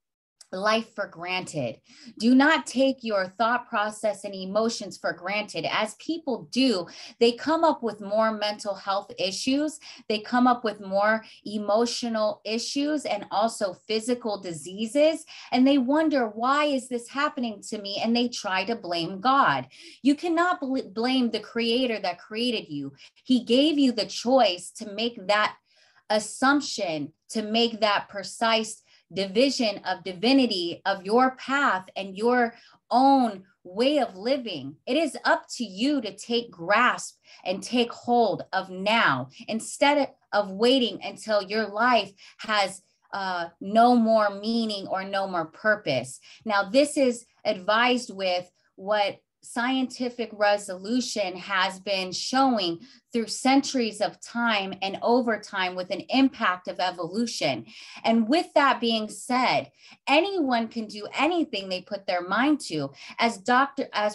life for granted. Do not take your thought process and emotions for granted. As people do, they come up with more mental health issues. They come up with more emotional issues and also physical diseases. And they wonder, why is this happening to me? And they try to blame God. You cannot blame the creator that created you. He gave you the choice to make that assumption, to make that precise division of divinity of your path and your own way of living. It is up to you to take grasp and take hold of now, instead of waiting until your life has no more meaning or no more purpose. Now, this is advised with what scientific resolution has been showing through centuries of time and over time with an impact of evolution. And with that being said, anyone can do anything they put their mind to. As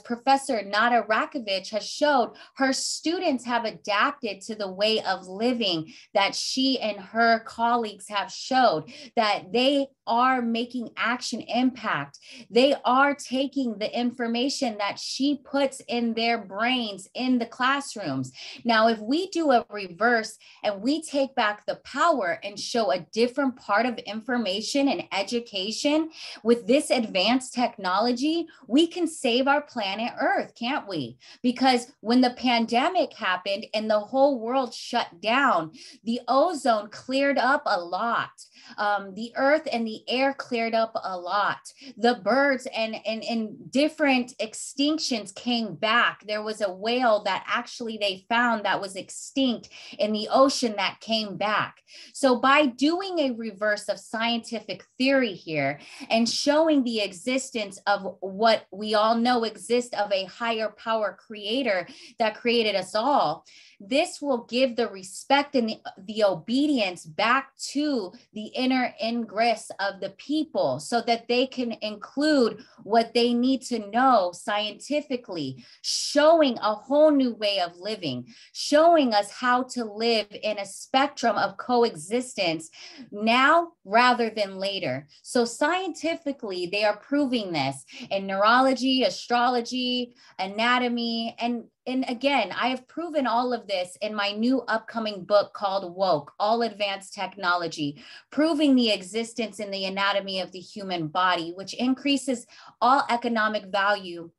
Professor Nada Rakovic has showed, her students have adapted to the way of living that she and her colleagues have showed, that they are making action impact. They are taking the information that she puts in their brains in the classrooms. Now, if we do a reverse and we take back the power and show a different part of information and education with this advanced technology, we can save our planet Earth, can't we? Because when the pandemic happened and the whole world shut down, the ozone cleared up a lot. The earth and the air cleared up a lot. The birds and different extinctions came back. There was a whale that actually they found that was extinct in the ocean that came back. So by doing a reverse of scientific theory here and showing the existence of what we all know exists of a higher power creator that created us all, this will give the respect and the obedience back to the inner ingress of the people so that they can include what they need to know scientifically, showing a whole new way of living, showing us how to live in a spectrum of coexistence now rather than later. So scientifically, they are proving this in neurology, astrology, anatomy, and again, I have proven all of this in my new upcoming book called Woke, All Advanced Technology, proving the existence in the anatomy of the human body, which increases all economic value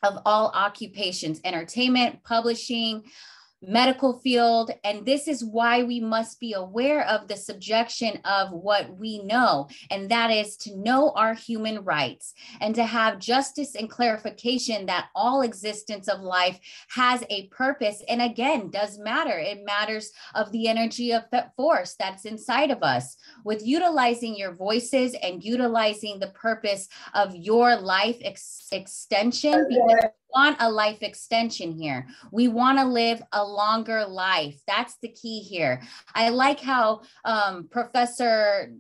of all occupations, entertainment, publishing, medical field. And this is why we must be aware of the subjection of what we know, and that is to know our human rights and to have justice and clarification that all existence of life has a purpose. And again, does matter. It matters of the energy of that force that's inside of us. With utilizing your voices and utilizing the purpose of your life extension, because want a life extension here. We want to live a longer life. That's the key here. I like how Professor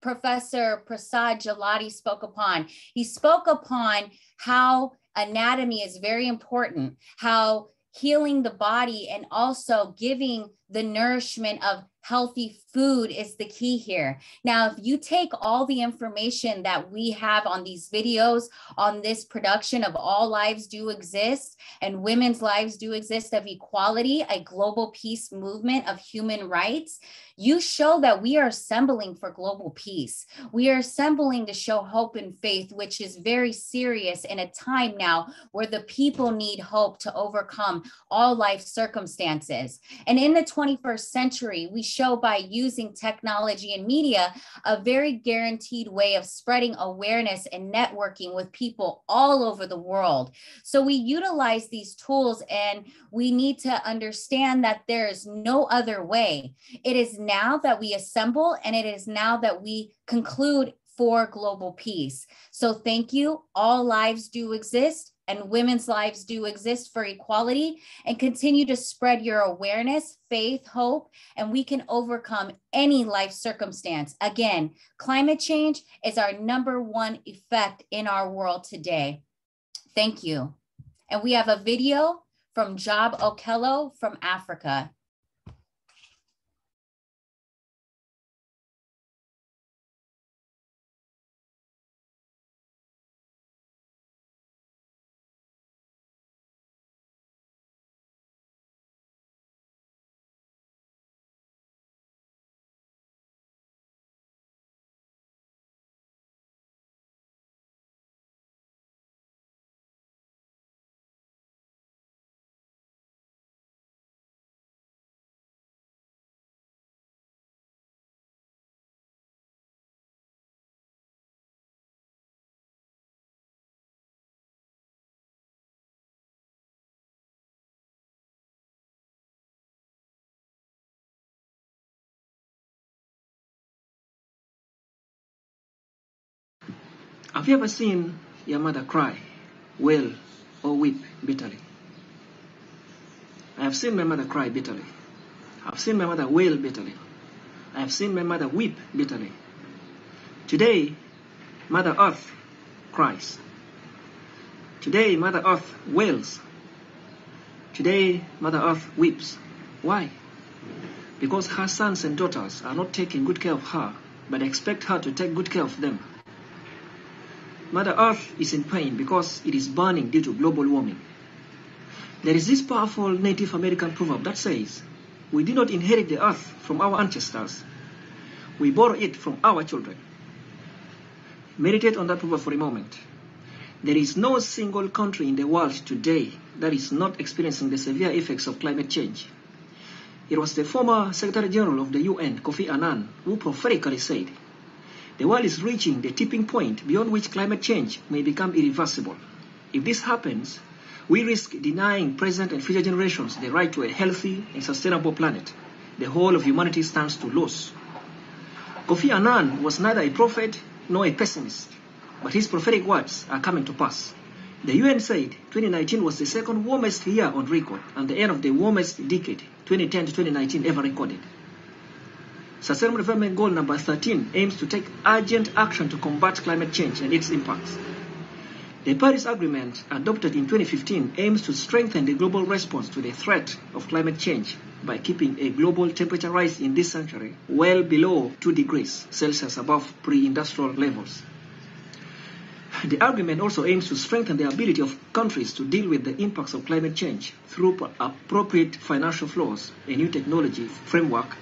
Prasad Jalati spoke upon. He spoke upon how anatomy is very important, how healing the body and also giving the nourishment of healthy food is the key here. Now, if you take all the information that we have on these videos, on this production of All Lives Do Exist and Women's Lives Do Exist of Equality, a global peace movement of human rights, you show that we are assembling for global peace. We are assembling to show hope and faith, which is very serious in a time now where the people need hope to overcome all life circumstances. And in the 21st century, we show by using technology and media a very guaranteed way of spreading awareness and networking with people all over the world. So we utilize these tools, and we need to understand that there is no other way. It is now that we assemble, and it is now that we conclude for global peace. So thank you. All lives do exist, and women's lives do exist for equality, and continue to spread your awareness, faith, hope, and we can overcome any life circumstance. Again, climate change is our #1 effect in our world today. Thank you. And we have a video from Job Okello from Africa. Have you ever seen your mother cry, wail, or weep bitterly? I have seen my mother cry bitterly. I have seen my mother wail bitterly. I have seen my mother weep bitterly. Today, Mother Earth cries. Today, Mother Earth wails. Today, Mother Earth weeps. Why? Because her sons and daughters are not taking good care of her, but expect her to take good care of them. Mother Earth is in pain because it is burning due to global warming. There is this powerful Native American proverb that says, we did not inherit the earth from our ancestors. We borrow it from our children. Meditate on that proverb for a moment. There is no single country in the world today that is not experiencing the severe effects of climate change. It was the former Secretary General of the UN, Kofi Annan, who prophetically said, the world is reaching the tipping point beyond which climate change may become irreversible. If this happens, we risk denying present and future generations the right to a healthy and sustainable planet. The whole of humanity stands to lose. Kofi Annan was neither a prophet nor a pessimist, but his prophetic words are coming to pass. The UN said 2019 was the second warmest year on record and the end of the warmest decade, 2010 to 2019, ever recorded. Sustainable Development Goal number 13 aims to take urgent action to combat climate change and its impacts. The Paris Agreement, adopted in 2015, aims to strengthen the global response to the threat of climate change by keeping a global temperature rise in this century well below 2 degrees Celsius above pre-industrial levels. The agreement also aims to strengthen the ability of countries to deal with the impacts of climate change through appropriate financial flows, a new technology framework,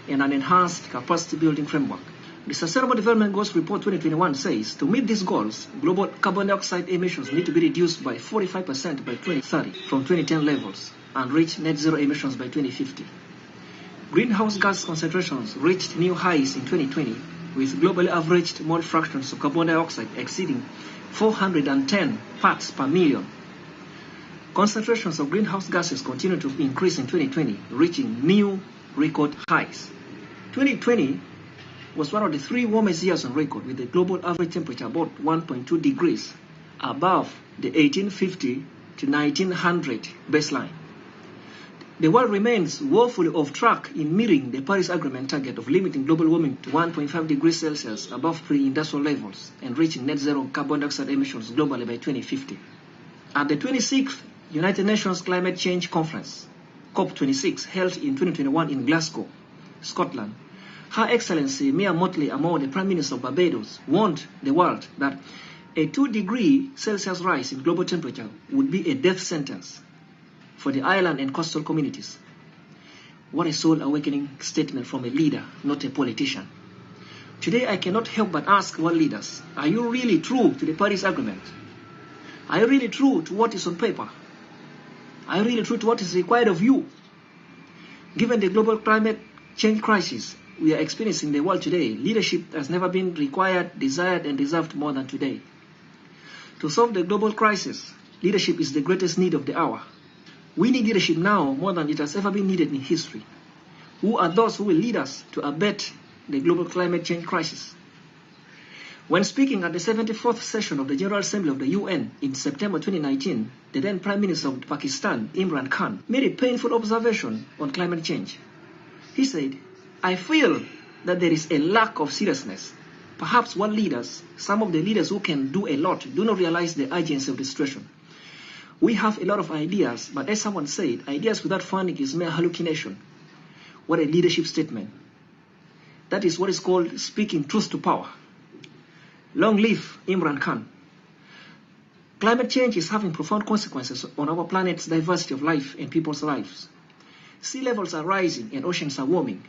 and an enhanced capacity building framework. The Sustainable Development Goals Report 2021 says to meet these goals, global carbon dioxide emissions need to be reduced by 45% by 2030 from 2010 levels and reach net zero emissions by 2050. Greenhouse gas concentrations reached new highs in 2020, with globally averaged mole fractions of carbon dioxide exceeding 410 parts per million. Concentrations of greenhouse gases continue to increase in 2020, reaching new record highs. 2020 was one of the 3 warmest years on record, with the global average temperature about 1.2 degrees above the 1850 to 1900 baseline. The world remains woefully off track in meeting the Paris Agreement target of limiting global warming to 1.5 degrees Celsius above pre-industrial levels and reaching net zero carbon dioxide emissions globally by 2050. At the 26th United Nations Climate Change Conference, COP26, held in 2021 in Glasgow, Scotland, Her Excellency Mia Mottley Amor, the Prime Minister of Barbados, warned the world that a 2-degree Celsius rise in global temperature would be a death sentence for the island and coastal communities. What a soul-awakening statement from a leader, not a politician. Today, I cannot help but ask world leaders, are you really true to the Paris Agreement? Are you really true to what is on paper? Are you really true to what is required of you? Given the global climate change crisis we are experiencing in the world today, leadership has never been required, desired, and deserved more than today. To solve the global crisis, leadership is the greatest need of the hour. We need leadership now more than it has ever been needed in history. Who are those who will lead us to abate the global climate change crisis? When speaking at the 74th session of the General Assembly of the UN in September 2019, the then Prime Minister of Pakistan, Imran Khan, made a painful observation on climate change. He said, I feel that there is a lack of seriousness. Perhaps world leaders, some of the leaders who can do a lot, do not realize the urgency of the situation. We have a lot of ideas, but as someone said, ideas without funding is mere hallucination. What a leadership statement. That is what is called speaking truth to power. Long live Imran Khan. Climate change is having profound consequences on our planet's diversity of life and people's lives. Sea levels are rising and oceans are warming.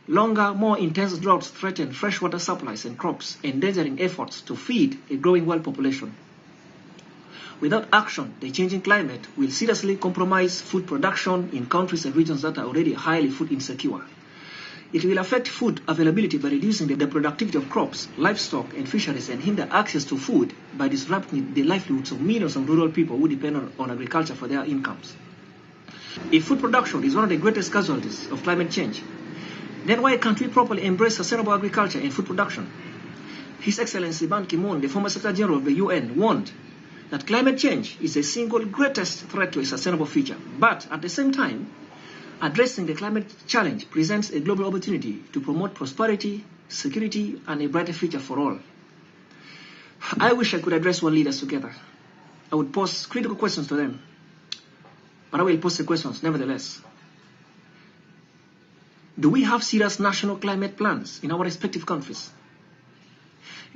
Longer, more intense droughts threaten freshwater supplies and crops, endangering efforts to feed a growing world population. Without action, the changing climate will seriously compromise food production in countries and regions that are already highly food insecure. It will affect food availability by reducing the productivity of crops, livestock, and fisheries, and hinder access to food by disrupting the livelihoods of millions of rural people who depend on agriculture for their incomes. If food production is one of the greatest casualties of climate change, then why can't we properly embrace sustainable agriculture and food production? His Excellency Ban Ki-moon, the former Secretary General of the UN, warned that climate change is the single greatest threat to a sustainable future. But at the same time, addressing the climate challenge presents a global opportunity to promote prosperity, security, and a brighter future for all. I wish I could address world leaders together. I would pose critical questions to them, but I will pose the questions nevertheless. Do we have serious national climate plans in our respective countries?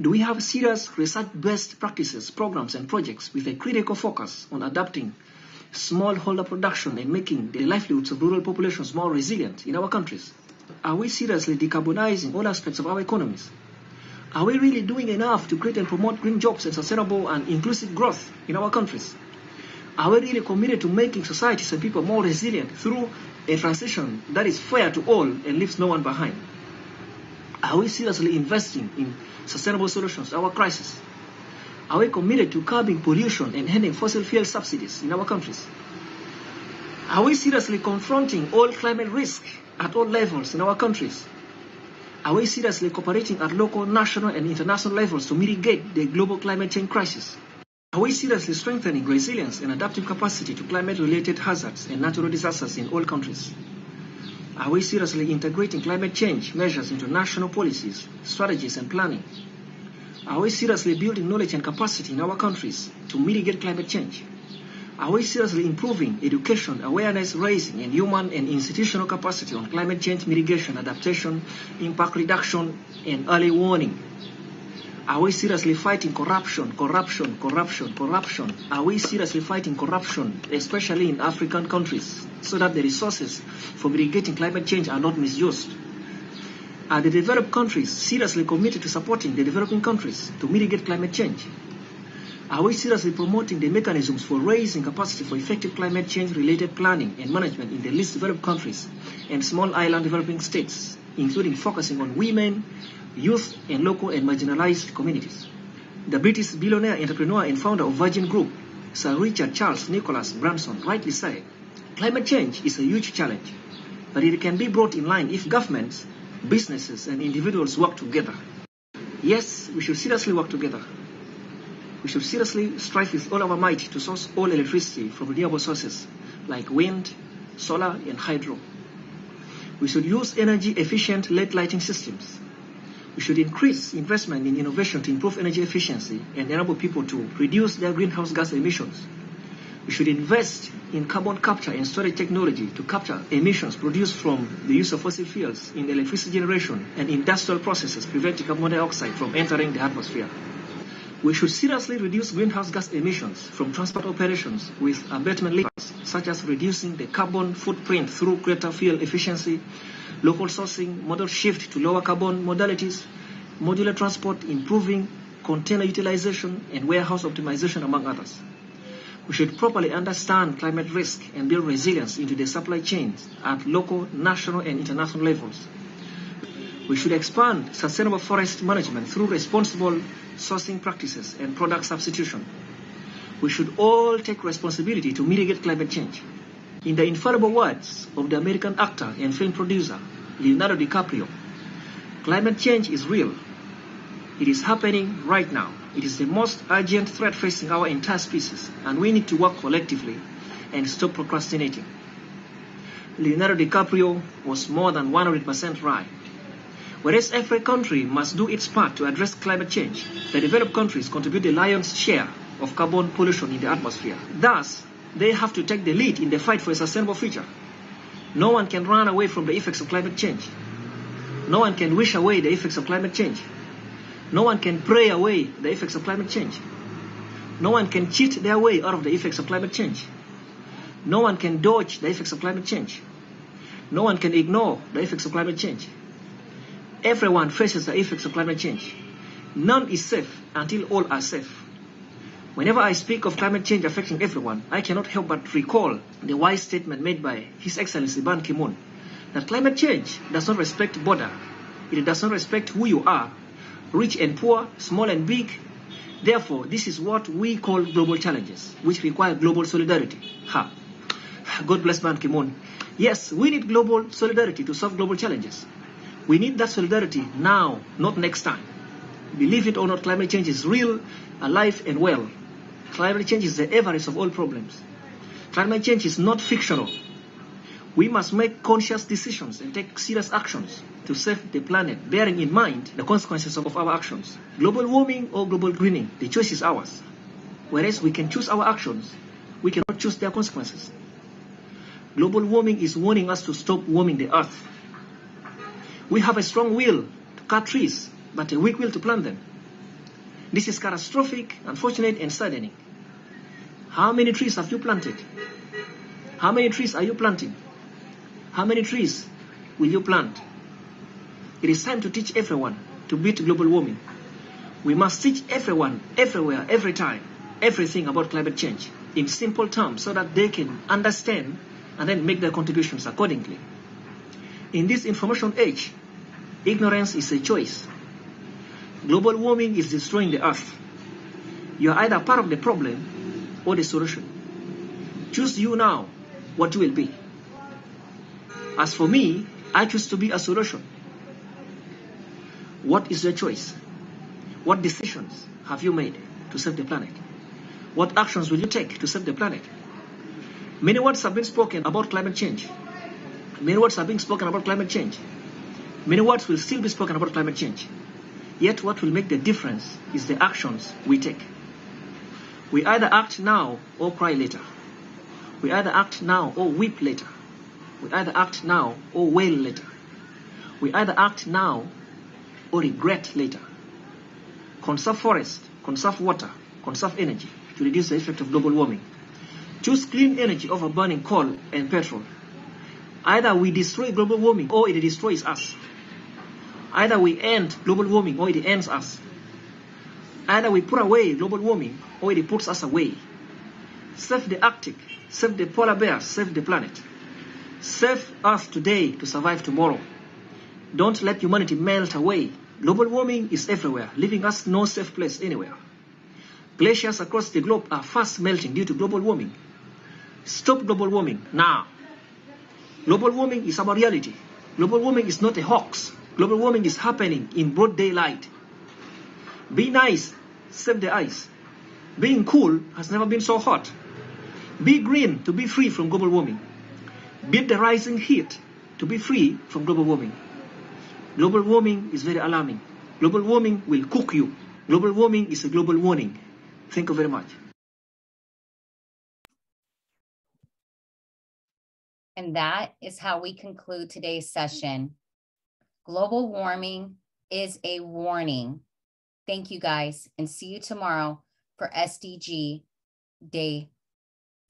Do we have serious research-based practices, programs, and projects with a critical focus on adapting smallholder production and making the livelihoods of rural populations more resilient in our countries? Are we seriously decarbonizing all aspects of our economies? Are we really doing enough to create and promote green jobs and sustainable and inclusive growth in our countries? Are we really committed to making societies and people more resilient through a transition that is fair to all and leaves no one behind? Are we seriously investing in sustainable solutions to our crisis? Are we committed to curbing pollution and ending fossil fuel subsidies in our countries? Are we seriously confronting all climate risk at all levels in our countries? Are we seriously cooperating at local, national, and international levels to mitigate the global climate change crisis? Are we seriously strengthening resilience and adaptive capacity to climate-related hazards and natural disasters in all countries? Are we seriously integrating climate change measures into national policies, strategies, and planning? Are we seriously building knowledge and capacity in our countries to mitigate climate change? Are we seriously improving education, awareness raising, and human and institutional capacity on climate change mitigation, adaptation, impact reduction, and early warning? Are we seriously fighting corruption? Are we seriously fighting corruption, especially in African countries, so that the resources for mitigating climate change are not misused? Are the developed countries seriously committed to supporting the developing countries to mitigate climate change? Are we seriously promoting the mechanisms for raising capacity for effective climate change-related planning and management in the least developed countries and small island developing states, including focusing on women, youth, and local and marginalized communities? The British billionaire, entrepreneur, and founder of Virgin Group, Sir Richard Charles Nicholas Branson, rightly said, climate change is a huge challenge, but it can be brought in line if governments, businesses, and individuals work together. Yes, we should seriously work together. We should seriously strive with all our might to source all electricity from renewable sources like wind, solar, and hydro. We should use energy-efficient LED lighting systems. We should increase investment in innovation to improve energy efficiency and enable people to reduce their greenhouse gas emissions. We should invest in carbon capture and storage technology to capture emissions produced from the use of fossil fuels in electricity generation and industrial processes, preventing carbon dioxide from entering the atmosphere. We should seriously reduce greenhouse gas emissions from transport operations with abatement levers, such as reducing the carbon footprint through greater fuel efficiency, local sourcing, modal shift to lower carbon modalities, modular transport, improving container utilization, and warehouse optimization, among others. We should properly understand climate risk and build resilience into the supply chains at local, national, and international levels. We should expand sustainable forest management through responsible sourcing practices and product substitution. We should all take responsibility to mitigate climate change. In the infallible words of the American actor and film producer, Leonardo DiCaprio, climate change is real. It is happening right now. It is the most urgent threat facing our entire species, and we need to work collectively and stop procrastinating. Leonardo DiCaprio was more than 100% right. Whereas every country must do its part to address climate change, the developed countries contribute the lion's share of carbon pollution in the atmosphere. Thus, they have to take the lead in the fight for a sustainable future. No one can run away from the effects of climate change. No one can wish away the effects of climate change. No one can pray away the effects of climate change. No one can cheat their way out of the effects of climate change. No one can dodge the effects of climate change. No one can ignore the effects of climate change. Everyone faces the effects of climate change. None is safe until all are safe. Whenever I speak of climate change affecting everyone, I cannot help but recall the wise statement made by His Excellency Ban Ki-moon that climate change does not respect border. It does not respect who you are, rich and poor, small and big. Therefore, this is what we call global challenges, which require global solidarity. God bless Ban Ki-moon. Yes, we need global solidarity to solve global challenges. We need that solidarity now, not next time. Believe it or not, climate change is real, alive, and well. Climate change is the average of all problems. Climate change is not fictional. We must make conscious decisions and take serious actions to save the planet, bearing in mind the consequences of our actions. Global warming or global greening, the choice is ours. Whereas we can choose our actions, we cannot choose their consequences. Global warming is warning us to stop warming the earth. We have a strong will to cut trees, but a weak will to plant them. This is catastrophic, unfortunate, and saddening. How many trees have you planted? How many trees are you planting? How many trees will you plant? It is time to teach everyone to beat global warming. We must teach everyone, everywhere, every time, everything about climate change in simple terms so that they can understand and then make their contributions accordingly. In this information age, ignorance is a choice. Global warming is destroying the earth. You are either part of the problem or the solution. Choose you now what you will be. As for me, I choose to be a solution. What is your choice? What decisions have you made to save the planet? What actions will you take to save the planet? Many words have been spoken about climate change. Many words have been spoken about climate change. Many words will still be spoken about climate change. Yet what will make the difference is the actions we take. We either act now or cry later. We either act now or weep later. We either act now or wail later. We either act now or regret later. Conserve forest, conserve water, conserve energy to reduce the effect of global warming. Choose clean energy over burning coal and petrol. Either we destroy global warming or it destroys us. Either we end global warming or it ends us. Either we put away global warming or it puts us away. Save the Arctic, save the polar bears, save the planet. Save Earth today to survive tomorrow. Don't let humanity melt away. Global warming is everywhere, leaving us no safe place anywhere. Glaciers across the globe are fast melting due to global warming. Stop global warming now. Global warming is our reality. Global warming is not a hoax. Global warming is happening in broad daylight. Be nice, save the ice. Being cool has never been so hot. Be green to be free from global warming. Beat the rising heat to be free from global warming. Global warming is very alarming. Global warming will cook you. Global warming is a global warning. Thank you very much. And that is how we conclude today's session. Global warming is a warning. Thank you guys, and see you tomorrow for SDG Day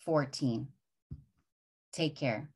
14. Take care.